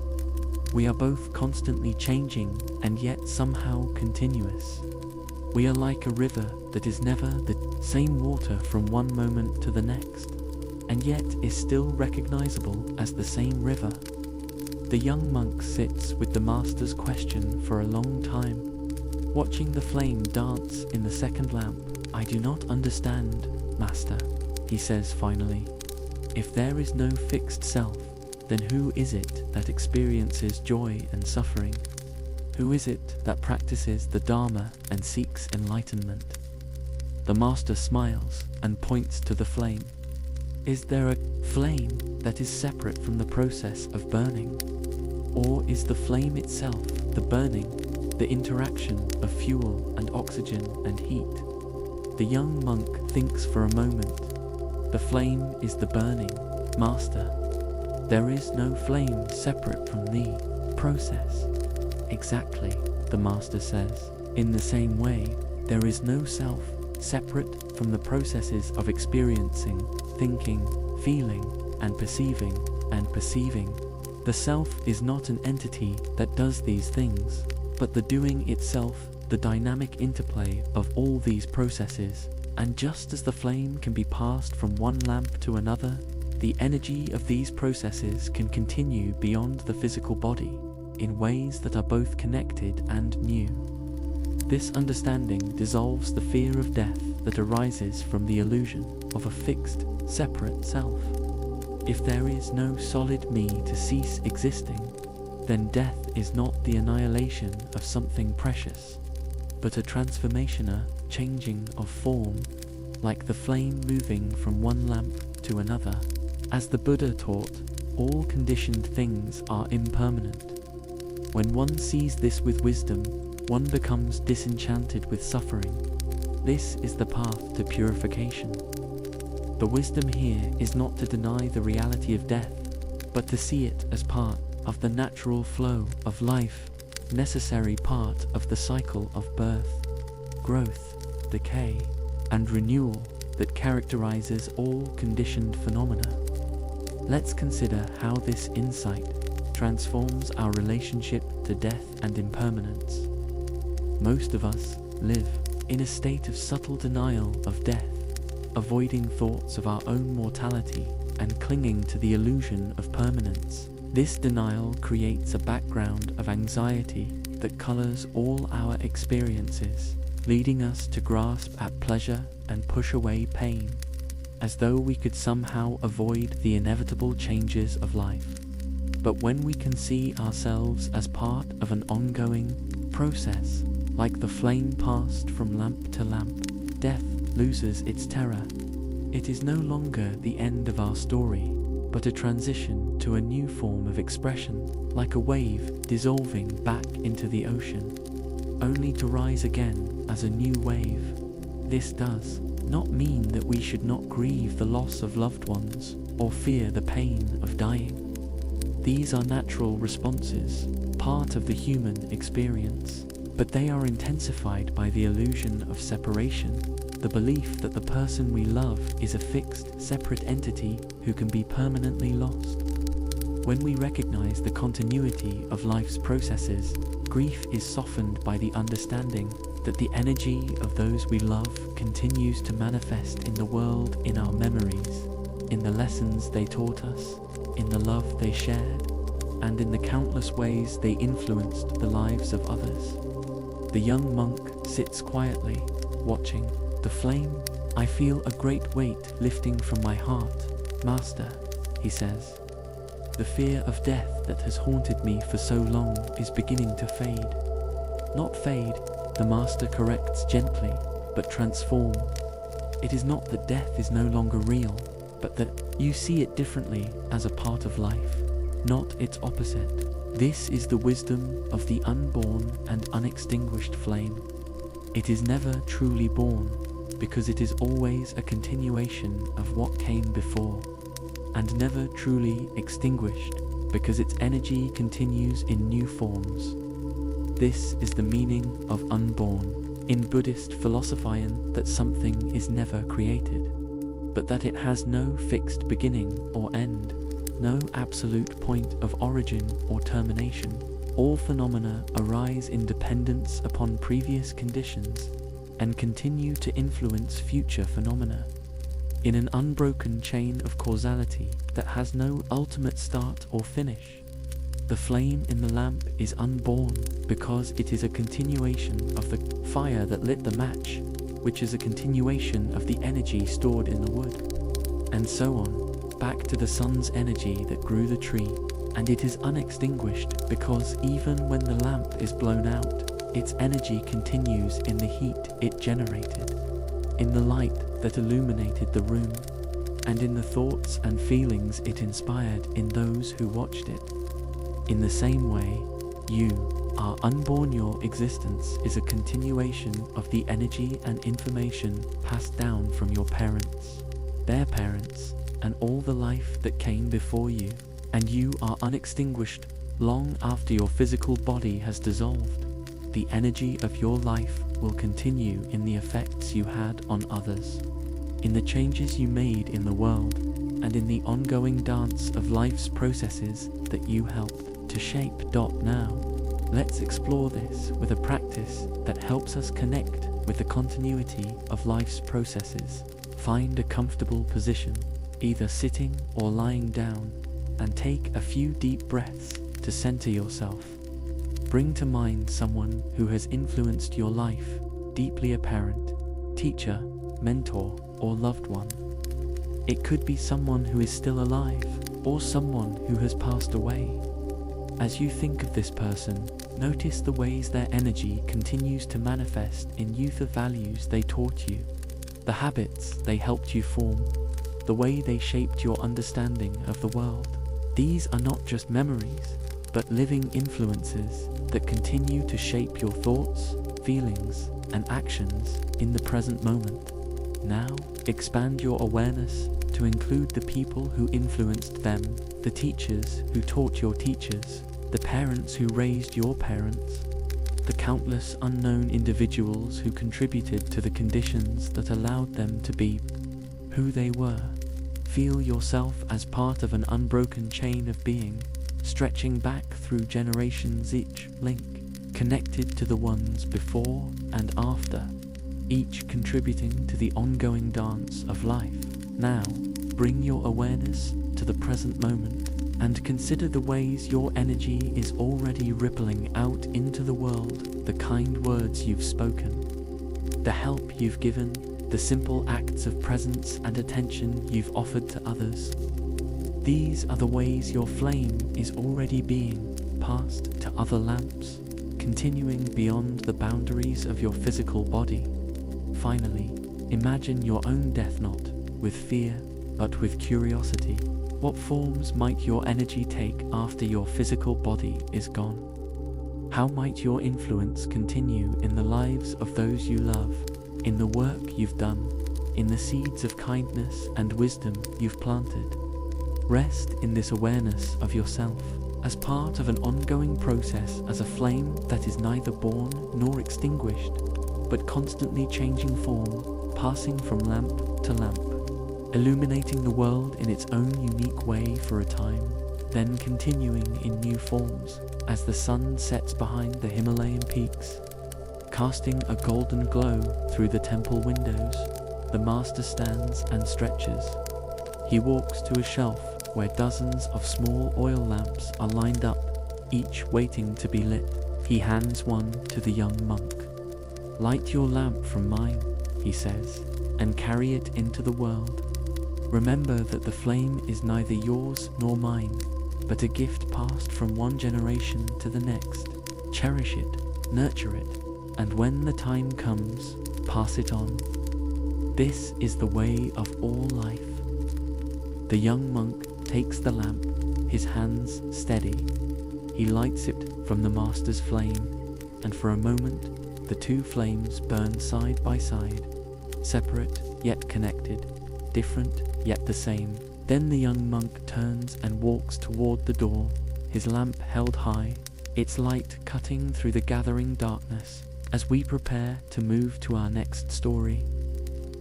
We are both constantly changing and yet somehow continuous. We are like a river that is never the same water from one moment to the next, and yet is still recognizable as the same river. The young monk sits with the master's question for a long time, watching the flame dance in the second lamp. "I do not understand, Master," he says finally. "If there is no fixed self, then who is it that experiences joy and suffering? Who is it that practices the Dharma and seeks enlightenment?" The master smiles and points to the flame. Is there a flame that is separate from the process of burning? Or is the flame itself the burning, the interaction of fuel and oxygen and heat? The young monk thinks for a moment. The flame is the burning, Master. There is no flame separate from the process. Exactly, the master says. In the same way, there is no self separate from the processes of experiencing, thinking, feeling, and perceiving, The self is not an entity that does these things, but the doing itself, the dynamic interplay of all these processes. And just as the flame can be passed from one lamp to another, the energy of these processes can continue beyond the physical body, in ways that are both connected and new. This understanding dissolves the fear of death that arises from the illusion of a fixed, separate self. If there is no solid me to cease existing, then death is not the annihilation of something precious, but a transformation, a changing of form, like the flame moving from one lamp to another. As the Buddha taught, all conditioned things are impermanent. When one sees this with wisdom, one becomes disenchanted with suffering. This is the path to purification. The wisdom here is not to deny the reality of death, but to see it as part of the natural flow of life, necessary part of the cycle of birth, growth, decay, and renewal that characterizes all conditioned phenomena. Let's consider how this insight transforms our relationship to death and impermanence. Most of us live in a state of subtle denial of death, avoiding thoughts of our own mortality and clinging to the illusion of permanence. This denial creates a background of anxiety that colors all our experiences, leading us to grasp at pleasure and push away pain, as though we could somehow avoid the inevitable changes of life. But when we can see ourselves as part of an ongoing process, like the flame passed from lamp to lamp, death loses its terror. It is no longer the end of our story, but a transition to a new form of expression, like a wave dissolving back into the ocean, only to rise again as a new wave. This does not mean that we should not grieve the loss of loved ones or fear the pain of dying. These are natural responses, part of the human experience, but they are intensified by the illusion of separation, the belief that the person we love is a fixed, separate entity who can be permanently lost. When we recognize the continuity of life's processes, grief is softened by the understanding that the energy of those we love continues to manifest in the world, in our memories, in the lessons they taught us, in the love they shared, and in the countless ways they influenced the lives of others. The young monk sits quietly, watching the flame. "I feel a great weight lifting from my heart, Master," he says. "The fear of death that has haunted me for so long is beginning to fade." "Not fade," the Master corrects gently, "but transform. It is not that death is no longer real, but that you see it differently as a part of life, not its opposite. This is the wisdom of the unborn and unextinguished flame. It is never truly born, because it is always a continuation of what came before, and never truly extinguished, because its energy continues in new forms. This is the meaning of unborn. In Buddhist philosophian, that something is never created, but that it has no fixed beginning or end, no absolute point of origin or termination. All phenomena arise in dependence upon previous conditions and continue to influence future phenomena, in an unbroken chain of causality that has no ultimate start or finish. The flame in the lamp is unborn because it is a continuation of the fire that lit the match, which is a continuation of the energy stored in the wood, and so on, back to the sun's energy that grew the tree, and it is unextinguished because even when the lamp is blown out, its energy continues in the heat it generated, in the light that illuminated the room, and in the thoughts and feelings it inspired in those who watched it. In the same way, you are unborn. Your existence is a continuation of the energy and information passed down from your parents, their parents, and all the life that came before you, and you are unextinguished long after your physical body has dissolved. The energy of your life will continue in the effects you had on others, in the changes you made in the world, and in the ongoing dance of life's processes that you helped to shape. Now, let's explore this with a practice that helps us connect with the continuity of life's processes. Find a comfortable position, either sitting or lying down, and take a few deep breaths to center yourself. Bring to mind someone who has influenced your life, deeply a parent, teacher, mentor, or loved one. It could be someone who is still alive, or someone who has passed away. As you think of this person, notice the ways their energy continues to manifest in you, the values they taught you, the habits they helped you form, the way they shaped your understanding of the world. These are not just memories, but living influences that continue to shape your thoughts, feelings, and actions in the present moment. Now, expand your awareness to include the people who influenced them, the teachers who taught your teachers, the parents who raised your parents, the countless unknown individuals who contributed to the conditions that allowed them to be who they were. Feel yourself as part of an unbroken chain of being, stretching back through generations, each link connected to the ones before and after, each contributing to the ongoing dance of life. Now, bring your awareness to the present moment and consider the ways your energy is already rippling out into the world, the kind words you've spoken, the help you've given, the simple acts of presence and attention you've offered to others. These are the ways your flame is already being passed to other lamps, continuing beyond the boundaries of your physical body. Finally, imagine your own death, not with fear, but with curiosity. What forms might your energy take after your physical body is gone? How might your influence continue in the lives of those you love, in the work you've done, in the seeds of kindness and wisdom you've planted? Rest in this awareness of yourself as part of an ongoing process, as a flame that is neither born nor extinguished, but constantly changing form, passing from lamp to lamp, illuminating the world in its own unique way for a time. then continuing in new forms as the sun sets behind the Himalayan peaks. Casting a golden glow through the temple windows, the master stands and stretches. He walks to a shelf where dozens of small oil lamps are lined up, each waiting to be lit. He hands one to the young monk. "Light your lamp from mine," he says, "and carry it into the world. Remember that the flame is neither yours nor mine, but a gift passed from one generation to the next. Cherish it, nurture it, and when the time comes, pass it on. This is the way of all life." The young monk takes the lamp, his hands steady. He lights it from the master's flame, and for a moment, the two flames burn side by side, separate yet connected, different yet the same. Then the young monk turns and walks toward the door, his lamp held high, its light cutting through the gathering darkness. As we prepare to move to our next story,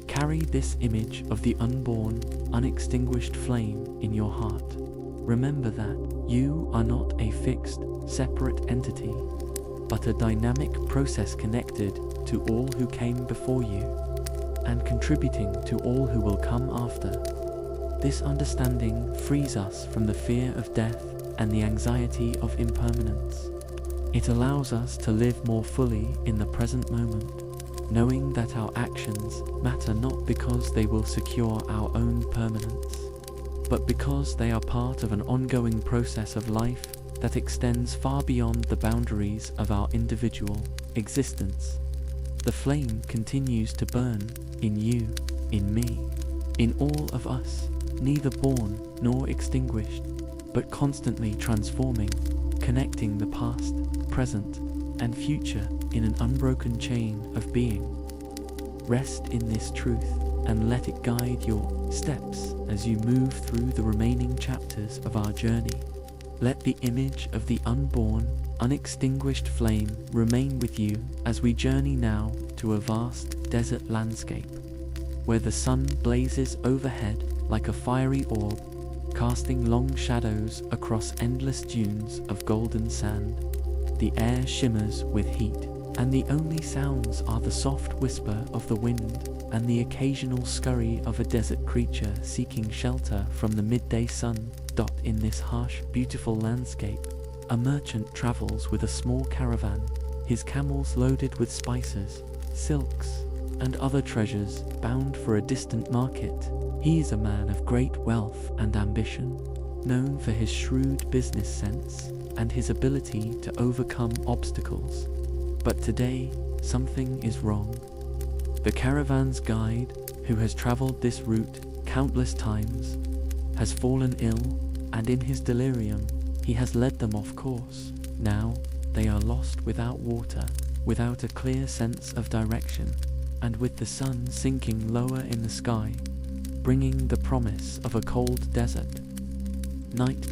carry this image of the unborn, unextinguished flame in your heart. Remember that you are not a fixed, separate entity, but a dynamic process connected to all who came before you and contributing to all who will come after. This understanding frees us from the fear of death and the anxiety of impermanence. It allows us to live more fully in the present moment, knowing that our actions matter not because they will secure our own permanence, but because they are part of an ongoing process of life that extends far beyond the boundaries of our individual existence. The flame continues to burn in you, in me, in all of us, neither born nor extinguished, but constantly transforming, connecting the past, present, and future in an unbroken chain of being. Rest in this truth and let it guide your steps as you move through the remaining chapters of our journey. Let the image of the unborn, unextinguished flame remain with you as we journey now to a vast desert landscape, where the sun blazes overhead like a fiery orb, casting long shadows across endless dunes of golden sand. The air shimmers with heat, and the only sounds are the soft whisper of the wind and the occasional scurry of a desert creature seeking shelter from the midday sun. In this harsh, beautiful landscape, a merchant travels with a small caravan, his camels loaded with spices, silks, and other treasures bound for a distant market. He is a man of great wealth and ambition, known for his shrewd business sense and his ability to overcome obstacles. But today, something is wrong. The caravan's guide, who has traveled this route countless times, has fallen ill, and in his delirium, he has led them off course. Now, they are lost without water, without a clear sense of direction, and with the sun sinking lower in the sky, bringing the promise of a cold desert. Night.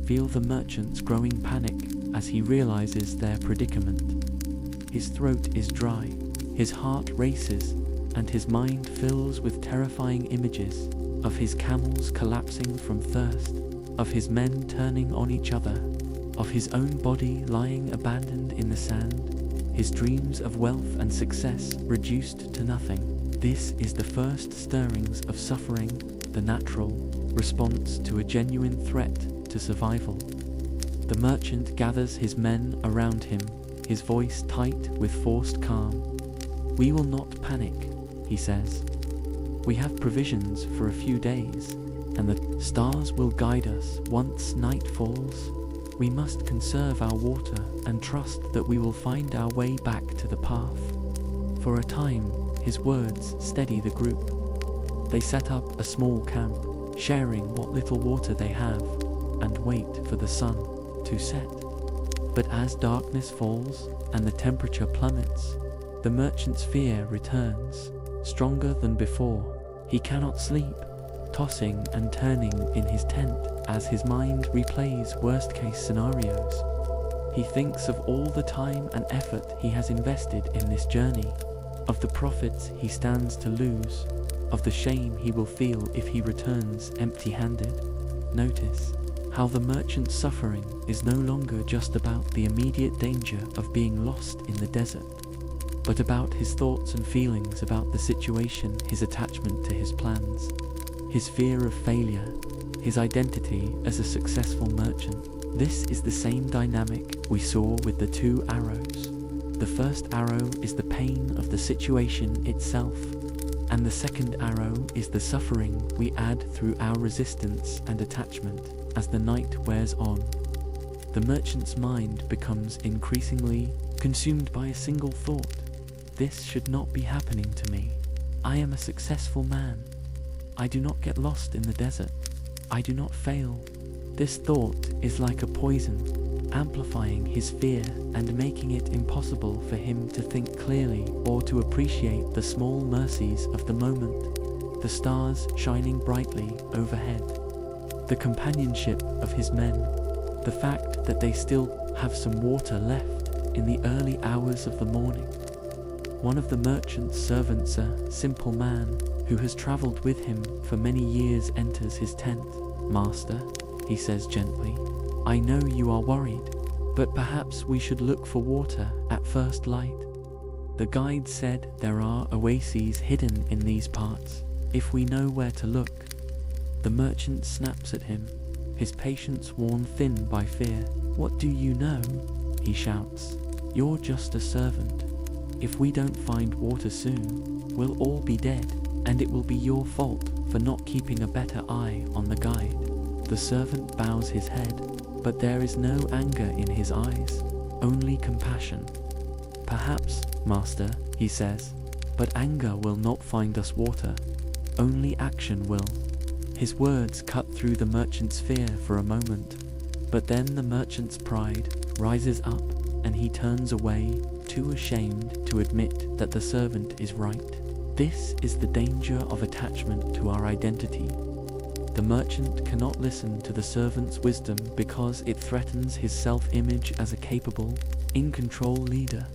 Feel the merchant's growing panic as he realizes their predicament. His throat is dry, his heart races, and his mind fills with terrifying images of his camels collapsing from thirst, of his men turning on each other, of his own body lying abandoned in the sand, his dreams of wealth and success reduced to nothing. This is the first stirrings of suffering, the natural response to a genuine threat to survival. The merchant gathers his men around him, his voice tight with forced calm. "We will not panic," he says. "We have provisions for a few days, and the stars will guide us once night falls. We must conserve our water and trust that we will find our way back to the path." For a time, his words steady the group. They set up a small camp, sharing what little water they have, and wait for the sun to set. But as darkness falls and the temperature plummets, the merchant's fear returns, stronger than before. He cannot sleep, tossing and turning in his tent as his mind replays worst-case scenarios. He thinks of all the time and effort he has invested in this journey, of the profits he stands to lose, of the shame he will feel if he returns empty-handed. Notice how the merchant's suffering is no longer just about the immediate danger of being lost in the desert, but about his thoughts and feelings about the situation, his attachment to his plans, his fear of failure, his identity as a successful merchant. This is the same dynamic we saw with the two arrows. The first arrow is the pain of the situation itself, and the second arrow is the suffering we add through our resistance and attachment as the night wears on. The merchant's mind becomes increasingly consumed by a single thought. This should not be happening to me. I am a successful man. I do not get lost in the desert. I do not fail. This thought is like a poison, amplifying his fear and making it impossible for him to think clearly or to appreciate the small mercies of the moment, the stars shining brightly overhead, the companionship of his men, the fact that they still have some water left in the early hours of the morning. One of the merchant's servants, a simple man who has traveled with him for many years, enters his tent. "Master," he says gently, "I know you are worried, but perhaps we should look for water at first light." The guide said there are oases hidden in these parts, if we know where to look. The merchant snaps at him, his patience worn thin by fear. "What do you know?" he shouts. "You're just a servant. If we don't find water soon, we'll all be dead, and it will be your fault for not keeping a better eye on the guide." The servant bows his head, but there is no anger in his eyes, only compassion. "Perhaps, master," he says, "but anger will not find us water. Only action will." His words cut through the merchant's fear for a moment, but then the merchant's pride rises up and he turns away, too ashamed to admit that the servant is right. This is the danger of attachment to our identity. The merchant cannot listen to the servant's wisdom because it threatens his self-image as a capable, in-control leader.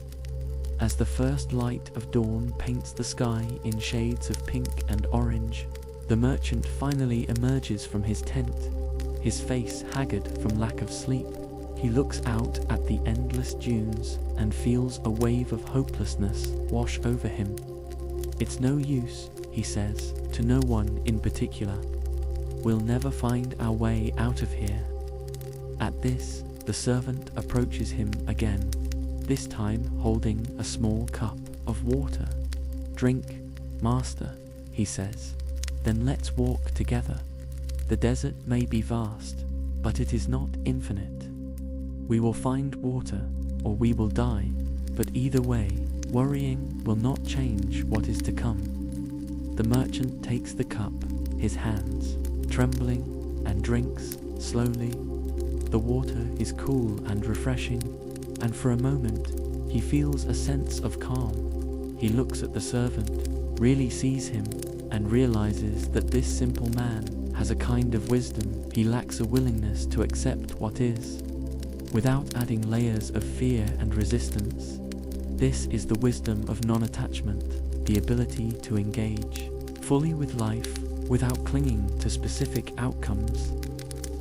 As the first light of dawn paints the sky in shades of pink and orange, the merchant finally emerges from his tent, his face haggard from lack of sleep. He looks out at the endless dunes and feels a wave of hopelessness wash over him. "It's no use," he says, to no one in particular. "We'll never find our way out of here." At this, the servant approaches him again, this time holding a small cup of water. "Drink, master," he says. "Then let's walk together. The desert may be vast, but it is not infinite. We will find water, or we will die, but either way, worrying will not change what is to come." The merchant takes the cup, his hands trembling, and drinks slowly. The water is cool and refreshing, and for a moment, he feels a sense of calm. He looks at the servant, really sees him, and realizes that this simple man has a kind of wisdom he lacks, a willingness to accept what is, without adding layers of fear and resistance. This is the wisdom of non-attachment, the ability to engage fully with life without clinging to specific outcomes,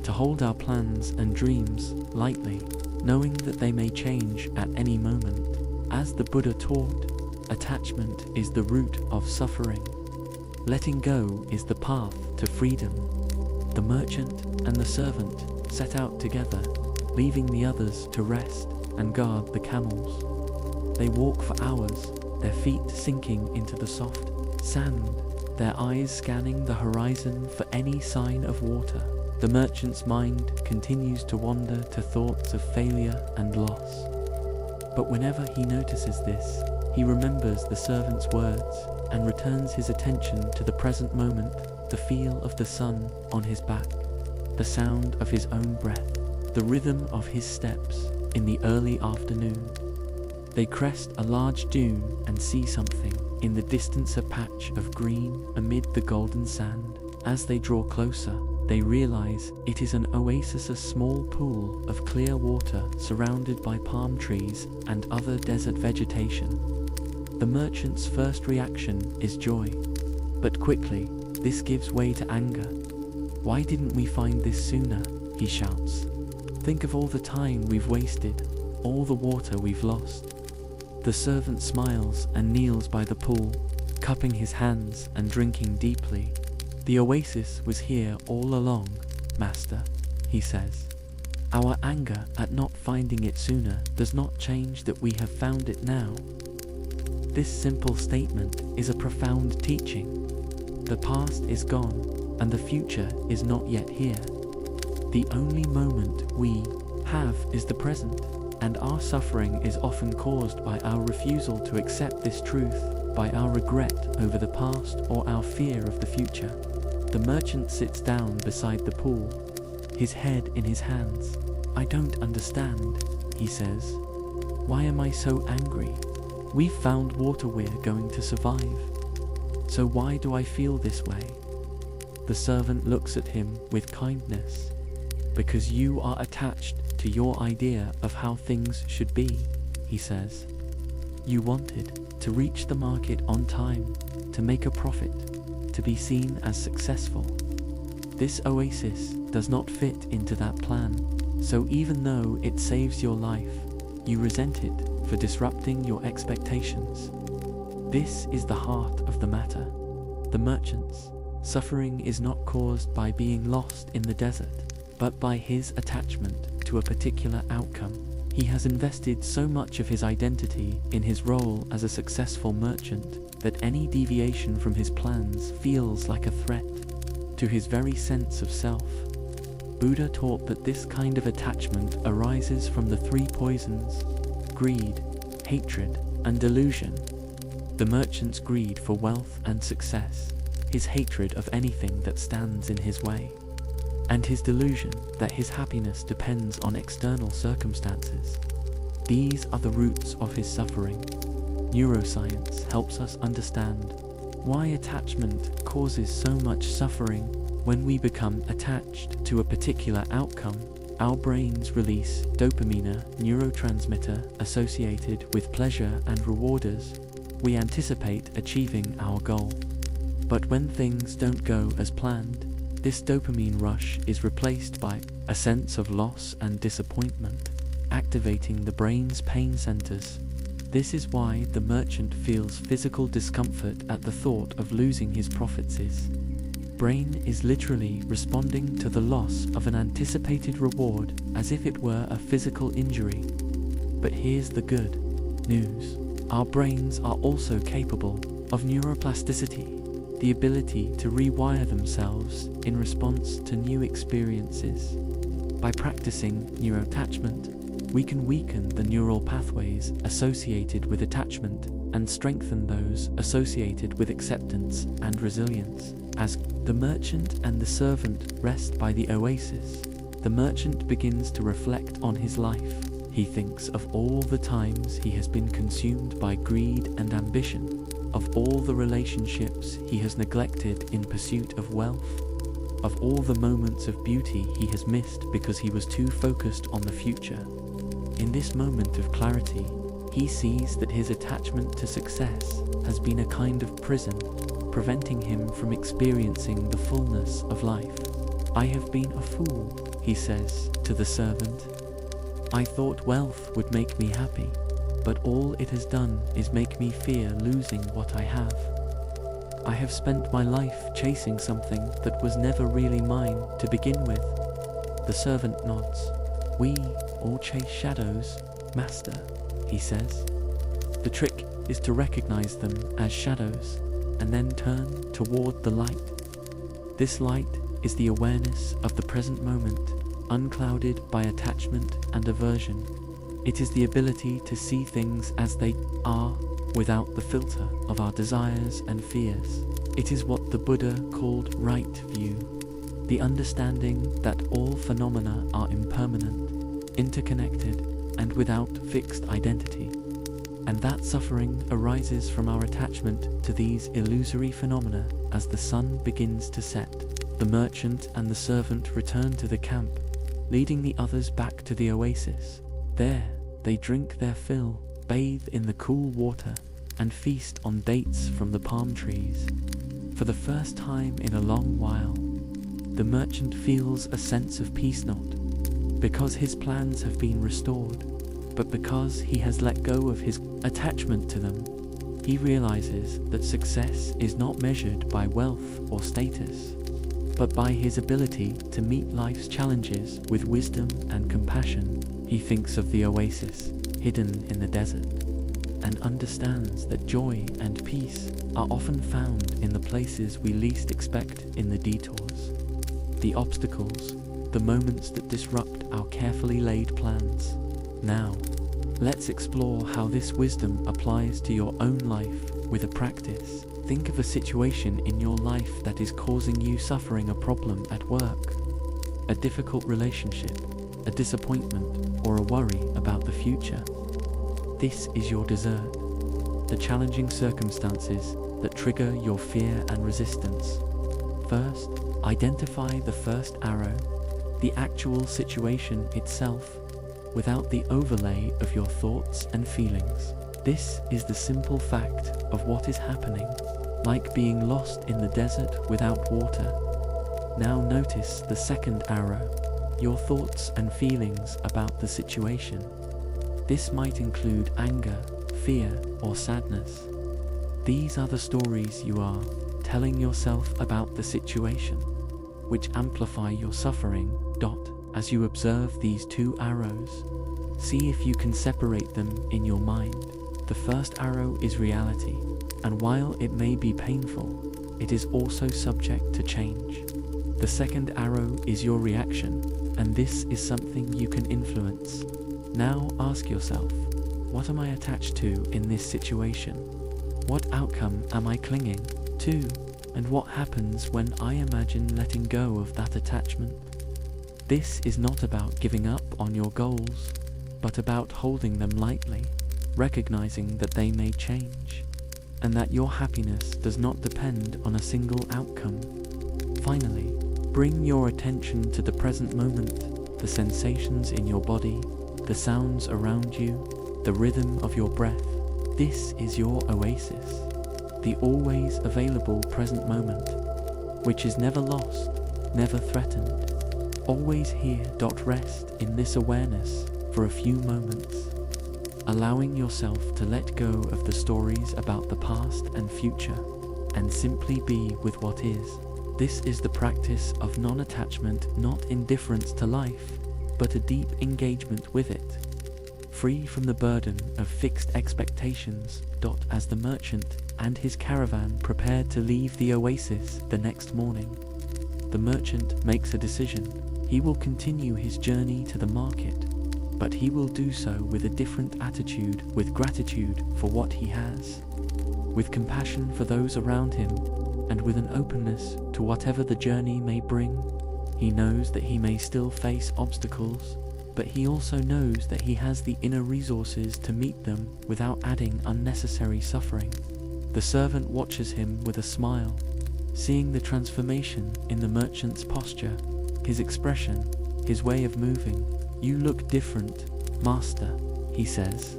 to hold our plans and dreams lightly, knowing that they may change at any moment. As the Buddha taught, attachment is the root of suffering. Letting go is the path to freedom. The merchant and the servant set out together, leaving the others to rest and guard the camels. They walk for hours, their feet sinking into the soft sand, their eyes scanning the horizon for any sign of water. The merchant's mind continues to wander to thoughts of failure and loss. But whenever he notices this, he remembers the servant's words and returns his attention to the present moment, the feel of the sun on his back, the sound of his own breath, the rhythm of his steps in the early afternoon. They crest a large dune and see something in the distance, a patch of green amid the golden sand. As they draw closer, they realize it is an oasis, a small pool of clear water surrounded by palm trees and other desert vegetation. The merchant's first reaction is joy, but quickly this gives way to anger. "Why didn't we find this sooner?" he shouts. Think of all the time we've wasted, all the water we've lost. The servant smiles and kneels by the pool, cupping his hands and drinking deeply. The oasis was here all along, Master, he says. Our anger at not finding it sooner does not change that we have found it now. This simple statement is a profound teaching. The past is gone, and the future is not yet here. The only moment we have is the present, and our suffering is often caused by our refusal to accept this truth, by our regret over the past or our fear of the future. The merchant sits down beside the pool, his head in his hands. I don't understand, he says. Why am I so angry? We've found water, we're going to survive. So why do I feel this way? The servant looks at him with kindness. Because you are attached to your idea of how things should be, he says. You wanted to reach the market on time, to make a profit, to be seen as successful. This oasis does not fit into that plan, so even though it saves your life, you resent it for disrupting your expectations. This is the heart of the matter. The merchant's suffering is not caused by being lost in the desert, but by his attachment to a particular outcome. He has invested so much of his identity in his role as a successful merchant that any deviation from his plans feels like a threat to his very sense of self. Buddha taught that this kind of attachment arises from the three poisons: greed, hatred, and delusion. The merchant's greed for wealth and success, his hatred of anything that stands in his way, and his delusion that his happiness depends on external circumstances. These are the roots of his suffering. Neuroscience helps us understand why attachment causes so much suffering. When we become attached to a particular outcome, our brains release dopamine, a neurotransmitter associated with pleasure and rewarders. We anticipate achieving our goal. But when things don't go as planned, this dopamine rush is replaced by a sense of loss and disappointment, activating the brain's pain centers. This is why the merchant feels physical discomfort at the thought of losing his profits. His brain is literally responding to the loss of an anticipated reward as if it were a physical injury. But here's the good news. Our brains are also capable of neuroplasticity, the ability to rewire themselves in response to new experiences. By practicing neuroattachment, we can weaken the neural pathways associated with attachment and strengthen those associated with acceptance and resilience. As the merchant and the servant rest by the oasis, the merchant begins to reflect on his life. He thinks of all the times he has been consumed by greed and ambition, of all the relationships he has neglected in pursuit of wealth, of all the moments of beauty he has missed because he was too focused on the future. In this moment of clarity, he sees that his attachment to success has been a kind of prison, preventing him from experiencing the fullness of life. I have been a fool, he says to the servant. I thought wealth would make me happy, but all it has done is make me fear losing what I have. I have spent my life chasing something that was never really mine to begin with. The servant nods. We all chase shadows, Master, he says. The trick is to recognize them as shadows and then turn toward the light. This light is the awareness of the present moment, unclouded by attachment and aversion. It is the ability to see things as they are, without the filter of our desires and fears. It is what the Buddha called right view, the understanding that all phenomena are impermanent, interconnected, and without fixed identity, and that suffering arises from our attachment to these illusory phenomena. As the sun begins to set, the merchant and the servant return to the camp, leading the others back to the oasis. There, they drink their fill, bathe in the cool water, and feast on dates from the palm trees. For the first time in a long while, the merchant feels a sense of peace, not because his plans have been restored, but because he has let go of his attachment to them. He realizes that success is not measured by wealth or status, but by his ability to meet life's challenges with wisdom and compassion. He thinks of the oasis hidden in the desert and understands that joy and peace are often found in the places we least expect in the detours. The obstacles, the moments that disrupt our carefully laid plans. Now, let's explore how this wisdom applies to your own life with a practice. Think of a situation in your life that is causing you suffering, a problem at work, a difficult relationship, a disappointment, or a worry about the future. This is your desert, the challenging circumstances that trigger your fear and resistance. First, identify the first arrow, the actual situation itself, without the overlay of your thoughts and feelings. This is the simple fact of what is happening, like being lost in the desert without water. Now notice the second arrow, your thoughts and feelings about the situation. This might include anger, fear, or sadness. These are the stories you are telling yourself about the situation, which amplify your suffering. As you observe these two arrows, see if you can separate them in your mind. The first arrow is reality, and while it may be painful, it is also subject to change. The second arrow is your reaction, and this is something you can influence. Now ask yourself, what am I attached to in this situation? What outcome am I clinging to? And what happens when I imagine letting go of that attachment? This is not about giving up on your goals, but about holding them lightly, recognizing that they may change, and that your happiness does not depend on a single outcome. Finally, bring your attention to the present moment, the sensations in your body, the sounds around you, the rhythm of your breath. This is your oasis, the always available present moment, which is never lost, never threatened, always here. Rest in this awareness for a few moments, allowing yourself to let go of the stories about the past and future, and simply be with what is. This is the practice of non-attachment, not indifference to life, but a deep engagement with it, free from the burden of fixed expectations. As the merchant and his caravan prepared to leave the oasis the next morning, the merchant makes a decision. He will continue his journey to the market, but he will do so with a different attitude, with gratitude for what he has, with compassion for those around him, and with an openness to whatever the journey may bring. He knows that he may still face obstacles, but he also knows that he has the inner resources to meet them without adding unnecessary suffering. The servant watches him with a smile, seeing the transformation in the merchant's posture, his expression, his way of moving. "You look different, master," he says.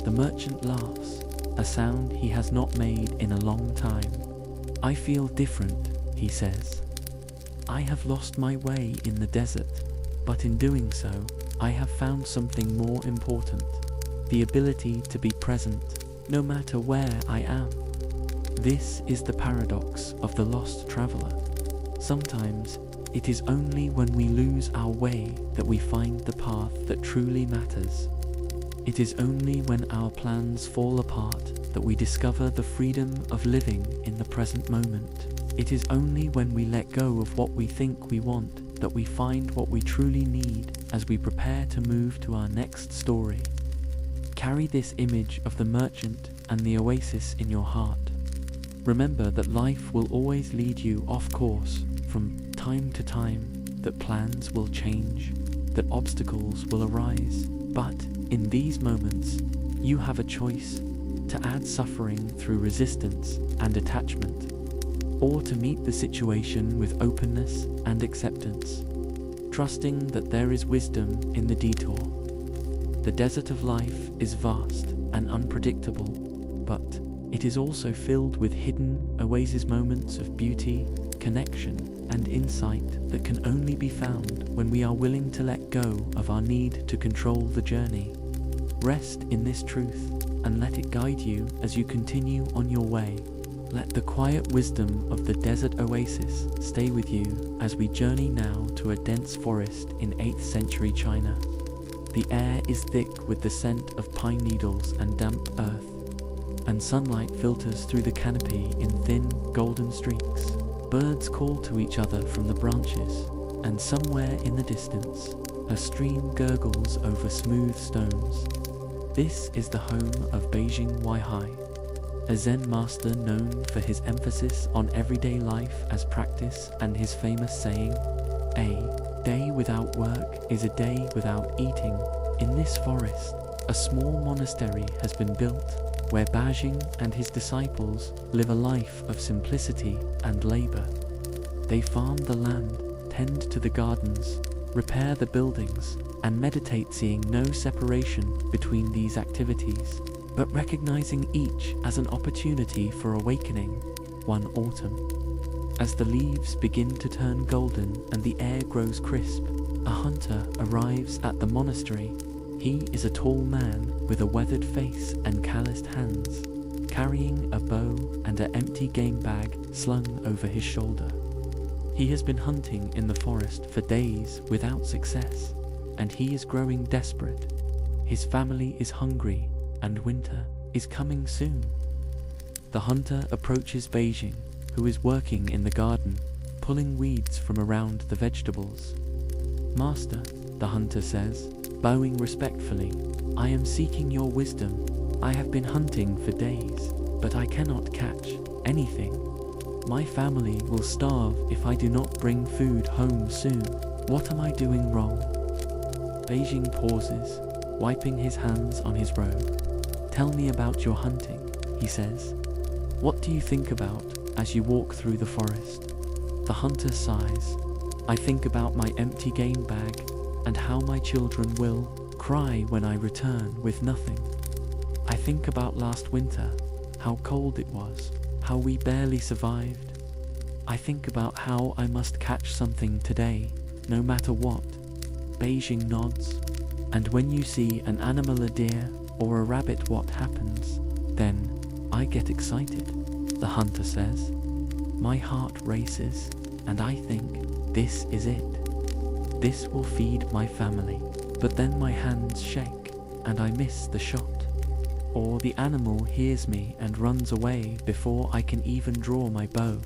The merchant laughs, a sound he has not made in a long time. "I feel different," he says. "I have lost my way in the desert, but in doing so, I have found something more important, the ability to be present, no matter where I am." This is the paradox of the lost traveler. Sometimes, it is only when we lose our way that we find the path that truly matters. It is only when our plans fall apart that we discover the freedom of living in the present moment. It is only when we let go of what we think we want that we find what we truly need as we prepare to move to our next story. Carry this image of the merchant and the oasis in your heart. Remember that life will always lead you off course from time to time, that plans will change, that obstacles will arise, but in these moments, you have a choice to add suffering through resistance and attachment, or to meet the situation with openness and acceptance, trusting that there is wisdom in the detour. The desert of life is vast and unpredictable, but it is also filled with hidden oasis moments of beauty, connection, and insight that can only be found when we are willing to let go of our need to control the journey. Rest in this truth and let it guide you as you continue on your way. Let the quiet wisdom of the desert oasis stay with you as we journey now to a dense forest in 8th century China. The air is thick with the scent of pine needles and damp earth, and sunlight filters through the canopy in thin, golden streaks. Birds call to each other from the branches, and somewhere in the distance, a stream gurgles over smooth stones. This is the home of Beijing Weihai, a Zen master known for his emphasis on everyday life as practice and his famous saying, "A day without work is a day without eating." In this forest, a small monastery has been built where Beijing and his disciples live a life of simplicity and labor. They farm the land, tend to the gardens, repair the buildings, and meditate, seeing no separation between these activities, but recognizing each as an opportunity for awakening. One autumn, as the leaves begin to turn golden and the air grows crisp, a hunter arrives at the monastery. He is a tall man with a weathered face and calloused hands, carrying a bow and an empty game bag slung over his shoulder. He has been hunting in the forest for days without success, and he is growing desperate. His family is hungry, and winter is coming soon. The hunter approaches Beijing, who is working in the garden, pulling weeds from around the vegetables. "Master," the hunter says, bowing respectfully, "I am seeking your wisdom. I have been hunting for days, but I cannot catch anything. My family will starve if I do not bring food home soon. What am I doing wrong?" Beijing pauses, wiping his hands on his robe. "Tell me about your hunting," he says. "What do you think about as you walk through the forest?" The hunter sighs. "I think about my empty game bag and how my children will cry when I return with nothing. I think about last winter, how cold it was, how we barely survived. I think about how I must catch something today, no matter what." Beijing nods. "And when you see an animal, a deer, or a rabbit, what happens?" "Then I get excited," the hunter says. "My heart races, and I think, this is it. This will feed my family. But then my hands shake, and I miss the shot. Or the animal hears me and runs away before I can even draw my bow."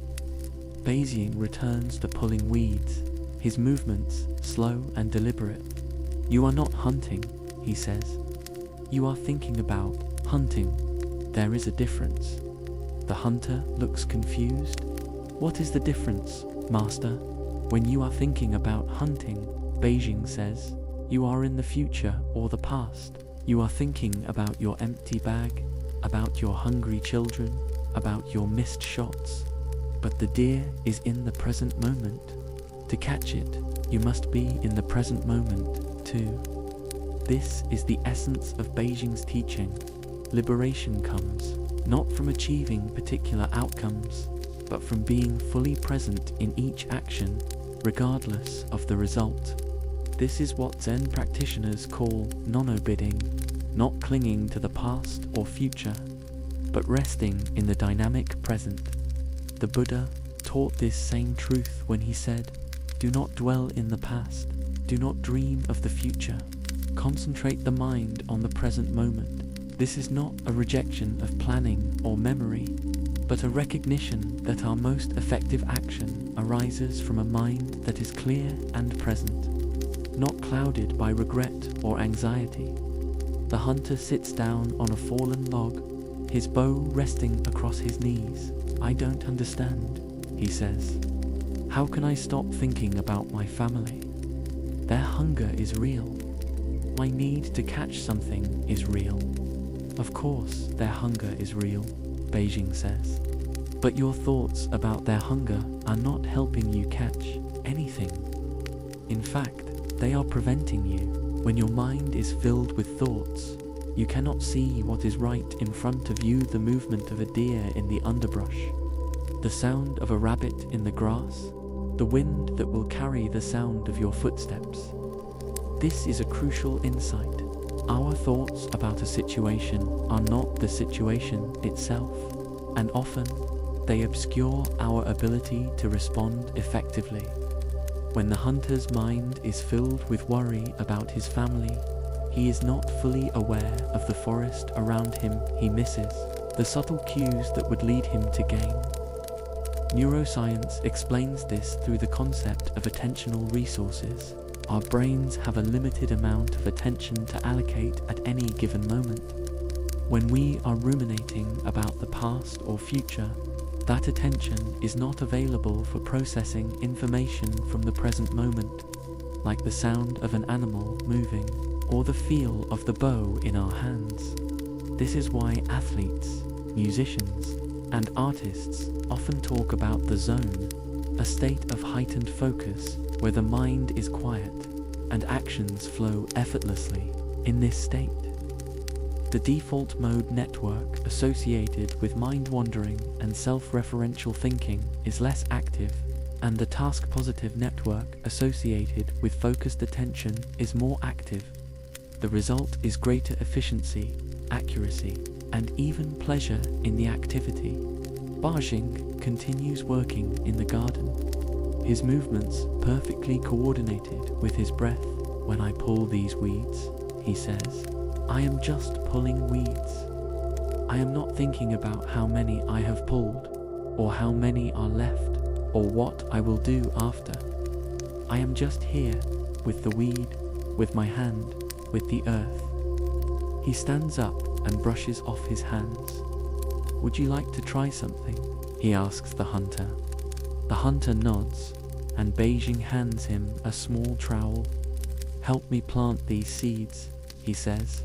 Beijing returns to pulling weeds, his movements slow and deliberate. "You are not hunting," he says. "You are thinking about hunting. There is a difference." The hunter looks confused. "What is the difference, master?" "When you are thinking about hunting," Beijing says, "you are in the future or the past. You are thinking about your empty bag, about your hungry children, about your missed shots. But the deer is in the present moment. To catch it, you must be in the present moment too." This is the essence of Beijing's teaching. Liberation comes not from achieving particular outcomes, but from being fully present in each action, regardless of the result. This is what Zen practitioners call non-obeding, not clinging to the past or future, but resting in the dynamic present. The Buddha taught this same truth when he said, "Do not dwell in the past, do not dream of the future. Concentrate the mind on the present moment." This is not a rejection of planning or memory, but a recognition that our most effective action arises from a mind that is clear and present, not clouded by regret or anxiety. The hunter sits down on a fallen log, his bow resting across his knees. "I don't understand," he says. "How can I stop thinking about my family? Their hunger is real. My need to catch something is real." "Of course, their hunger is real," Beijing says. "But your thoughts about their hunger are not helping you catch anything. In fact, they are preventing you. When your mind is filled with thoughts, you cannot see what is right in front of you, the movement of a deer in the underbrush, the sound of a rabbit in the grass, the wind that will carry the sound of your footsteps. This is a crucial insight. Our thoughts about a situation are not the situation itself, and often they obscure our ability to respond effectively. When the hunter's mind is filled with worry about his family, he is not fully aware of the forest around him. He misses the subtle cues that would lead him to gain. Neuroscience explains this through the concept of attentional resources. Our brains have a limited amount of attention to allocate at any given moment. When we are ruminating about the past or future, that attention is not available for processing information from the present moment, like the sound of an animal moving or the feel of the bow in our hands. This is why athletes, musicians, and artists often talk about the zone, a state of heightened focus where the mind is quiet and actions flow effortlessly. In this state, the default mode network associated with mind-wandering and self-referential thinking is less active, and the task-positive network associated with focused attention is more active. The result is greater efficiency, accuracy, and even pleasure in the activity. Bajing continues working in the garden, his movements perfectly coordinated with his breath. When I pull these weeds, he says, I am just pulling weeds. I am not thinking about how many I have pulled, or how many are left, or what I will do after. I am just here, with the weed, with my hand, with the earth. He stands up and brushes off his hands. Would you like to try something? He asks the hunter. The hunter nods, and Beijing hands him a small trowel. Help me plant these seeds, he says.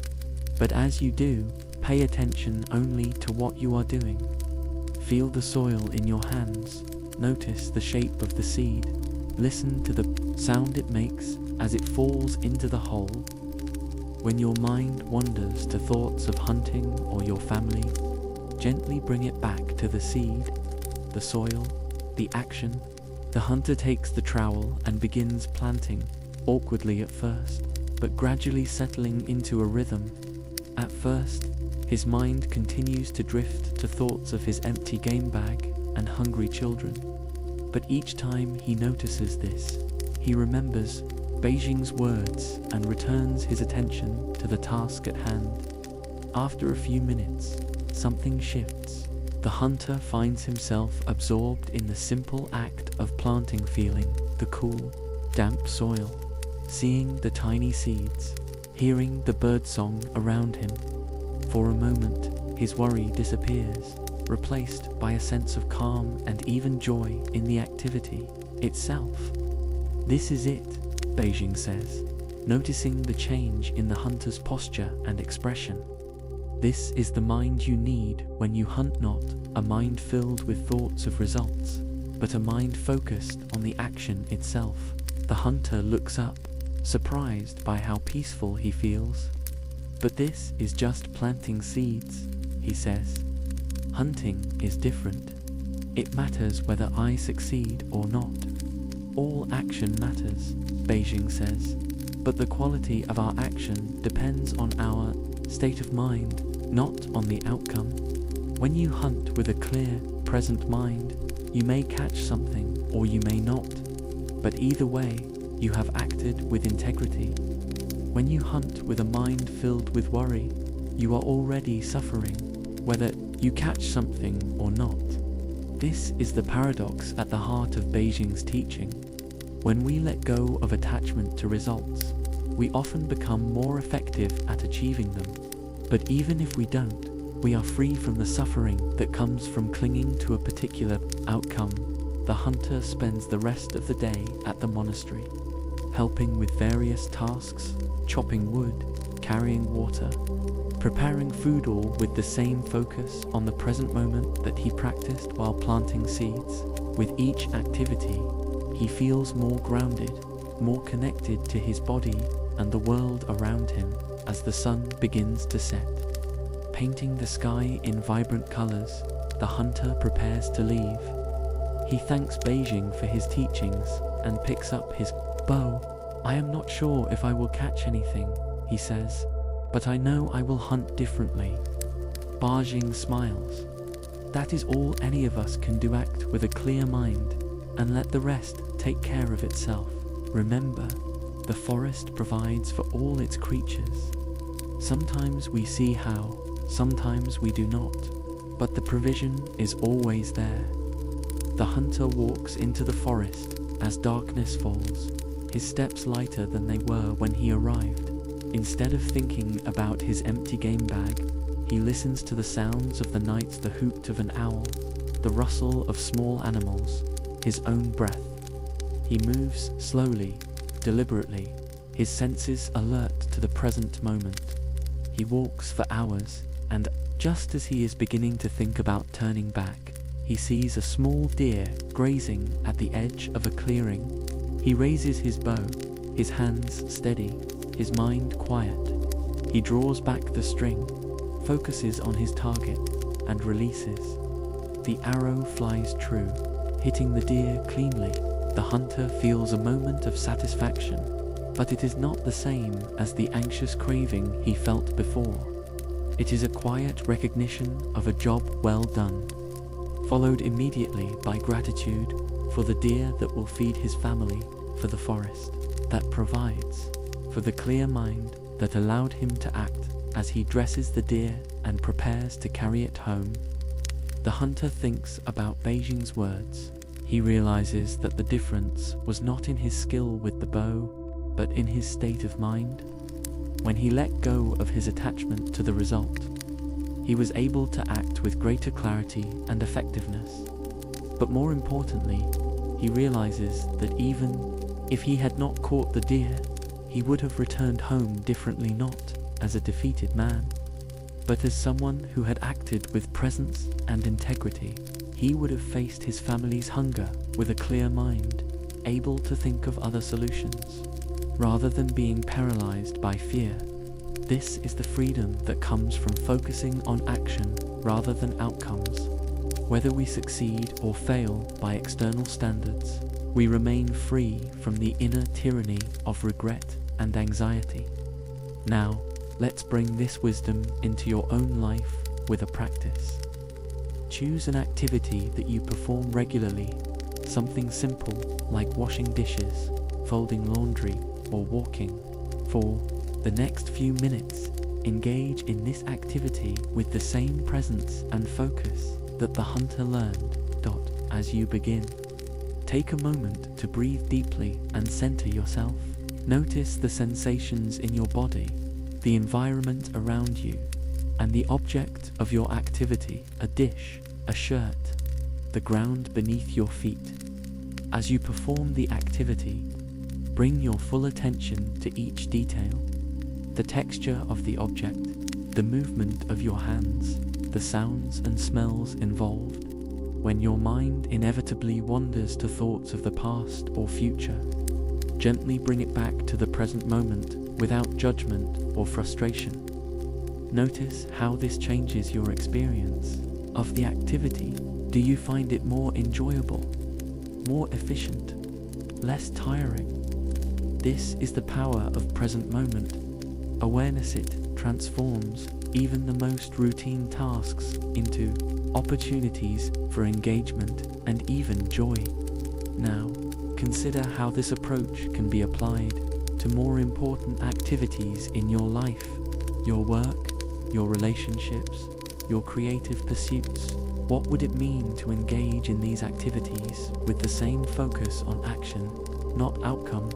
But as you do, pay attention only to what you are doing. Feel the soil in your hands. Notice the shape of the seed. Listen to the sound it makes as it falls into the hole. When your mind wanders to thoughts of hunting or your family, gently bring it back to the seed, the soil, the action. The hunter takes the trowel and begins planting, awkwardly at first, but gradually settling into a rhythm. At first, his mind continues to drift to thoughts of his empty game bag and hungry children. But each time he notices this, he remembers Beijing's words and returns his attention to the task at hand. After a few minutes, something shifts. The hunter finds himself absorbed in the simple act of planting, feeling the cool, damp soil, seeing the tiny seeds, hearing the birdsong around him. For a moment, his worry disappears, replaced by a sense of calm and even joy in the activity itself. This is it, Beijing says, noticing the change in the hunter's posture and expression. This is the mind you need when you hunt, not a mind filled with thoughts of results, but a mind focused on the action itself. The hunter looks up, surprised by how peaceful he feels. But this is just planting seeds, he says. Hunting is different. It matters whether I succeed or not. All action matters, Beijing says, but the quality of our action depends on our state of mind, not on the outcome. When you hunt with a clear, present mind, you may catch something or you may not, but either way, you have acted with integrity. When you hunt with a mind filled with worry, you are already suffering, whether you catch something or not. This is the paradox at the heart of Beijing's teaching. When we let go of attachment to results, we often become more effective at achieving them. But even if we don't, we are free from the suffering that comes from clinging to a particular outcome. The hunter spends the rest of the day at the monastery, helping with various tasks, chopping wood, carrying water, preparing food, all with the same focus on the present moment that he practiced while planting seeds. With each activity, he feels more grounded, more connected to his body and the world around him as the sun begins to set. Painting the sky in vibrant colors, the hunter prepares to leave. He thanks Beijing for his teachings and picks up his bow. "I am not sure if I will catch anything," he says, "but I know I will hunt differently." Beijing smiles. "That is all any of us can do, act with a clear mind and let the rest take care of itself. Remember, the forest provides for all its creatures. Sometimes we see how, sometimes we do not, but the provision is always there." The hunter walks into the forest as darkness falls, his steps lighter than they were when he arrived. Instead of thinking about his empty game bag, he listens to the sounds of the night, the hoot of an owl, the rustle of small animals, his own breath. He moves slowly, deliberately, his senses alert to the present moment. He walks for hours, and just as he is beginning to think about turning back, he sees a small deer grazing at the edge of a clearing. He raises his bow, his hands steady, his mind quiet. He draws back the string, focuses on his target, and releases. The arrow flies true, hitting the deer cleanly. The hunter feels a moment of satisfaction, but it is not the same as the anxious craving he felt before. It is a quiet recognition of a job well done, followed immediately by gratitude for the deer that will feed his family, for the forest that provides, for the clear mind that allowed him to act as he dresses the deer and prepares to carry it home. The hunter thinks about Beijing's words. He realizes that the difference was not in his skill with the bow, but in his state of mind. When he let go of his attachment to the result, he was able to act with greater clarity and effectiveness. But more importantly, he realizes that even if he had not caught the deer, he would have returned home differently, not as a defeated man, but as someone who had acted with presence and integrity. He would have faced his family's hunger with a clear mind, able to think of other solutions, rather than being paralyzed by fear. This is the freedom that comes from focusing on action rather than outcomes. Whether we succeed or fail by external standards, we remain free from the inner tyranny of regret and anxiety. Now, let's bring this wisdom into your own life with a practice. Choose an activity that you perform regularly, something simple like washing dishes, folding laundry, or walking. For the next few minutes, engage in this activity with the same presence and focus that the hunter learned. As you begin, take a moment to breathe deeply and center yourself. Notice the sensations in your body, the environment around you, and the object of your activity, a dish, a shirt, the ground beneath your feet. As you perform the activity, bring your full attention to each detail, the texture of the object, the movement of your hands, the sounds and smells involved. When your mind inevitably wanders to thoughts of the past or future, gently bring it back to the present moment without judgment or frustration. Notice how this changes your experience of the activity. Do you find it more enjoyable, more efficient, less tiring? This is the power of present moment awareness. It transforms even the most routine tasks into opportunities for engagement and even joy. Now, consider how this approach can be applied to more important activities in your life, your work, your relationships, your creative pursuits. What would it mean to engage in these activities with the same focus on action, not outcome?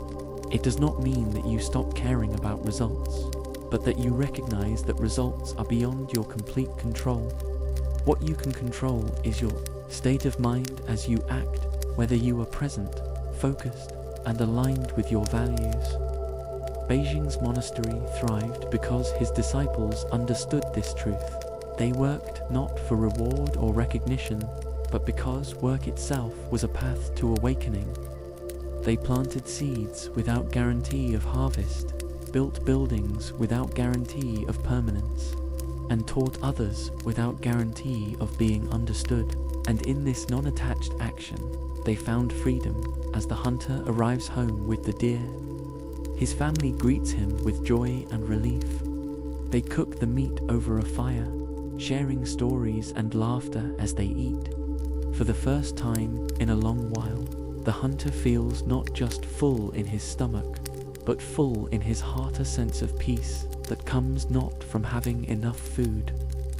It does not mean that you stop caring about results, but that you recognize that results are beyond your complete control. What you can control is your state of mind as you act, whether you are present, focused, and aligned with your values. Beijing's monastery thrived because his disciples understood this truth. They worked not for reward or recognition, but because work itself was a path to awakening. They planted seeds without guarantee of harvest, built buildings without guarantee of permanence, and taught others without guarantee of being understood. And in this non-attached action, they found freedom as the hunter arrives home with the deer. His family greets him with joy and relief. They cook the meat over a fire, sharing stories and laughter as they eat. For the first time in a long while, the hunter feels not just full in his stomach, but full in his heart, a sense of peace that comes not from having enough food,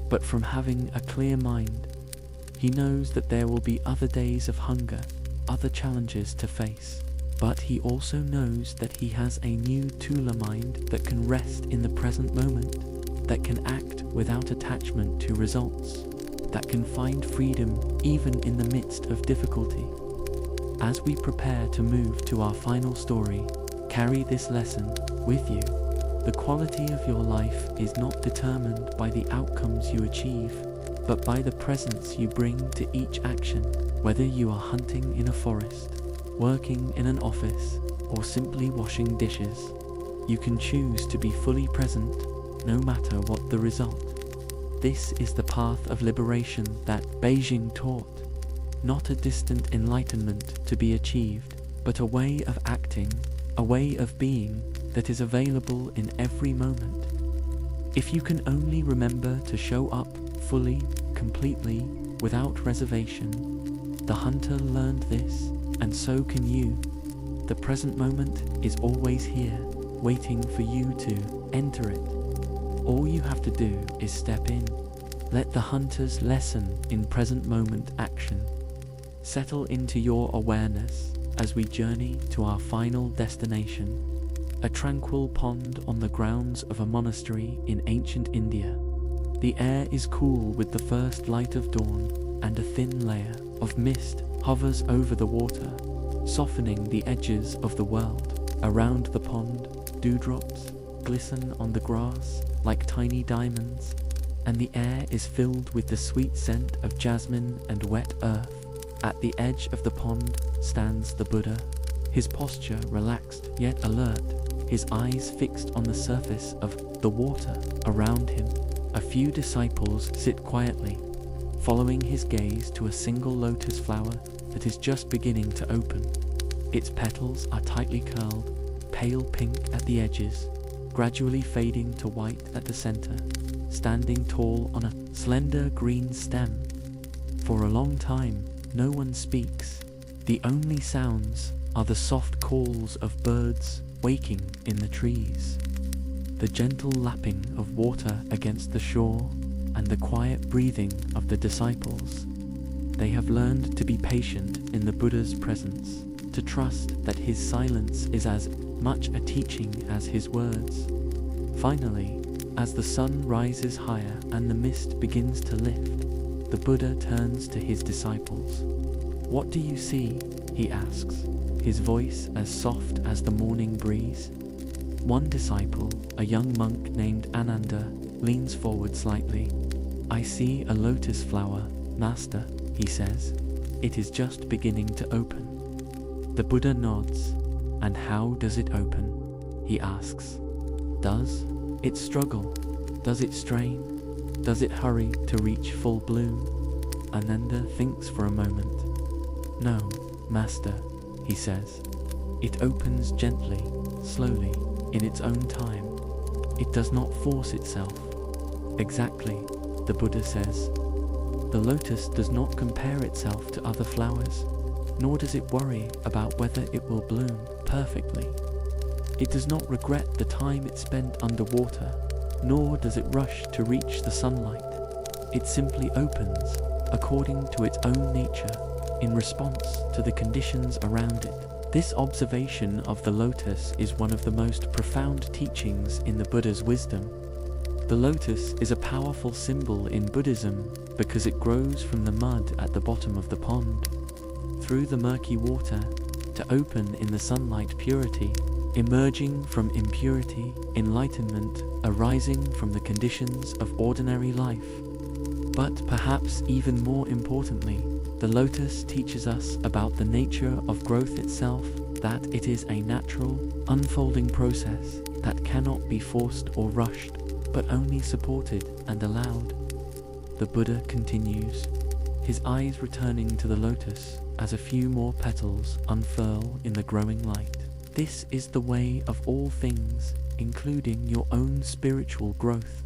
but from having a clear mind. He knows that there will be other days of hunger, other challenges to face, but he also knows that he has a new Tula mind that can rest in the present moment, that can act without attachment to results, that can find freedom even in the midst of difficulty. As we prepare to move to our final story, carry this lesson with you. The quality of your life is not determined by the outcomes you achieve, but by the presence you bring to each action. Whether you are hunting in a forest, working in an office, or simply washing dishes, you can choose to be fully present, no matter what the result. This is the path of liberation that Beijing taught, not a distant enlightenment to be achieved, but a way of acting, a way of being that is available in every moment. If you can only remember to show up fully, completely, without reservation, the hunter learned this, and so can you. The present moment is always here, waiting for you to enter it. All you have to do is step in. Let the hunter's lesson in present moment action settle into your awareness as we journey to our final destination, a tranquil pond on the grounds of a monastery in ancient India. The air is cool with the first light of dawn, and a thin layer of mist hovers over the water, softening the edges of the world. Around the pond, dewdrops glisten on the grass like tiny diamonds, and the air is filled with the sweet scent of jasmine and wet earth. At the edge of the pond stands the Buddha, his posture relaxed yet alert, his eyes fixed on the surface of the water around him. A few disciples sit quietly, following his gaze to a single lotus flower that is just beginning to open. Its petals are tightly curled, pale pink at the edges, gradually fading to white at the center, standing tall on a slender green stem. For a long time, no one speaks. The only sounds are the soft calls of birds waking in the trees, the gentle lapping of water against the shore, and the quiet breathing of the disciples. They have learned to be patient in the Buddha's presence, to trust that his silence is as much a teaching as his words. Finally, as the sun rises higher and the mist begins to lift, the Buddha turns to his disciples. "What do you see?" he asks, his voice as soft as the morning breeze. One disciple, a young monk named Ananda, leans forward slightly. "I see a lotus flower, Master," he says. "It is just beginning to open." The Buddha nods. "And how does it open?" he asks. "Does it struggle? Does it strain? Does it hurry to reach full bloom?" Ananda thinks for a moment. "No, Master," he says. "It opens gently, slowly, in its own time. It does not force itself." "Exactly," the Buddha says. "The lotus does not compare itself to other flowers, nor does it worry about whether it will bloom perfectly. It does not regret the time it spent underwater, nor does it rush to reach the sunlight. It simply opens, according to its own nature, in response to the conditions around it." This observation of the lotus is one of the most profound teachings in the Buddha's wisdom. The lotus is a powerful symbol in Buddhism because it grows from the mud at the bottom of the pond, through the murky water, to open in the sunlight purity, emerging from impurity, enlightenment, arising from the conditions of ordinary life. But perhaps even more importantly, the lotus teaches us about the nature of growth itself, that it is a natural, unfolding process that cannot be forced or rushed. but only supported and allowed. The Buddha continues, his eyes returning to the lotus as a few more petals unfurl in the growing light. This is the way of all things, including your own spiritual growth.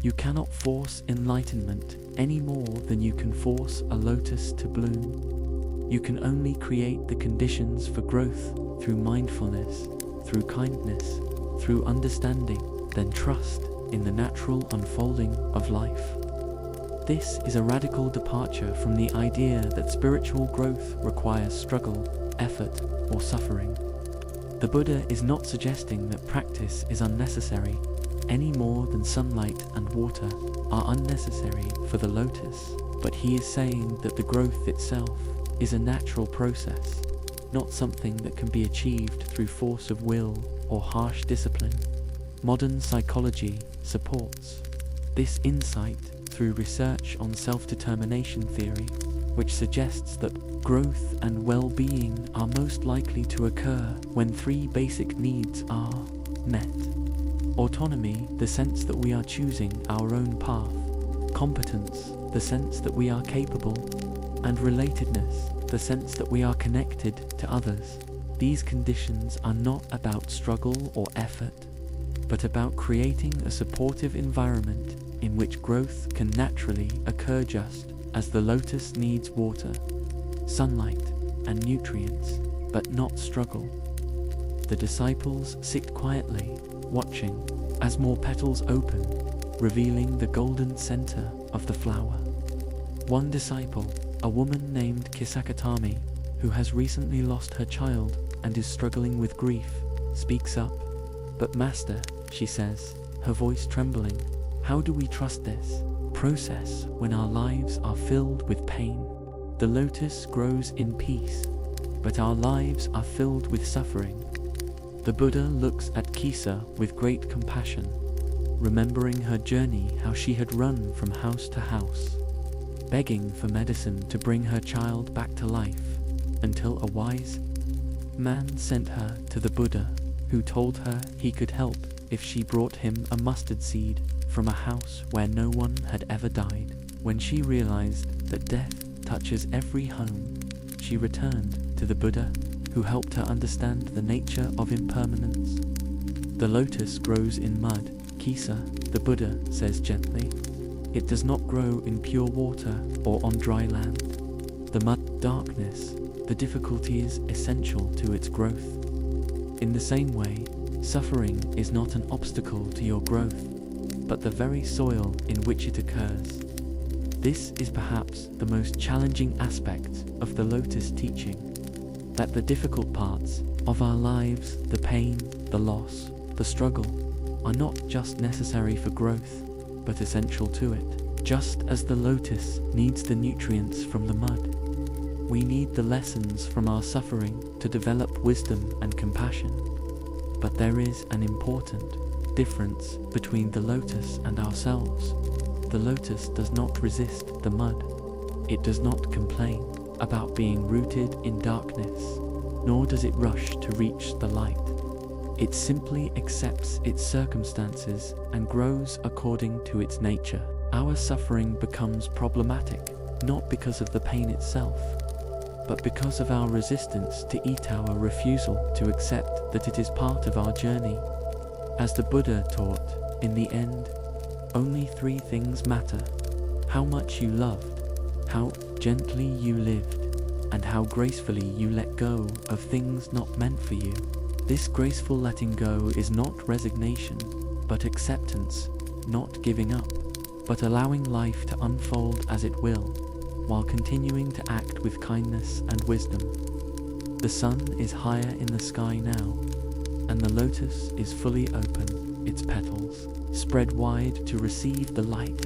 You cannot force enlightenment any more than you can force a lotus to bloom. You can only create the conditions for growth through mindfulness, through kindness, through understanding, then trust in the natural unfolding of life. This is a radical departure from the idea that spiritual growth requires struggle, effort, or suffering. The Buddha is not suggesting that practice is unnecessary, any more than sunlight and water are unnecessary for the lotus, but he is saying that the growth itself is a natural process, not something that can be achieved through force of will or harsh discipline. Modern psychology supports this insight through research on self-determination theory, which suggests that growth and well-being are most likely to occur when three basic needs are met. Autonomy, the sense that we are choosing our own path. Competence, the sense that we are capable. And relatedness, the sense that we are connected to others. These conditions are not about struggle or effort, but about creating a supportive environment in which growth can naturally occur, just as the lotus needs water, sunlight, and nutrients, but not struggle. The disciples sit quietly, watching as more petals open, revealing the golden center of the flower. One disciple, a woman named Kisakatami, who has recently lost her child and is struggling with grief, speaks up. "But Master," she says, her voice trembling, "how do we trust this process when our lives are filled with pain? The lotus grows in peace, but our lives are filled with suffering." The Buddha looks at Kisa with great compassion, remembering her journey, how she had run from house to house, begging for medicine to bring her child back to life, until a wise man sent her to the Buddha, who told her he could help if she brought him a mustard seed from a house where no one had ever died. When she realized that death touches every home, she returned to the Buddha, who helped her understand the nature of impermanence. "The lotus grows in mud, Kisa," the Buddha says gently. "It does not grow in pure water or on dry land. The mud, darkness, the difficulty is essential to its growth. In the same way, suffering is not an obstacle to your growth, but the very soil in which it occurs." This is perhaps the most challenging aspect of the lotus teaching, that the difficult parts of our lives, the pain, the loss, the struggle, are not just necessary for growth, but essential to it. Just as the lotus needs the nutrients from the mud, we need the lessons from our suffering to develop wisdom and compassion. But there is an important difference between the lotus and ourselves. The lotus does not resist the mud. It does not complain about being rooted in darkness, nor does it rush to reach the light. It simply accepts its circumstances and grows according to its nature. Our suffering becomes problematic, not because of the pain itself, but because of our resistance to it, our refusal to accept that it is part of our journey. As the Buddha taught, in the end, only three things matter: how much you loved, how gently you lived, and how gracefully you let go of things not meant for you. This graceful letting go is not resignation, but acceptance, not giving up, but allowing life to unfold as it will, while continuing to act with kindness and wisdom. The sun is higher in the sky now, and the lotus is fully open, its petals spread wide to receive the light.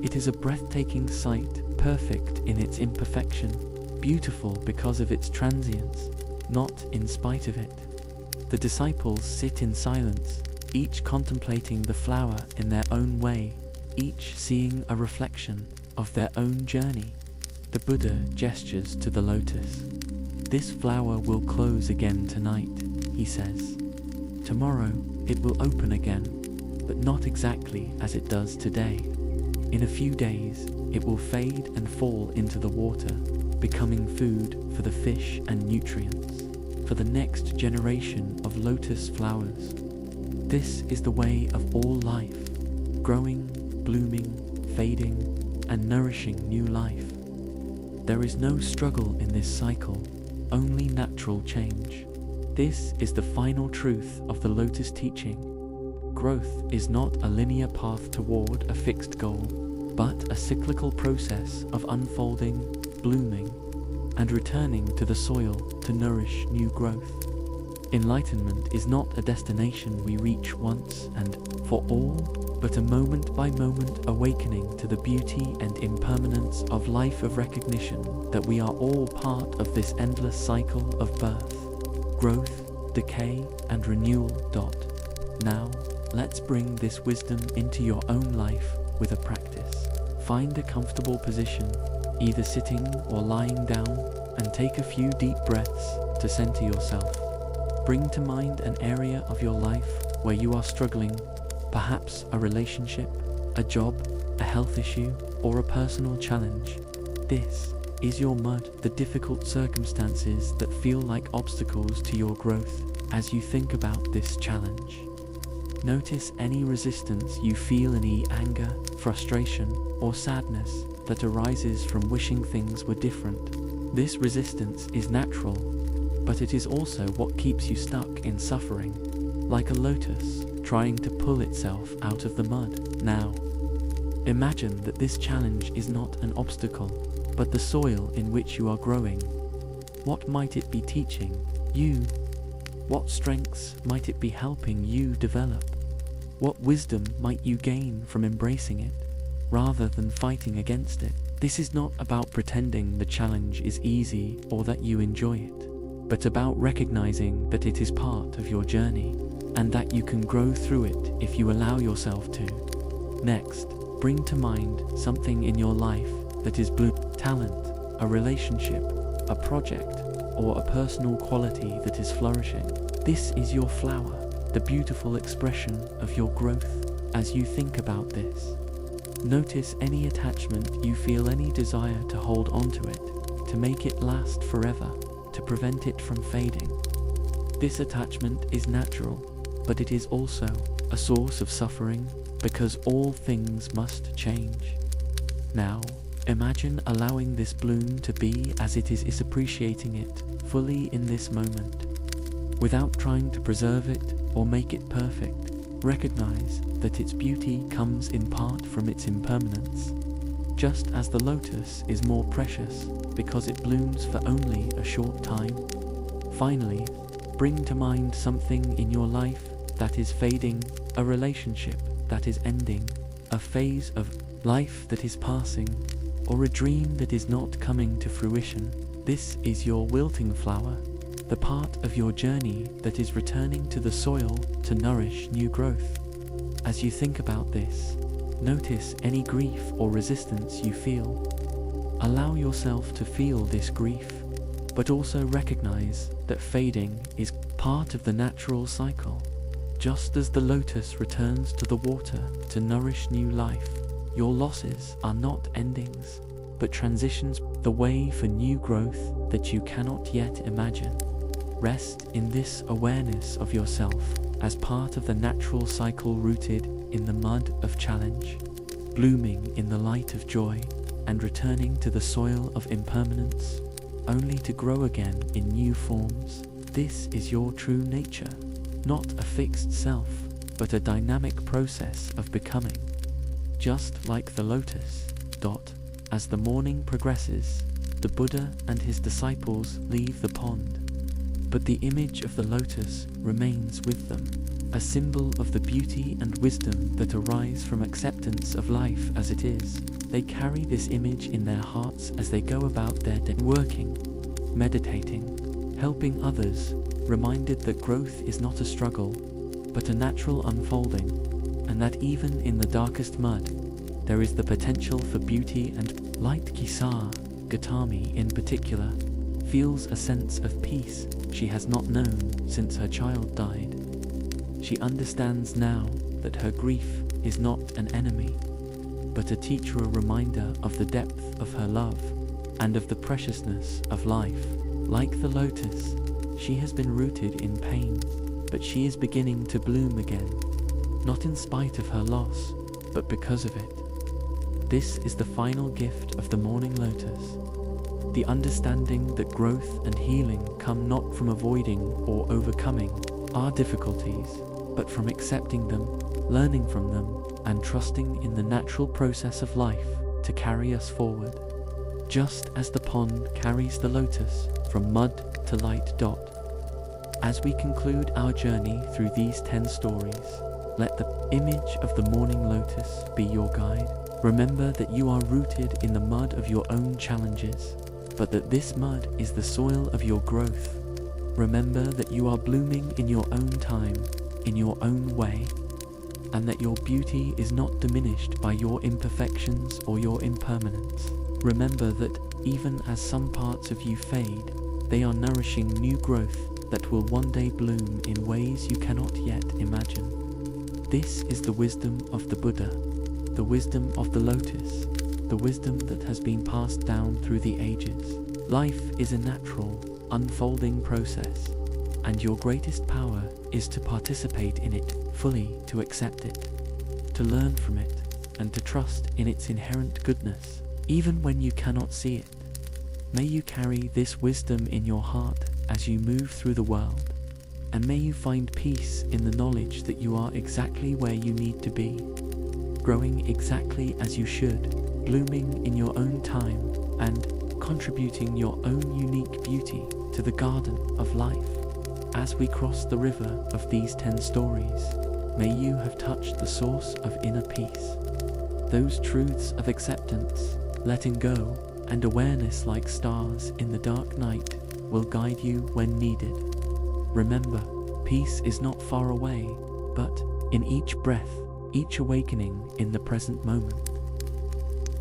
It is a breathtaking sight, perfect in its imperfection, beautiful because of its transience, not in spite of it. The disciples sit in silence, each contemplating the flower in their own way, each seeing a reflection of their own journey. The Buddha gestures to the lotus. "This flower will close again tonight," he says. "Tomorrow it will open again, but not exactly as it does today. In a few days, it will fade and fall into the water, becoming food for the fish and nutrients for the next generation of lotus flowers. This is the way of all life, growing, blooming, fading, and nourishing new life. There is no struggle in this cycle, only natural change. This is the final truth of the Lotus teaching. Growth is not a linear path toward a fixed goal, but a cyclical process of unfolding, blooming, and returning to the soil to nourish new growth. Enlightenment is not a destination we reach once and for all, but a moment-by-moment awakening to the beauty and impermanence of life, of recognition that we are all part of this endless cycle of birth, growth, decay, and renewal. Now, let's bring this wisdom into your own life with a practice. Find a comfortable position, either sitting or lying down, and take a few deep breaths to center yourself. Bring to mind an area of your life where you are struggling, perhaps a relationship, a job, a health issue, or a personal challenge. This is your mud, the difficult circumstances that feel like obstacles to your growth. As you think about this challenge, notice any resistance you feel, any anger, frustration, or sadness that arises from wishing things were different. This resistance is natural, but it is also what keeps you stuck in suffering, like a lotus trying to pull itself out of the mud. Now, imagine that this challenge is not an obstacle, but the soil in which you are growing. What might it be teaching you? What strengths might it be helping you develop? What wisdom might you gain from embracing it, rather than fighting against it? This is not about pretending the challenge is easy or that you enjoy it, but about recognizing that it is part of your journey, and that you can grow through it if you allow yourself to. Next, bring to mind something in your life that is blue: talent, a relationship, a project, or a personal quality that is flourishing. This is your flower, the beautiful expression of your growth. As you think about this, notice any attachment you feel, any desire to hold onto it, to make it last forever, to prevent it from fading. This attachment is natural, but it is also a source of suffering, because all things must change. Now, imagine allowing this bloom to be as it is appreciating it fully in this moment. Without trying to preserve it or make it perfect, recognize that its beauty comes in part from its impermanence. Just as the lotus is more precious because it blooms for only a short time. Finally, bring to mind something in your life that is fading, a relationship that is ending, a phase of life that is passing, or a dream that is not coming to fruition. This is your wilting flower, the part of your journey that is returning to the soil to nourish new growth. As you think about this, notice any grief or resistance you feel. Allow yourself to feel this grief, but also recognize that fading is part of the natural cycle. Just as the lotus returns to the water to nourish new life, your losses are not endings, but transitions, the way for new growth that you cannot yet imagine. Rest in this awareness of yourself as part of the natural cycle, rooted in the mud of challenge, blooming in the light of joy, and returning to the soil of impermanence, only to grow again in new forms. This is your true nature, not a fixed self, but a dynamic process of becoming. Just like the lotus. As the morning progresses, the Buddha and his disciples leave the pond, but the image of the lotus remains with them, a symbol of the beauty and wisdom that arise from acceptance of life as it is. They carry this image in their hearts as they go about their day, working, meditating, helping others, reminded that growth is not a struggle, but a natural unfolding, and that even in the darkest mud, there is the potential for beauty and light. Kisar, Gautami in particular, feels a sense of peace she has not known since her child died. She understands now that her grief is not an enemy, but a teacher, a reminder of the depth of her love and of the preciousness of life. Like the lotus, she has been rooted in pain, but she is beginning to bloom again, not in spite of her loss, but because of it. This is the final gift of the morning lotus, the understanding that growth and healing come not from avoiding or overcoming our difficulties, but from accepting them, learning from them, and trusting in the natural process of life to carry us forward. Just as the pond carries the lotus from mud to light dot. As we conclude our journey through these 10 stories, let the image of the morning lotus be your guide. Remember that you are rooted in the mud of your own challenges, but that this mud is the soil of your growth. Remember that you are blooming in your own time, in your own way, and that your beauty is not diminished by your imperfections or your impermanence. Remember that even as some parts of you fade, they are nourishing new growth that will one day bloom in ways you cannot yet imagine. This is the wisdom of the Buddha, the wisdom of the lotus, the wisdom that has been passed down through the ages. Life is a natural, unfolding process, and your greatest power is to participate in it fully, to accept it, to learn from it, and to trust in its inherent goodness, even when you cannot see it. May you carry this wisdom in your heart as you move through the world, and may you find peace in the knowledge that you are exactly where you need to be, growing exactly as you should, blooming in your own time, and contributing your own unique beauty to the garden of life. As we cross the river of these 10 stories, may you have touched the source of inner peace. Those truths of acceptance, letting go, and awareness like stars in the dark night will guide you when needed. Remember, peace is not far away, but in each breath, each awakening in the present moment.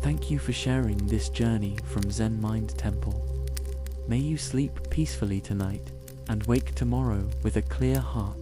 Thank you for sharing this journey from Zen Mind Temple. May you sleep peacefully tonight and wake tomorrow with a clear heart.